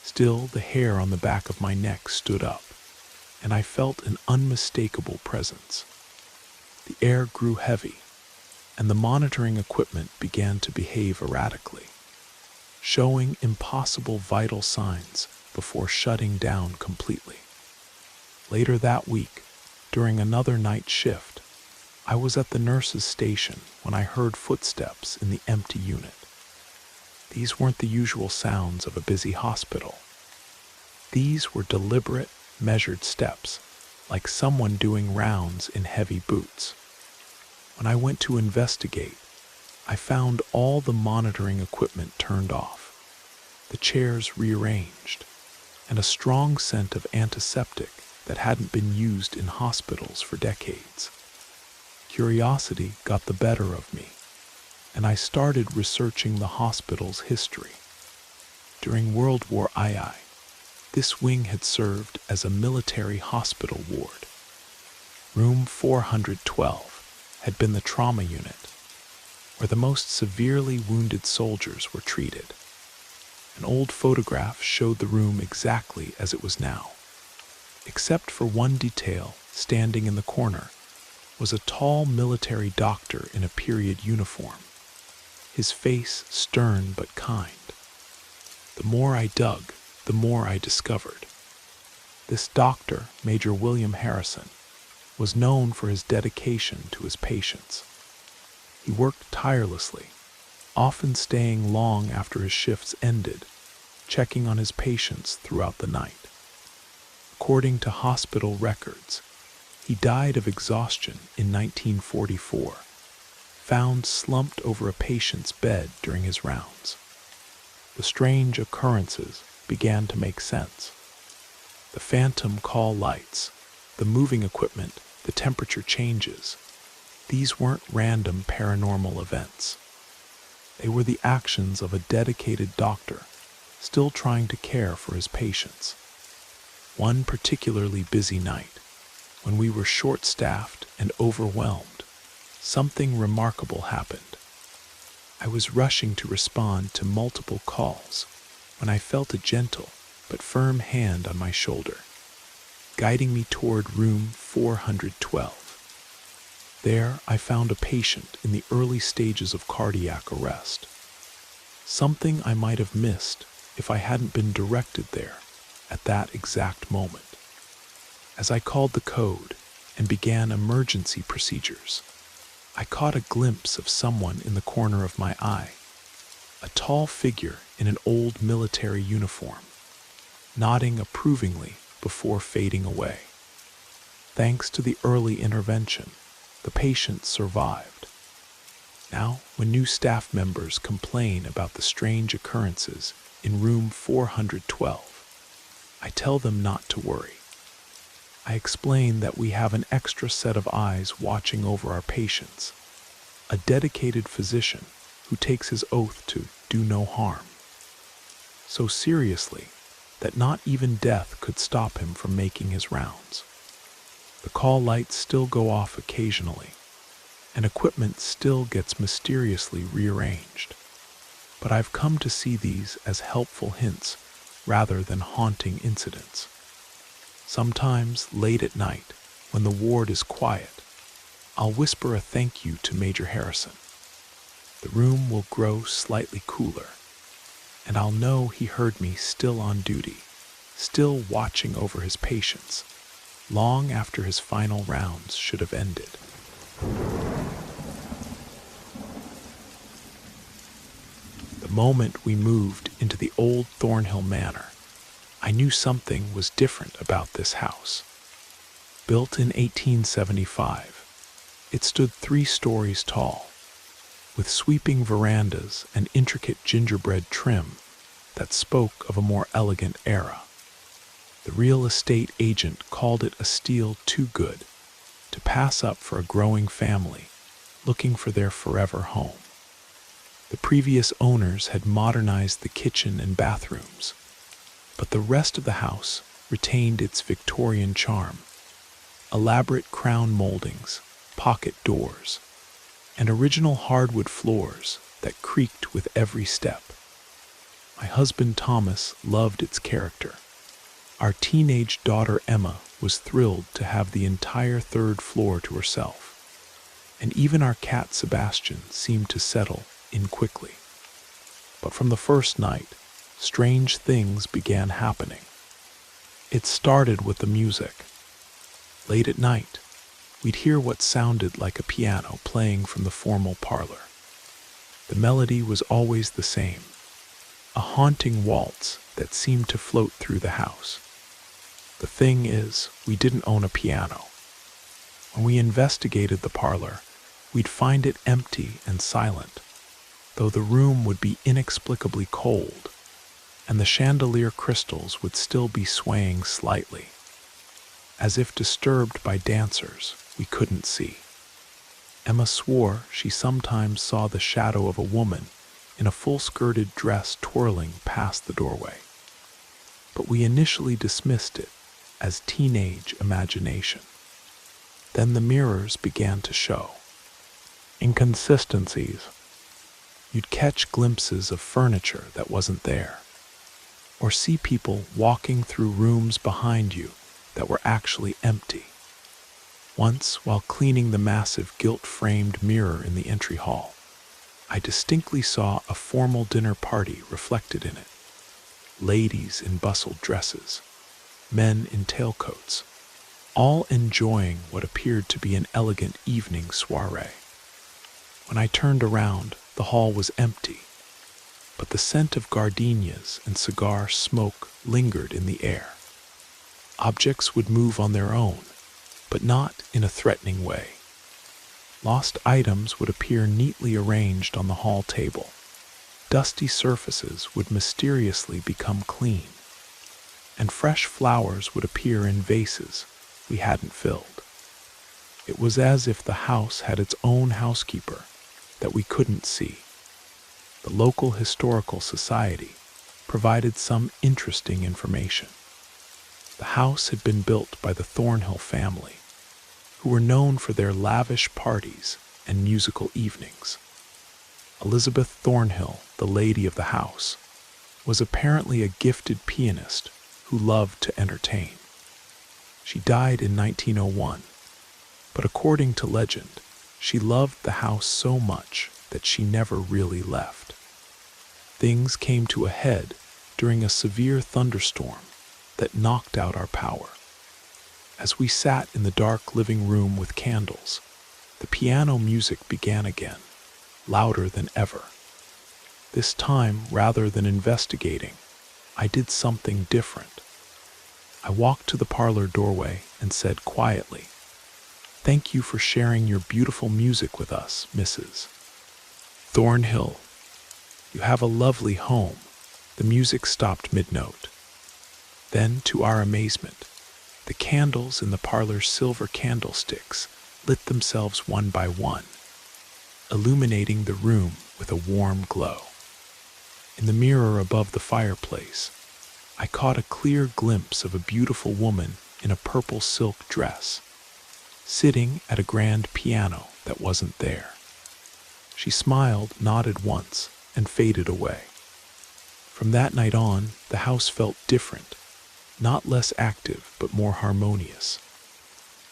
Still, the hair on the back of my neck stood up, and I felt an unmistakable presence. The air grew heavy, and the monitoring equipment began to behave erratically, showing impossible vital signs before shutting down completely. Later that week, during another night shift, I was at the nurse's station when I heard footsteps in the empty unit. These weren't the usual sounds of a busy hospital. These were deliberate, measured steps, like someone doing rounds in heavy boots. When I went to investigate, I found all the monitoring equipment turned off, the chairs rearranged, and a strong scent of antiseptic that hadn't been used in hospitals for decades. Curiosity got the better of me, and I started researching the hospital's history. During World War II, this wing had served as a military hospital ward. Room 412 had been the trauma unit, where the most severely wounded soldiers were treated. An old photograph showed the room exactly as it was now, except for one detail standing in the corner was a tall military doctor in a period uniform, his face stern but kind. The more I dug, the more I discovered. This doctor, Major William Harrison, was known for his dedication to his patients. He worked tirelessly, often staying long after his shifts ended, checking on his patients throughout the night. According to hospital records, he died of exhaustion in 1944, found slumped over a patient's bed during his rounds. The strange occurrences began to make sense. The phantom call lights, the moving equipment, the temperature changes. These weren't random paranormal events. They were the actions of a dedicated doctor, still trying to care for his patients. One particularly busy night, when we were short-staffed and overwhelmed, something remarkable happened. I was rushing to respond to multiple calls when I felt a gentle but firm hand on my shoulder, guiding me toward room 412. There I found a patient in the early stages of cardiac arrest, something I might have missed if I hadn't been directed there at that exact moment. As I called the code and began emergency procedures, I caught a glimpse of someone in the corner of my eye, a tall figure in an old military uniform, nodding approvingly before fading away. Thanks to the early intervention, the patient survived. Now, when new staff members complain about the strange occurrences in room 412, I tell them not to worry. I explain that we have an extra set of eyes watching over our patients, a dedicated physician who takes his oath to do no harm. So seriously that not even death could stop him from making his rounds. The call lights still go off occasionally, and equipment still gets mysteriously rearranged. But I've come to see these as helpful hints rather than haunting incidents. Sometimes, late at night, when the ward is quiet, I'll whisper a thank you to Major Harrison. The room will grow slightly cooler, and I'll know he heard me still on duty, still watching over his patients, long after his final rounds should have ended. The moment we moved into the old Thornhill Manor, I knew something was different about this house. Built in 1875, it stood 3 stories tall, with sweeping verandas and intricate gingerbread trim that spoke of a more elegant era. The real estate agent called it a steal too good to pass up for a growing family looking for their forever home. The previous owners had modernized the kitchen and bathrooms, but the rest of the house retained its Victorian charm. Elaborate crown moldings, pocket doors, and original hardwood floors that creaked with every step. My husband Thomas loved its character. Our teenage daughter Emma was thrilled to have the entire 3rd floor to herself, and even our cat Sebastian seemed to settle in quickly. But from the first night, strange things began happening. It started with the music. Late at night, we'd hear what sounded like a piano playing from the formal parlor. The melody was always the same, a haunting waltz that seemed to float through the house. The thing is, we didn't own a piano. When we investigated the parlor, we'd find it empty and silent, though the room would be inexplicably cold. and the chandelier crystals would still be swaying slightly, as if disturbed by dancers we couldn't see. Emma swore she sometimes saw the shadow of a woman in a full-skirted dress twirling past the doorway, but we initially dismissed it as teenage imagination. Then the mirrors began to show inconsistencies. You'd catch glimpses of furniture that wasn't there, or see people walking through rooms behind you that were actually empty. Once, while cleaning the massive gilt-framed mirror in the entry hall, I distinctly saw a formal dinner party reflected in it. Ladies in bustled dresses, men in tailcoats, all enjoying what appeared to be an elegant evening soiree. When I turned around, the hall was empty, but the scent of gardenias and cigar smoke lingered in the air. Objects would move on their own, but not in a threatening way. Lost items would appear neatly arranged on the hall table. Dusty surfaces would mysteriously become clean, and fresh flowers would appear in vases we hadn't filled. It was as if the house had its own housekeeper that we couldn't see. The local historical society provided some interesting information. The house had been built by the Thornhill family, who were known for their lavish parties and musical evenings. Elizabeth Thornhill, the lady of the house, was apparently a gifted pianist who loved to entertain. She died in 1901, but according to legend, she loved the house so much that she never really left. Things came to a head during a severe thunderstorm that knocked out our power. As we sat in the dark living room with candles, the piano music began again, louder than ever. This time, rather than investigating, I did something different. I walked to the parlor doorway and said quietly, "Thank you for sharing your beautiful music with us, Mrs. Thornhill. You have a lovely home." The music stopped mid-note. Then, to our amazement, the candles in the parlor's silver candlesticks lit themselves one by one, illuminating the room with a warm glow. In the mirror above the fireplace, I caught a clear glimpse of a beautiful woman in a purple silk dress, sitting at a grand piano that wasn't there. She smiled, nodded once, and faded away. From that night on, the house felt different, not less active, but more harmonious.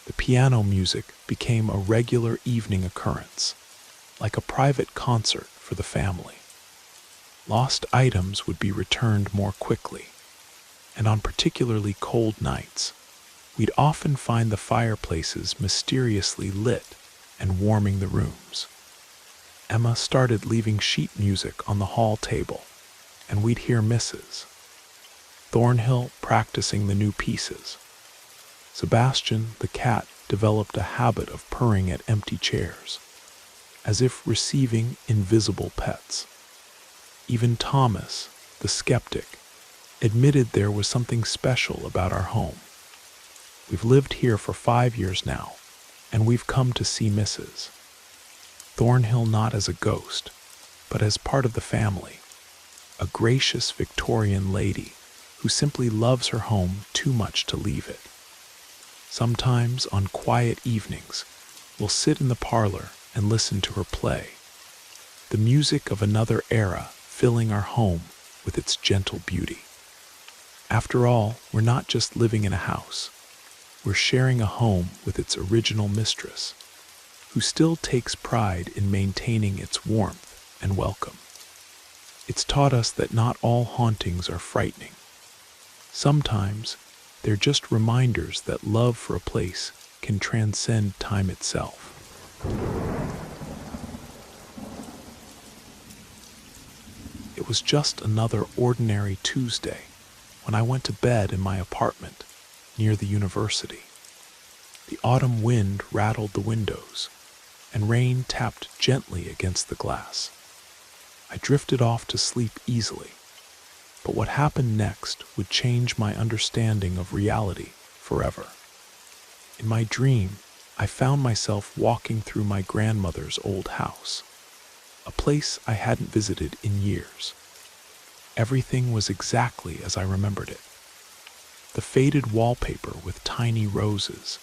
The piano music became a regular evening occurrence, like a private concert for the family. Lost items would be returned more quickly, and on particularly cold nights, we'd often find the fireplaces mysteriously lit and warming the rooms. Emma started leaving sheet music on the hall table, and we'd hear Mrs. Thornhill practicing the new pieces. Sebastian, the cat, developed a habit of purring at empty chairs, as if receiving invisible pets. Even Thomas, the skeptic, admitted there was something special about our home. We've lived here for 5 years now, and we've come to see Mrs. Thornhill not as a ghost, but as part of the family, a gracious Victorian lady who simply loves her home too much to leave it. Sometimes, on quiet evenings, we'll sit in the parlor and listen to her play, the music of another era filling our home with its gentle beauty. After all, we're not just living in a house. We're sharing a home with its original mistress, who still takes pride in maintaining its warmth and welcome. It's taught us that not all hauntings are frightening. Sometimes, they're just reminders that love for a place can transcend time itself. It was just another ordinary Tuesday when I went to bed in my apartment near the university. The autumn wind rattled the windows, and rain tapped gently against the glass. I drifted off to sleep easily, But what happened next would change my understanding of reality forever. In my dream, I found myself walking through my grandmother's old house, a place I hadn't visited in years. Everything was exactly as I remembered it. The faded wallpaper with tiny roses,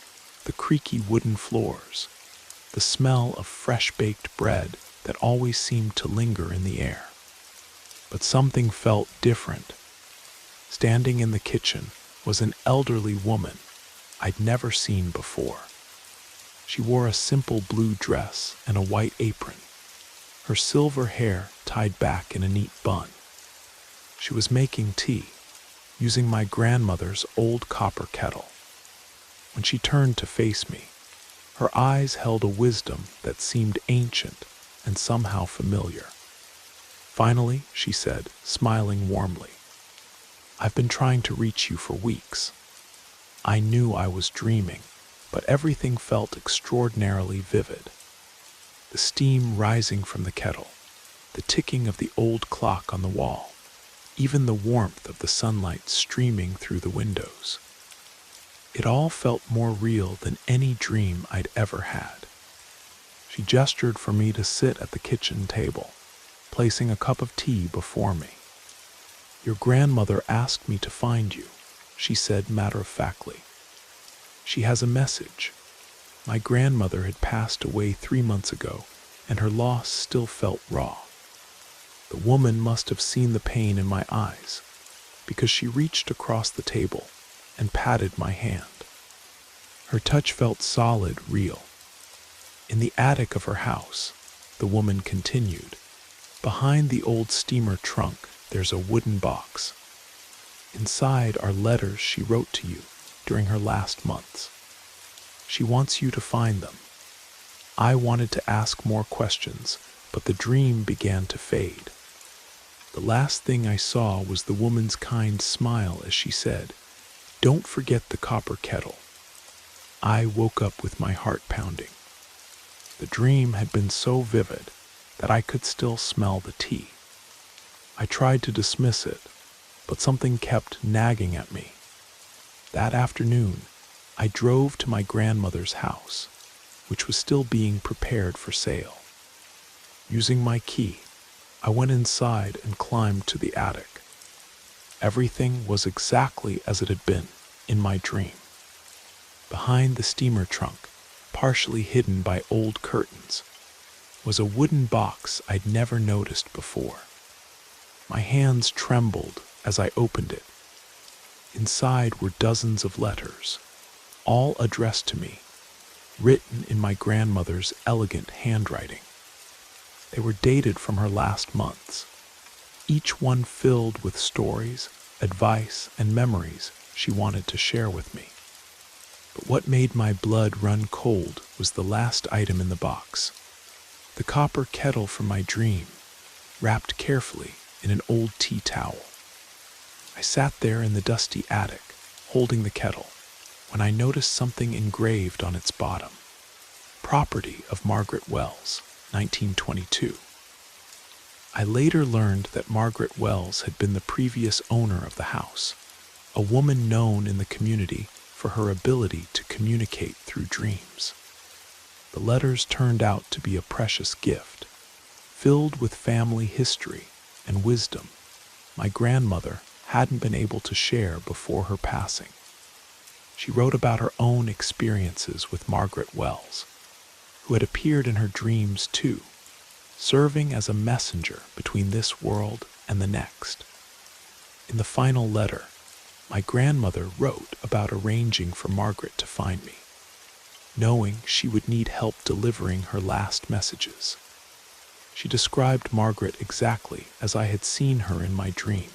the creaky wooden floors, the smell of fresh-baked bread that always seemed to linger in the air. But something felt different. Standing in the kitchen was an elderly woman I'd never seen before. She wore a simple blue dress and a white apron, her silver hair tied back in a neat bun. She was making tea, using my grandmother's old copper kettle. When she turned to face me, her eyes held a wisdom that seemed ancient and somehow familiar. Finally, she said, smiling warmly, "I've been trying to reach you for weeks." I knew I was dreaming, but everything felt extraordinarily vivid. The steam rising from the kettle, the ticking of the old clock on the wall, even the warmth of the sunlight streaming through the windows. It all felt more real than any dream I'd ever had. She gestured for me to sit at the kitchen table, placing a cup of tea before me. "Your grandmother asked me to find you," she said matter-of-factly. "She has a message." My grandmother had passed away 3 months ago, and her loss still felt raw. The woman must have seen the pain in my eyes, because she reached across the table and patted my hand. Her touch felt solid, real. "In the attic of her house," the woman continued, "behind the old steamer trunk, there's a wooden box. Inside are letters she wrote to you during her last months. She wants you to find them." I wanted to ask more questions, but the dream began to fade. The last thing I saw was the woman's kind smile as she said, "Don't forget the copper kettle." I woke up with my heart pounding. The dream had been so vivid that I could still smell the tea. I tried to dismiss it, but something kept nagging at me. That afternoon, I drove to my grandmother's house, which was still being prepared for sale. Using my key, I went inside and climbed to the attic. Everything was exactly as it had been in my dream. Behind the steamer trunk, partially hidden by old curtains, was a wooden box I'd never noticed before. My hands trembled as I opened it. Inside were dozens of letters, all addressed to me, written in my grandmother's elegant handwriting. They were dated from her last months, each one filled with stories, advice, and memories she wanted to share with me. But what made my blood run cold was the last item in the box, the copper kettle from my dream, wrapped carefully in an old tea towel. I sat there in the dusty attic, holding the kettle, when I noticed something engraved on its bottom. "Property of Margaret Wells, 1922. I later learned that Margaret Wells had been the previous owner of the house, a woman known in the community for her ability to communicate through dreams. The letters turned out to be a precious gift, filled with family history and wisdom my grandmother hadn't been able to share before her passing. She wrote about her own experiences with Margaret Wells, who had appeared in her dreams too, serving as a messenger between this world and the next. In the final letter, my grandmother wrote about arranging for Margaret to find me, knowing she would need help delivering her last messages. She described Margaret exactly as I had seen her in my dream,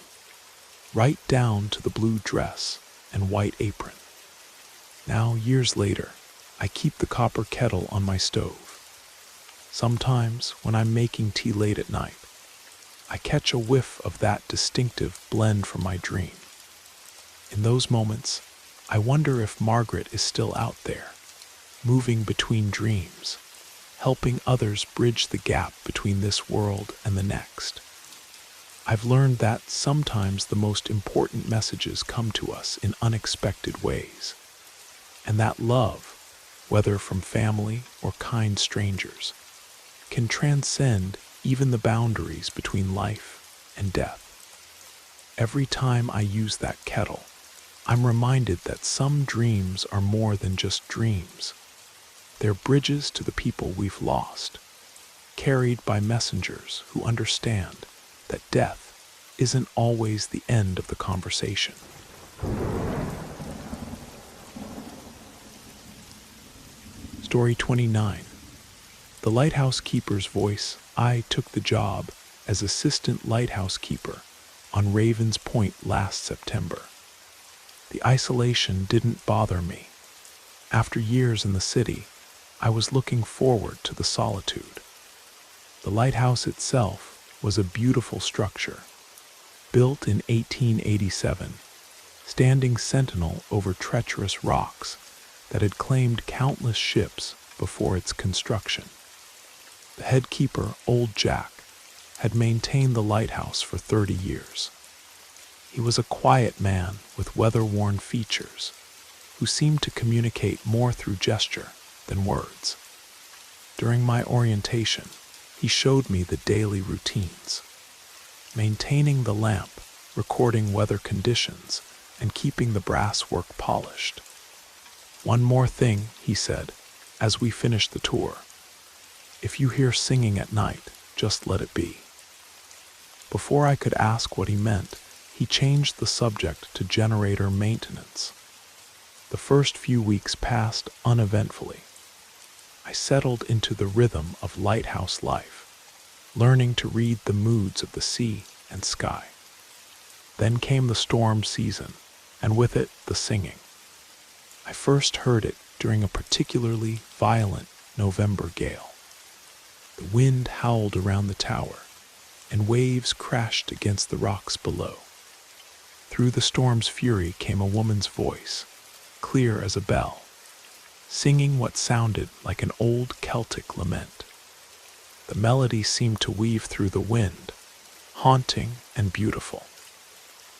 right down to the blue dress and white apron. Now, years later, I keep the copper kettle on my stove. Sometimes, when I'm making tea late at night, I catch a whiff of that distinctive blend from my dream. In those moments, I wonder if Margaret is still out there, moving between dreams, helping others bridge the gap between this world and the next. I've learned that sometimes the most important messages come to us in unexpected ways, and that love, whether from family or kind strangers, can transcend even the boundaries between life and death. Every time I use that kettle, I'm reminded that some dreams are more than just dreams. They're bridges to the people we've lost, carried by messengers who understand that death isn't always the end of the conversation. Story 29. The Lighthouse Keeper's Voice. I took the job as assistant lighthouse keeper on Ravens Point last September. The isolation didn't bother me. After years in the city, I was looking forward to the solitude. The lighthouse itself was a beautiful structure, built in 1887, standing sentinel over treacherous rocks that had claimed countless ships before its construction. The head keeper, Old Jack, had maintained the lighthouse for 30 years. He was a quiet man with weather-worn features, who seemed to communicate more through gesture than words. During my orientation, he showed me the daily routines: maintaining the lamp, recording weather conditions, and keeping the brasswork polished. "One more thing," he said, as we finished the tour. "If you hear singing at night, just let it be." Before I could ask what he meant, he changed the subject to generator maintenance. The first few weeks passed uneventfully. I settled into the rhythm of lighthouse life, learning to read the moods of the sea and sky. Then came the storm season, and with it the singing. I first heard it during a particularly violent November gale. The wind howled around the tower, and waves crashed against the rocks below. Through the storm's fury came a woman's voice, clear as a bell, singing what sounded like an old Celtic lament. The melody seemed to weave through the wind, haunting and beautiful.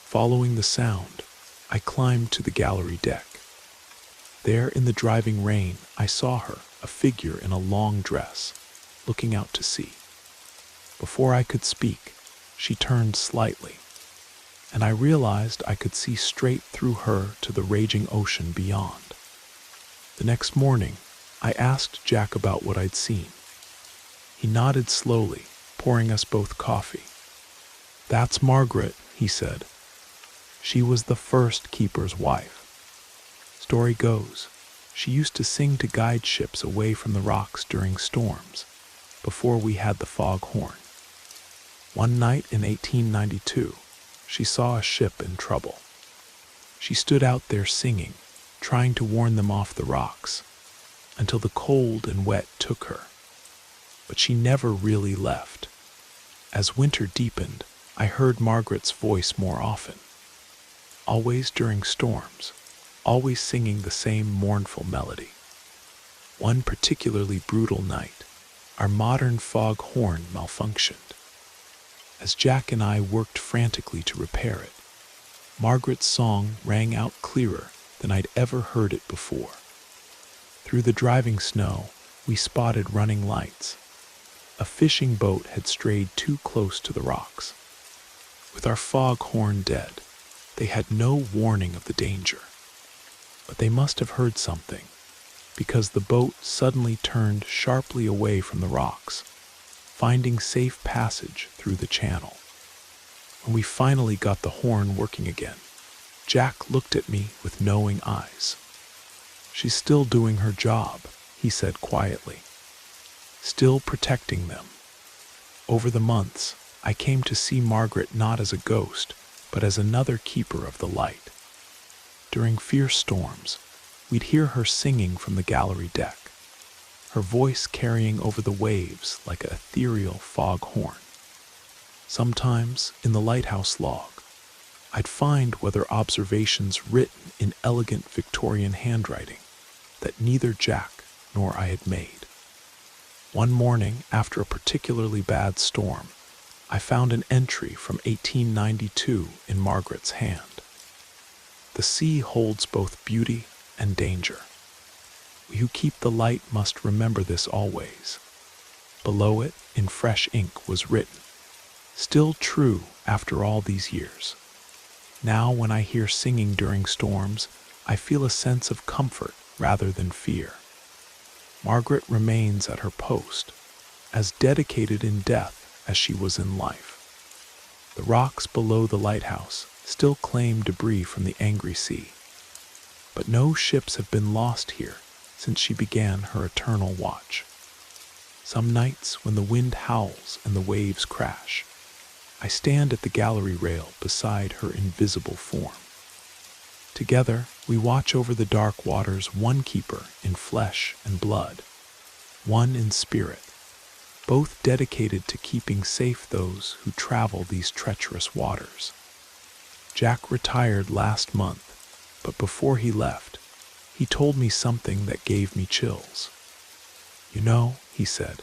Following the sound, I climbed to the gallery deck. There in the driving rain, I saw her, a figure in a long dress, looking out to sea. Before I could speak, she turned slightly, and I realized I could see straight through her to the raging ocean beyond. The next morning, I asked Jack about what I'd seen. He nodded slowly, pouring us both coffee. "That's Margaret," he said. "She was the first keeper's wife. Story goes, she used to sing to guide ships away from the rocks during storms, before we had the foghorn. One night in 1892, she saw a ship in trouble. She stood out there singing, trying to warn them off the rocks, until the cold and wet took her. But she never really left. As winter deepened, I heard Margaret's voice more often, always during storms, always singing the same mournful melody. One particularly brutal night, our modern foghorn malfunctioned. As Jack and I worked frantically to repair it, Margaret's song rang out clearer than I'd ever heard it before. Through the driving snow, we spotted running lights. A fishing boat had strayed too close to the rocks. With our foghorn dead, they had no warning of the danger. But they must have heard something, because the boat suddenly turned sharply away from the rocks, finding safe passage through the channel. When we finally got the horn working again, Jack looked at me with knowing eyes. "She's still doing her job," he said quietly, "still protecting them." Over the months, I came to see Margaret not as a ghost, but as another keeper of the light. During fierce storms, we'd hear her singing from the gallery deck, her voice carrying over the waves like an ethereal foghorn. Sometimes, in the lighthouse log, I'd find weather observations written in elegant Victorian handwriting that neither Jack nor I had made. One morning, after a particularly bad storm, I found an entry from 1892 in Margaret's hand. The sea holds both beauty and danger. We who keep the light must remember this always. Below it, in fresh ink, was written, "Still true after all these years. Now when I hear singing during storms, I feel a sense of comfort rather than fear. Margaret remains at her post, as dedicated in death as she was in life." The rocks below the lighthouse still claim debris from the angry sea, but no ships have been lost here since she began her eternal watch. Some nights, when the wind howls and the waves crash, I stand at the gallery rail beside her invisible form. Together, we watch over the dark waters, one keeper in flesh and blood, one in spirit, both dedicated to keeping safe those who travel these treacherous waters. Jack retired last month, but before he left, he told me something that gave me chills. "You know," he said,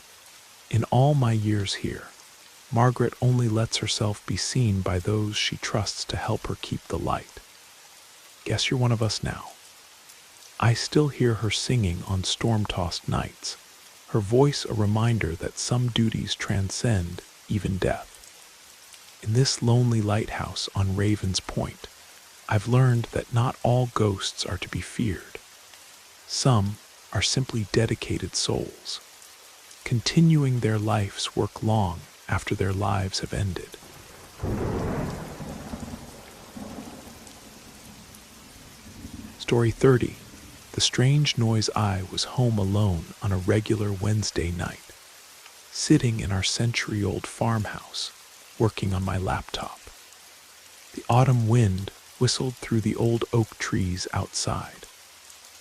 "in all my years here, Margaret only lets herself be seen by those she trusts to help her keep the light. Guess you're one of us now." I still hear her singing on storm-tossed nights, her voice a reminder that some duties transcend even death. In this lonely lighthouse on Raven's Point, I've learned that not all ghosts are to be feared. Some are simply dedicated souls, continuing their life's work long after their lives have ended. Story 30. The strange noise. I was home alone on a regular Wednesday night, sitting in our century-old farmhouse, working on my laptop. The autumn wind whistled through the old oak trees outside,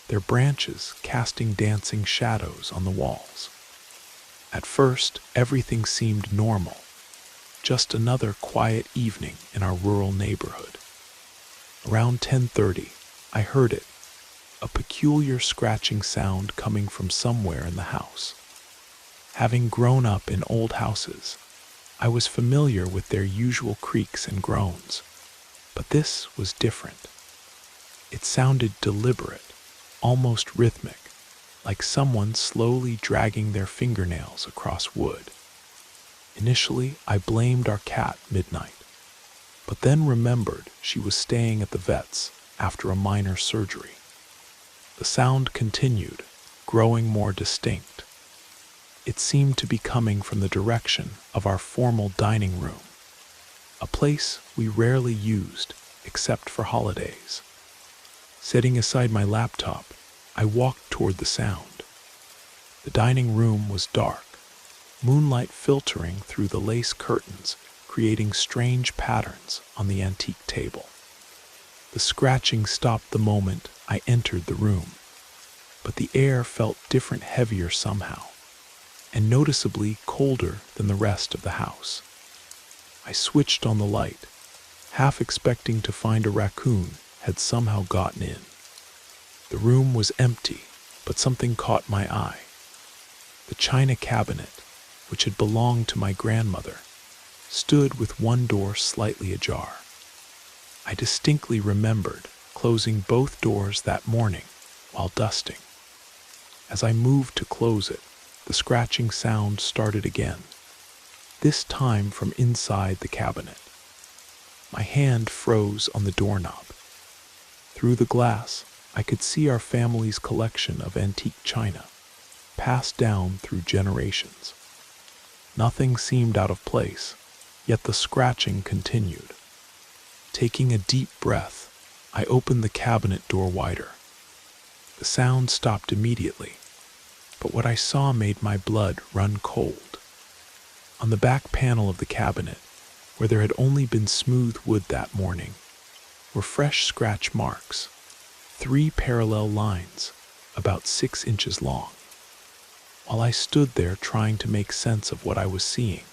their branches casting dancing shadows on the walls. At first, everything seemed normal, just another quiet evening in our rural neighborhood. Around 10:30, I heard it, a peculiar scratching sound coming from somewhere in the house. Having grown up in old houses, I was familiar with their usual creaks and groans, but this was different. It sounded deliberate, almost rhythmic, like someone slowly dragging their fingernails across wood. Initially, I blamed our cat, Midnight, but then remembered she was staying at the vet's after a minor surgery. The sound continued, growing more distinct. It seemed to be coming from the direction of our formal dining room, a place we rarely used except for holidays. Setting aside my laptop, I walked toward the sound. The dining room was dark, moonlight filtering through the lace curtains, creating strange patterns on the antique table. The scratching stopped the moment I entered the room, but the air felt different, heavier somehow, and noticeably colder than the rest of the house. I switched on the light, half expecting to find a raccoon had somehow gotten in. The room was empty, but something caught my eye. The china cabinet, which had belonged to my grandmother, stood with one door slightly ajar. I distinctly remembered closing both doors that morning while dusting. As I moved to close it, the scratching sound started again, this time from inside the cabinet. My hand froze on the doorknob. Through the glass, I could see our family's collection of antique china, passed down through generations. Nothing seemed out of place, yet the scratching continued. Taking a deep breath, I opened the cabinet door wider. The sound stopped immediately, but what I saw made my blood run cold. On the back panel of the cabinet, where there had only been smooth wood that morning, were fresh scratch marks, 3 parallel lines, about 6 inches long. While I stood there trying to make sense of what I was seeing,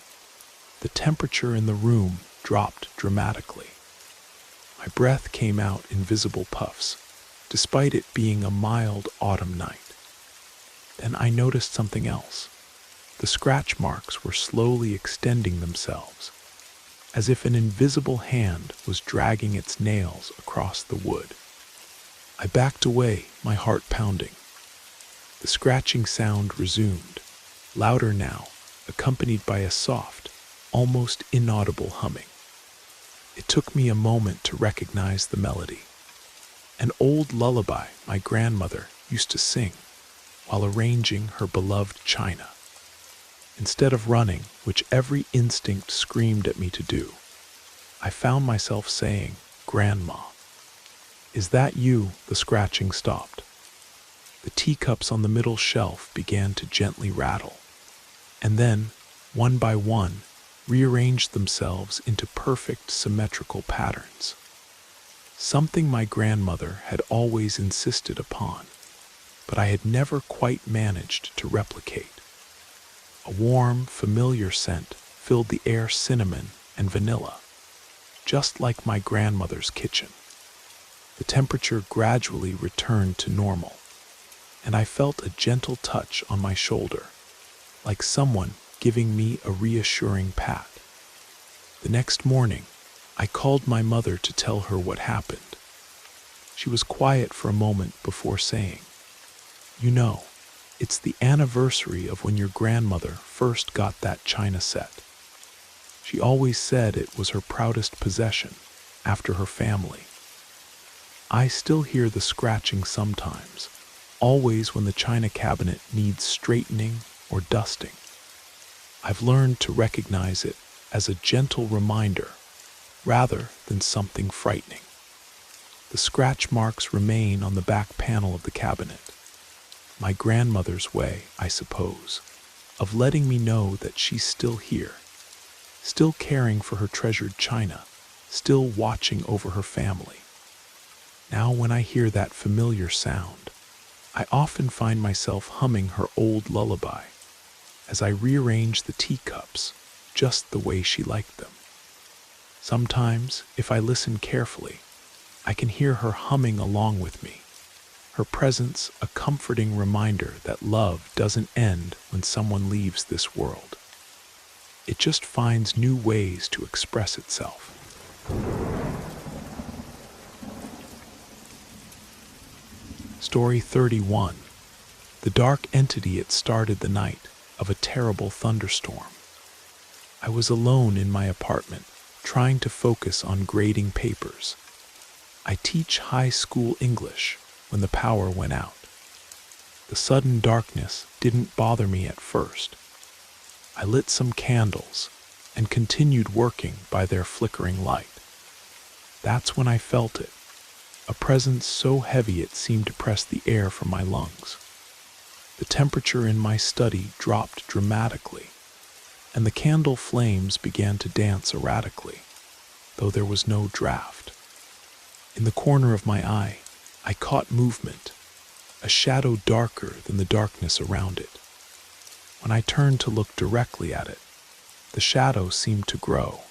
the temperature in the room dropped dramatically. My breath came out in visible puffs, despite it being a mild autumn night. Then I noticed something else. The scratch marks were slowly extending themselves, as if an invisible hand was dragging its nails across the wood. I backed away, my heart pounding. The scratching sound resumed, louder now, accompanied by a soft, almost inaudible humming. It took me a moment to recognize the melody. An old lullaby my grandmother used to sing while arranging her beloved china. Instead of running, which every instinct screamed at me to do, I found myself saying, "Grandma." "Is that you?" The scratching stopped. The teacups on the middle shelf began to gently rattle, and then, one by one, rearranged themselves into perfect symmetrical patterns. Something my grandmother had always insisted upon, but I had never quite managed to replicate. A warm, familiar scent filled the air, cinnamon and vanilla, just like my grandmother's kitchen. The temperature gradually returned to normal, and I felt a gentle touch on my shoulder, like someone giving me a reassuring pat. The next morning, I called my mother to tell her what happened. She was quiet for a moment before saying, "You know, it's the anniversary of when your grandmother first got that china set. She always said it was her proudest possession after her family. I still hear the scratching sometimes, always when the china cabinet needs straightening or dusting. I've learned to recognize it as a gentle reminder rather than something frightening. The scratch marks remain on the back panel of the cabinet. My grandmother's way, I suppose, of letting me know that she's still here, still caring for her treasured china, still watching over her family. Now when I hear that familiar sound, I often find myself humming her old lullaby as I rearrange the teacups just the way she liked them. Sometimes, if I listen carefully, I can hear her humming along with me, her presence a comforting reminder that love doesn't end when someone leaves this world. It just finds new ways to express itself. Story 31. The dark entity. It started the night of a terrible thunderstorm. I was alone in my apartment, trying to focus on grading papers. I teach high school English when the power went out. The sudden darkness didn't bother me at first. I lit some candles and continued working by their flickering light. That's when I felt it, a presence so heavy it seemed to press the air from my lungs. The temperature in my study dropped dramatically, and the candle flames began to dance erratically, though there was no draft. In the corner of my eye, I caught movement, a shadow darker than the darkness around it. When I turned to look directly at it, the shadow seemed to grow,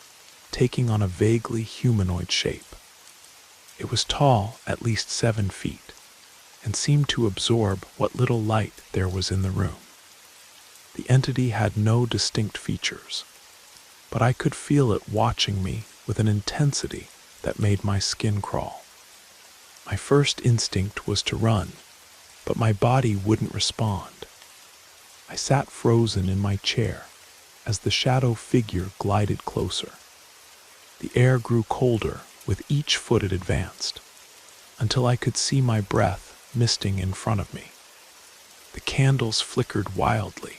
taking on a vaguely humanoid shape. It was tall, at least 7 feet, and seemed to absorb what little light there was in the room. The entity had no distinct features, but I could feel it watching me with an intensity that made my skin crawl. My first instinct was to run, but my body wouldn't respond. I sat frozen in my chair as the shadow figure glided closer. The air grew colder with each foot it advanced, until I could see my breath misting in front of me. The candles flickered wildly,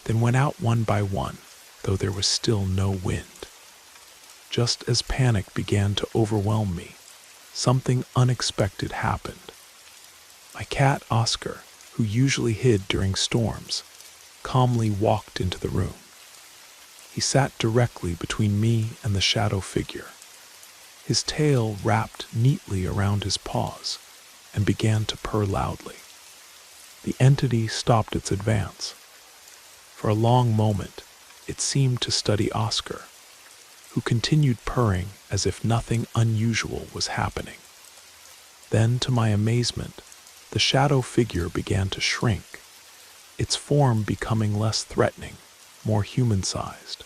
then went out one by one, though there was still no wind. Just as panic began to overwhelm me, something unexpected happened. My cat Oscar, who usually hid during storms, calmly walked into the room. He sat directly between me and the shadow figure. His tail wrapped neatly around his paws and began to purr loudly. The entity stopped its advance. For a long moment, it seemed to study Oscar, who continued purring as if nothing unusual was happening. Then, to my amazement, the shadow figure began to shrink, its form becoming less threatening, more human-sized.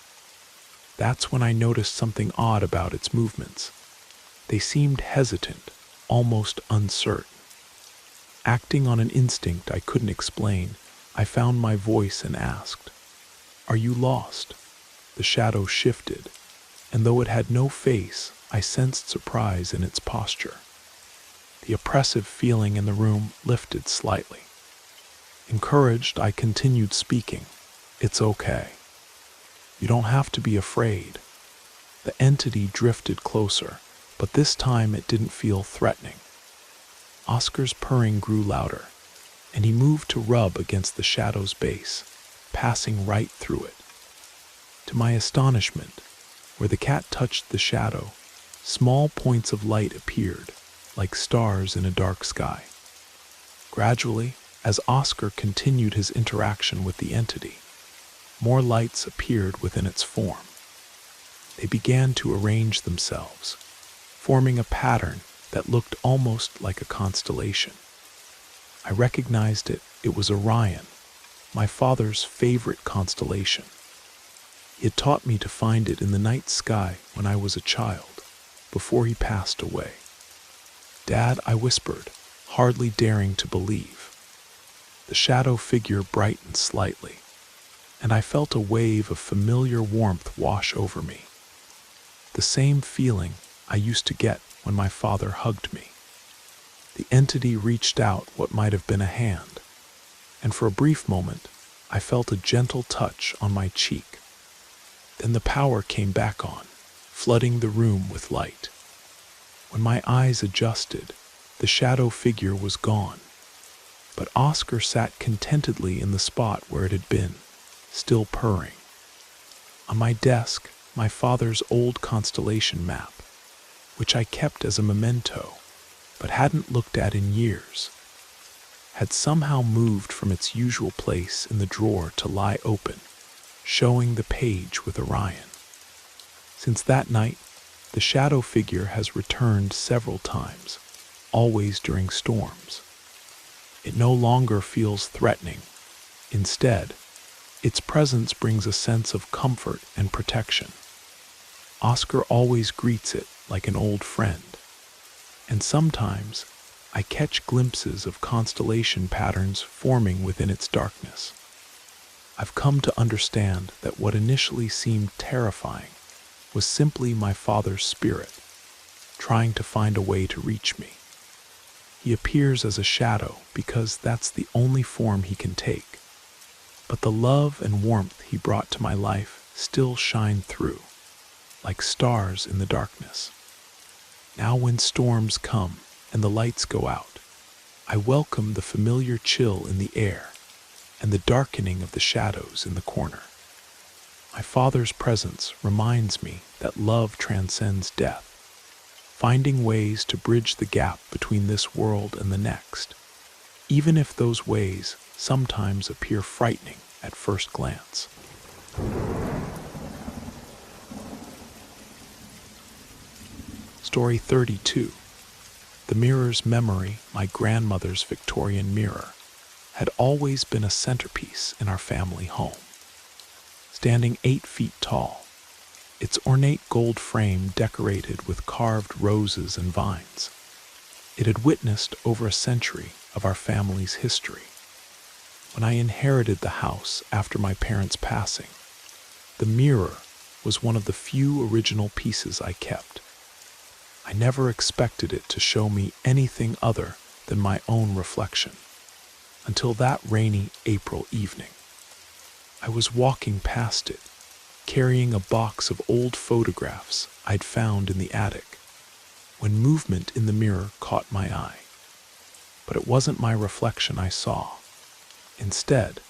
That's when I noticed something odd about its movements. They seemed hesitant, almost uncertain. Acting on an instinct I couldn't explain, I found my voice and asked, "Are you lost?" The shadow shifted, and though it had no face, I sensed surprise in its posture. The oppressive feeling in the room lifted slightly. Encouraged, I continued speaking. "It's okay. You don't have to be afraid." The entity drifted closer, but this time it didn't feel threatening. Oscar's purring grew louder, and he moved to rub against the shadow's base, passing right through it. To my astonishment, where the cat touched the shadow, small points of light appeared, like stars in a dark sky. Gradually, as Oscar continued his interaction with the entity, more lights appeared within its form. They began to arrange themselves, forming a pattern that looked almost like a constellation. I recognized it. It was Orion, my father's favorite constellation. He had taught me to find it in the night sky when I was a child, before he passed away. "Dad," I whispered, hardly daring to believe. The shadow figure brightened slightly, and I felt a wave of familiar warmth wash over me. The same feeling I used to get when my father hugged me. The entity reached out what might have been a hand, and for a brief moment, I felt a gentle touch on my cheek. Then the power came back on, flooding the room with light. When my eyes adjusted, the shadow figure was gone, but Oscar sat contentedly in the spot where it had been, still purring. On my desk, my father's old constellation map, which I kept as a memento, but hadn't looked at in years, had somehow moved from its usual place in the drawer to lie open, showing the page with Orion. Since that night, the shadow figure has returned several times, always during storms. It no longer feels threatening. Instead, its presence brings a sense of comfort and protection. Oscar always greets it like an old friend, and sometimes I catch glimpses of constellation patterns forming within its darkness. I've come to understand that what initially seemed terrifying was simply my father's spirit, trying to find a way to reach me. He appears as a shadow because that's the only form he can take, but the love and warmth he brought to my life still shine through, like stars in the darkness. Now when storms come and the lights go out, I welcome the familiar chill in the air and the darkening of the shadows in the corner. My father's presence reminds me that love transcends death, finding ways to bridge the gap between this world and the next, even if those ways sometimes appear frightening at first glance. Story 32. The mirror's memory, my grandmother's Victorian mirror, had always been a centerpiece in our family home. Standing 8 feet tall, its ornate gold frame decorated with carved roses and vines, it had witnessed over a century of our family's history. When I inherited the house after my parents' passing, the mirror was one of the few original pieces I kept. I never expected it to show me anything other than my own reflection, until that rainy April evening. I was walking past it, carrying a box of old photographs I'd found in the attic, when movement in the mirror caught my eye. But it wasn't my reflection I saw. Instead,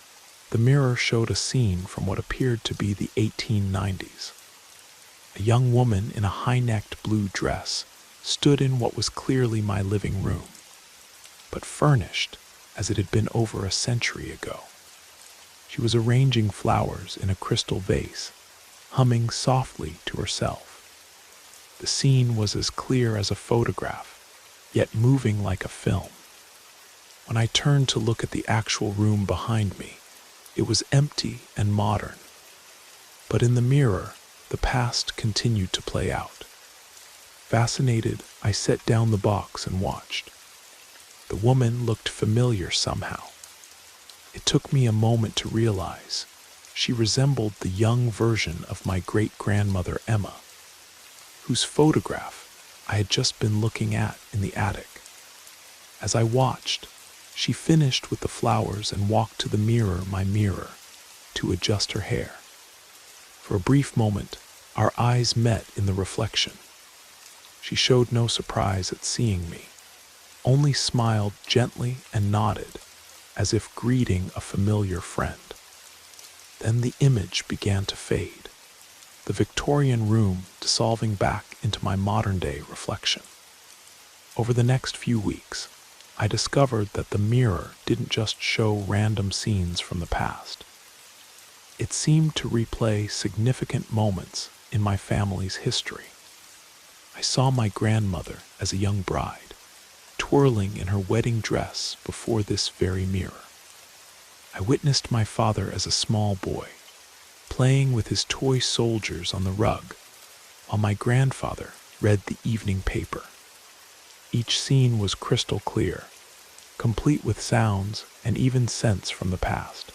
the mirror showed a scene from what appeared to be the 1890s. A young woman in a high-necked blue dress stood in what was clearly my living room, but furnished as it had been over a century ago. She was arranging flowers in a crystal vase, humming softly to herself. The scene was as clear as a photograph, yet moving like a film. When I turned to look at the actual room behind me, it was empty and modern. But in the mirror, the past continued to play out. Fascinated, I set down the box and watched. The woman looked familiar somehow. It took me a moment to realize she resembled the young version of my great-grandmother Emma, whose photograph I had just been looking at in the attic. As I watched, she finished with the flowers and walked to the mirror to adjust her hair. For a brief moment, our eyes met in the reflection. She showed no surprise at seeing me, only smiled gently and nodded, as if greeting a familiar friend. Then the image began to fade, the Victorian room dissolving back into my modern-day reflection. Over the next few weeks, I discovered that the mirror didn't just show random scenes from the past. It seemed to replay significant moments in my family's history. I saw my grandmother as a young bride, twirling in her wedding dress before this very mirror. I witnessed my father as a small boy, playing with his toy soldiers on the rug, while my grandfather read the evening paper. Each scene was crystal clear, complete with sounds and even scents from the past.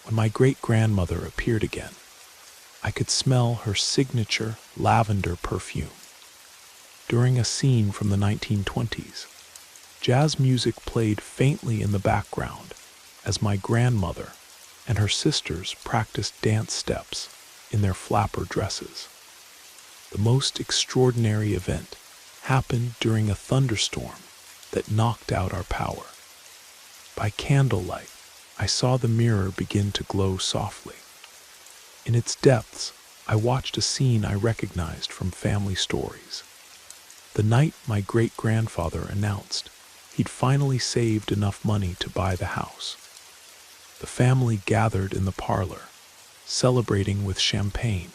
When my great-grandmother appeared again, I could smell her signature lavender perfume. During a scene from the 1920s, jazz music played faintly in the background as my grandmother and her sisters practiced dance steps in their flapper dresses. The most extraordinary event happened during a thunderstorm that knocked out our power. By candlelight, I saw the mirror begin to glow softly. In its depths, I watched a scene I recognized from family stories. The night my great-grandfather announced he'd finally saved enough money to buy the house. The family gathered in the parlor, celebrating with champagne,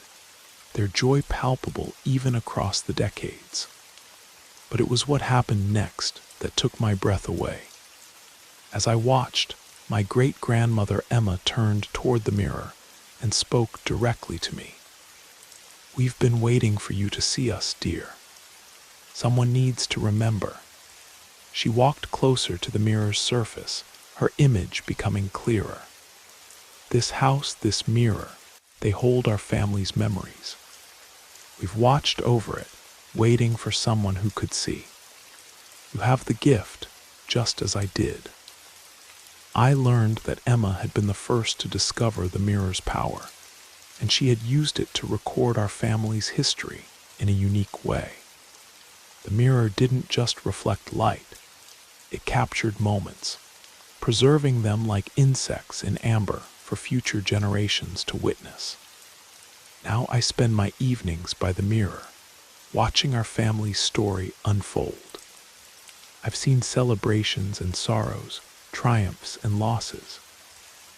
their joy palpable even across the decades. But it was what happened next that took my breath away. As I watched, my great-grandmother Emma turned toward the mirror and spoke directly to me. "We've been waiting for you to see us, dear. Someone needs to remember." She walked closer to the mirror's surface, her image becoming clearer. This house, this mirror, they hold our family's memories. We've watched over it, waiting for someone who could see. You have the gift, just as I did. I learned that Emma had been the first to discover the mirror's power, and she had used it to record our family's history in a unique way. The mirror didn't just reflect light, it captured moments, preserving them like insects in amber for future generations to witness. Now I spend my evenings by the mirror, watching our family's story unfold. I've seen celebrations and sorrows, triumphs and losses,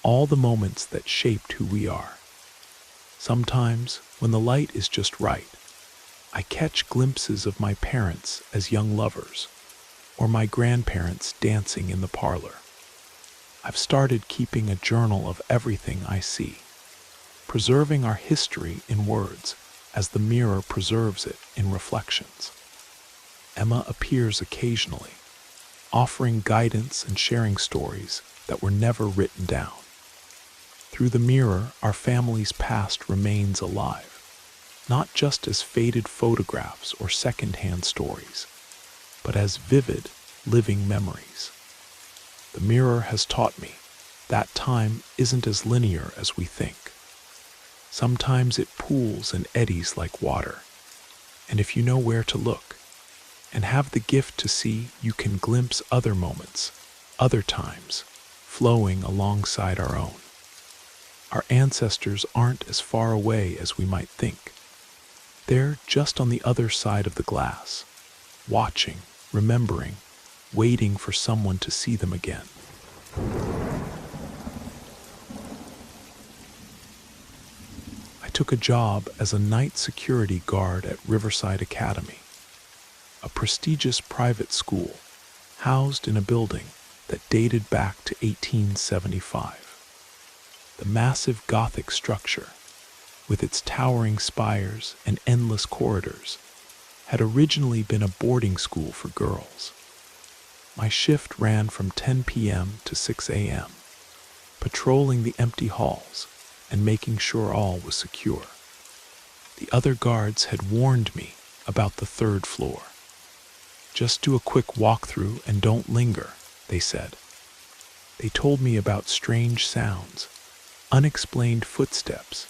all the moments that shaped who we are. Sometimes, when the light is just right, I catch glimpses of my parents as young lovers, or my grandparents dancing in the parlor. I've started keeping a journal of everything I see, preserving our history in words as the mirror preserves it in reflections. Emma appears occasionally, offering guidance and sharing stories that were never written down. Through the mirror, our family's past remains alive, not just as faded photographs or second-hand stories, but as vivid, living memories. The mirror has taught me that time isn't as linear as we think. Sometimes it pools and eddies like water, and if you know where to look, and have the gift to see, you can glimpse other moments, other times, flowing alongside our own. Our ancestors aren't as far away as we might think. They're just on the other side of the glass, watching, remembering, waiting for someone to see them again. I took a job as a night security guard at Riverside Academy, a prestigious private school housed in a building that dated back to 1875. The massive Gothic structure, with its towering spires and endless corridors, had originally been a boarding school for girls. My shift ran from 10 p.m. to 6 a.m., patrolling the empty halls and making sure all was secure. The other guards had warned me about the third floor. "Just do a quick walkthrough and don't linger," they said. They told me about strange sounds, unexplained footsteps,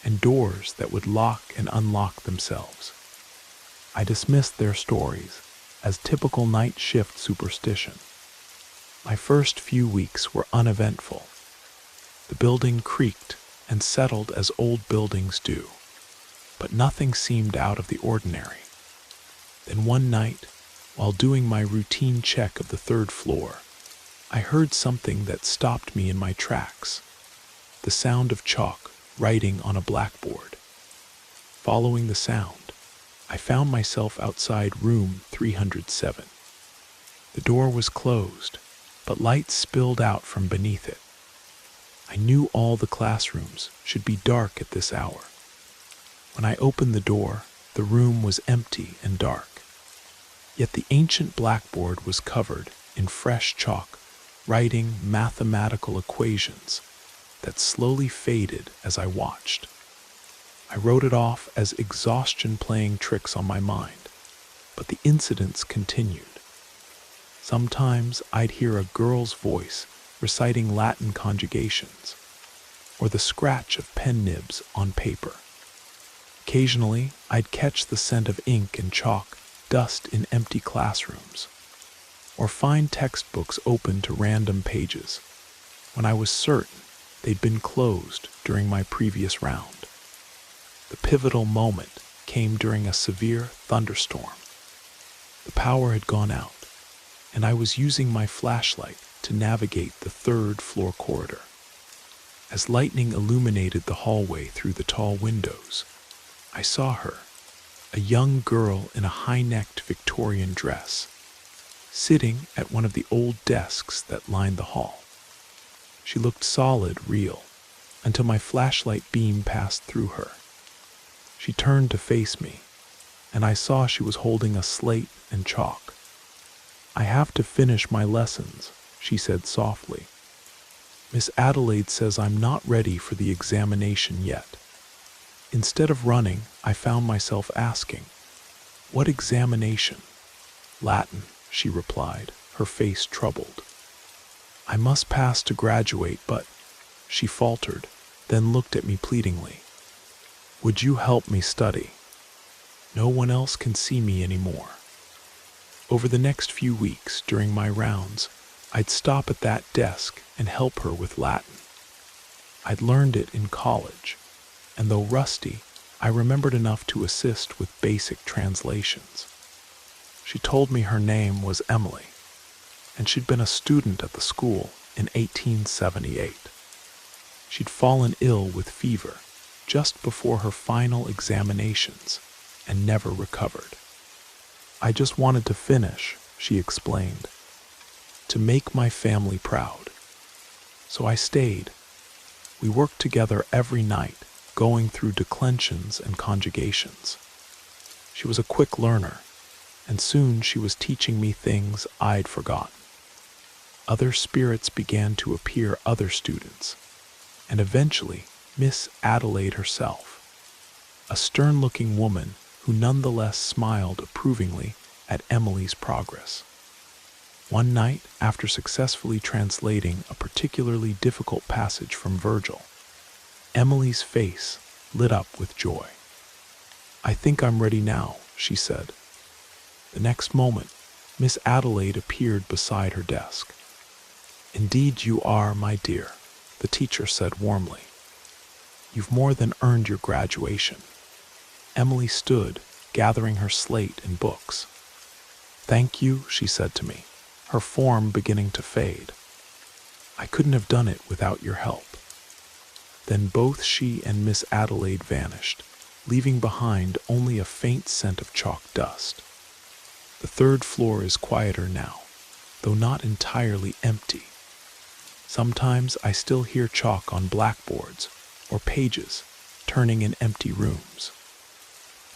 and doors that would lock and unlock themselves. I dismissed their stories as typical night shift superstition. My first few weeks were uneventful. The building creaked and settled as old buildings do, but nothing seemed out of the ordinary. Then one night, while doing my routine check of the third floor, I heard something that stopped me in my tracks. The sound of chalk writing on a blackboard. Following the sound, I found myself outside room 307. The door was closed, but light spilled out from beneath it. I knew all the classrooms should be dark at this hour. When I opened the door, the room was empty and dark. Yet the ancient blackboard was covered in fresh chalk, writing mathematical equations that slowly faded as I watched. I wrote it off as exhaustion playing tricks on my mind, but the incidents continued. Sometimes I'd hear a girl's voice reciting Latin conjugations, or the scratch of pen nibs on paper. Occasionally, I'd catch the scent of ink and chalk dust in empty classrooms, or find textbooks open to random pages when I was certain they'd been closed during my previous round. The pivotal moment came during a severe thunderstorm. The power had gone out, and I was using my flashlight to navigate the third floor corridor. As lightning illuminated the hallway through the tall windows, I saw her, a young girl in a high-necked Victorian dress, sitting at one of the old desks that lined the hall. She looked solid, real, until my flashlight beam passed through her. She turned to face me, and I saw she was holding a slate and chalk. "I have to finish my lessons," she said softly. "Miss Adelaide says I'm not ready for the examination yet." Instead of running, I found myself asking, "What examination?" "Latin," she replied, her face troubled. "I must pass to graduate, but—" she faltered, then looked at me pleadingly. "Would you help me study? No one else can see me anymore." Over the next few weeks, during my rounds, I'd stop at that desk and help her with Latin. I'd learned it in college, and though rusty, I remembered enough to assist with basic translations. She told me her name was Emily, and she'd been a student at the school in 1878. She'd fallen ill with fever just before her final examinations and never recovered. "I just wanted to finish," she explained, "to make my family proud." So I stayed. We worked together every night, going through declensions and conjugations. She was a quick learner, and soon she was teaching me things I'd forgotten. Other spirits began to appear, other students, and eventually Miss Adelaide herself, a stern-looking woman who nonetheless smiled approvingly at Emily's progress. One night, after successfully translating a particularly difficult passage from Virgil, Emily's face lit up with joy. "I think I'm ready now," she said. The next moment, Miss Adelaide appeared beside her desk. "Indeed you are, my dear," the teacher said warmly. "You've more than earned your graduation." Emily stood, gathering her slate and books. "Thank you," she said to me, her form beginning to fade. "I couldn't have done it without your help." Then both she and Miss Adelaide vanished, leaving behind only a faint scent of chalk dust. The third floor is quieter now, though not entirely empty. Sometimes I still hear chalk on blackboards or pages turning in empty rooms.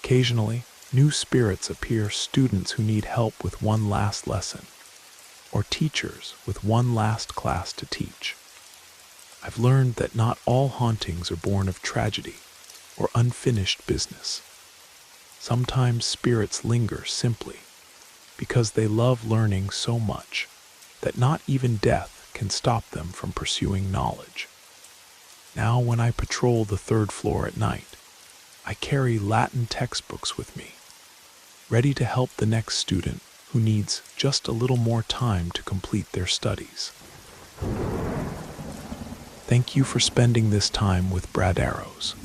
Occasionally, new spirits appear, students who need help with one last lesson, or teachers with one last class to teach. I've learned that not all hauntings are born of tragedy or unfinished business. Sometimes spirits linger simply because they love learning so much that not even death can stop them from pursuing knowledge. Now, when I patrol the third floor at night, I carry Latin textbooks with me, ready to help the next student who needs just a little more time to complete their studies. Thank you for spending this time with Brad Arrows.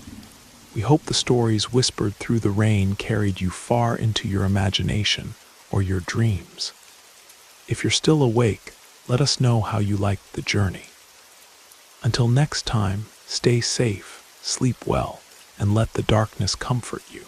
We hope the stories whispered through the rain carried you far into your imagination or your dreams. If you're still awake, let us know how you liked the journey. Until next time, stay safe, sleep well, and let the darkness comfort you.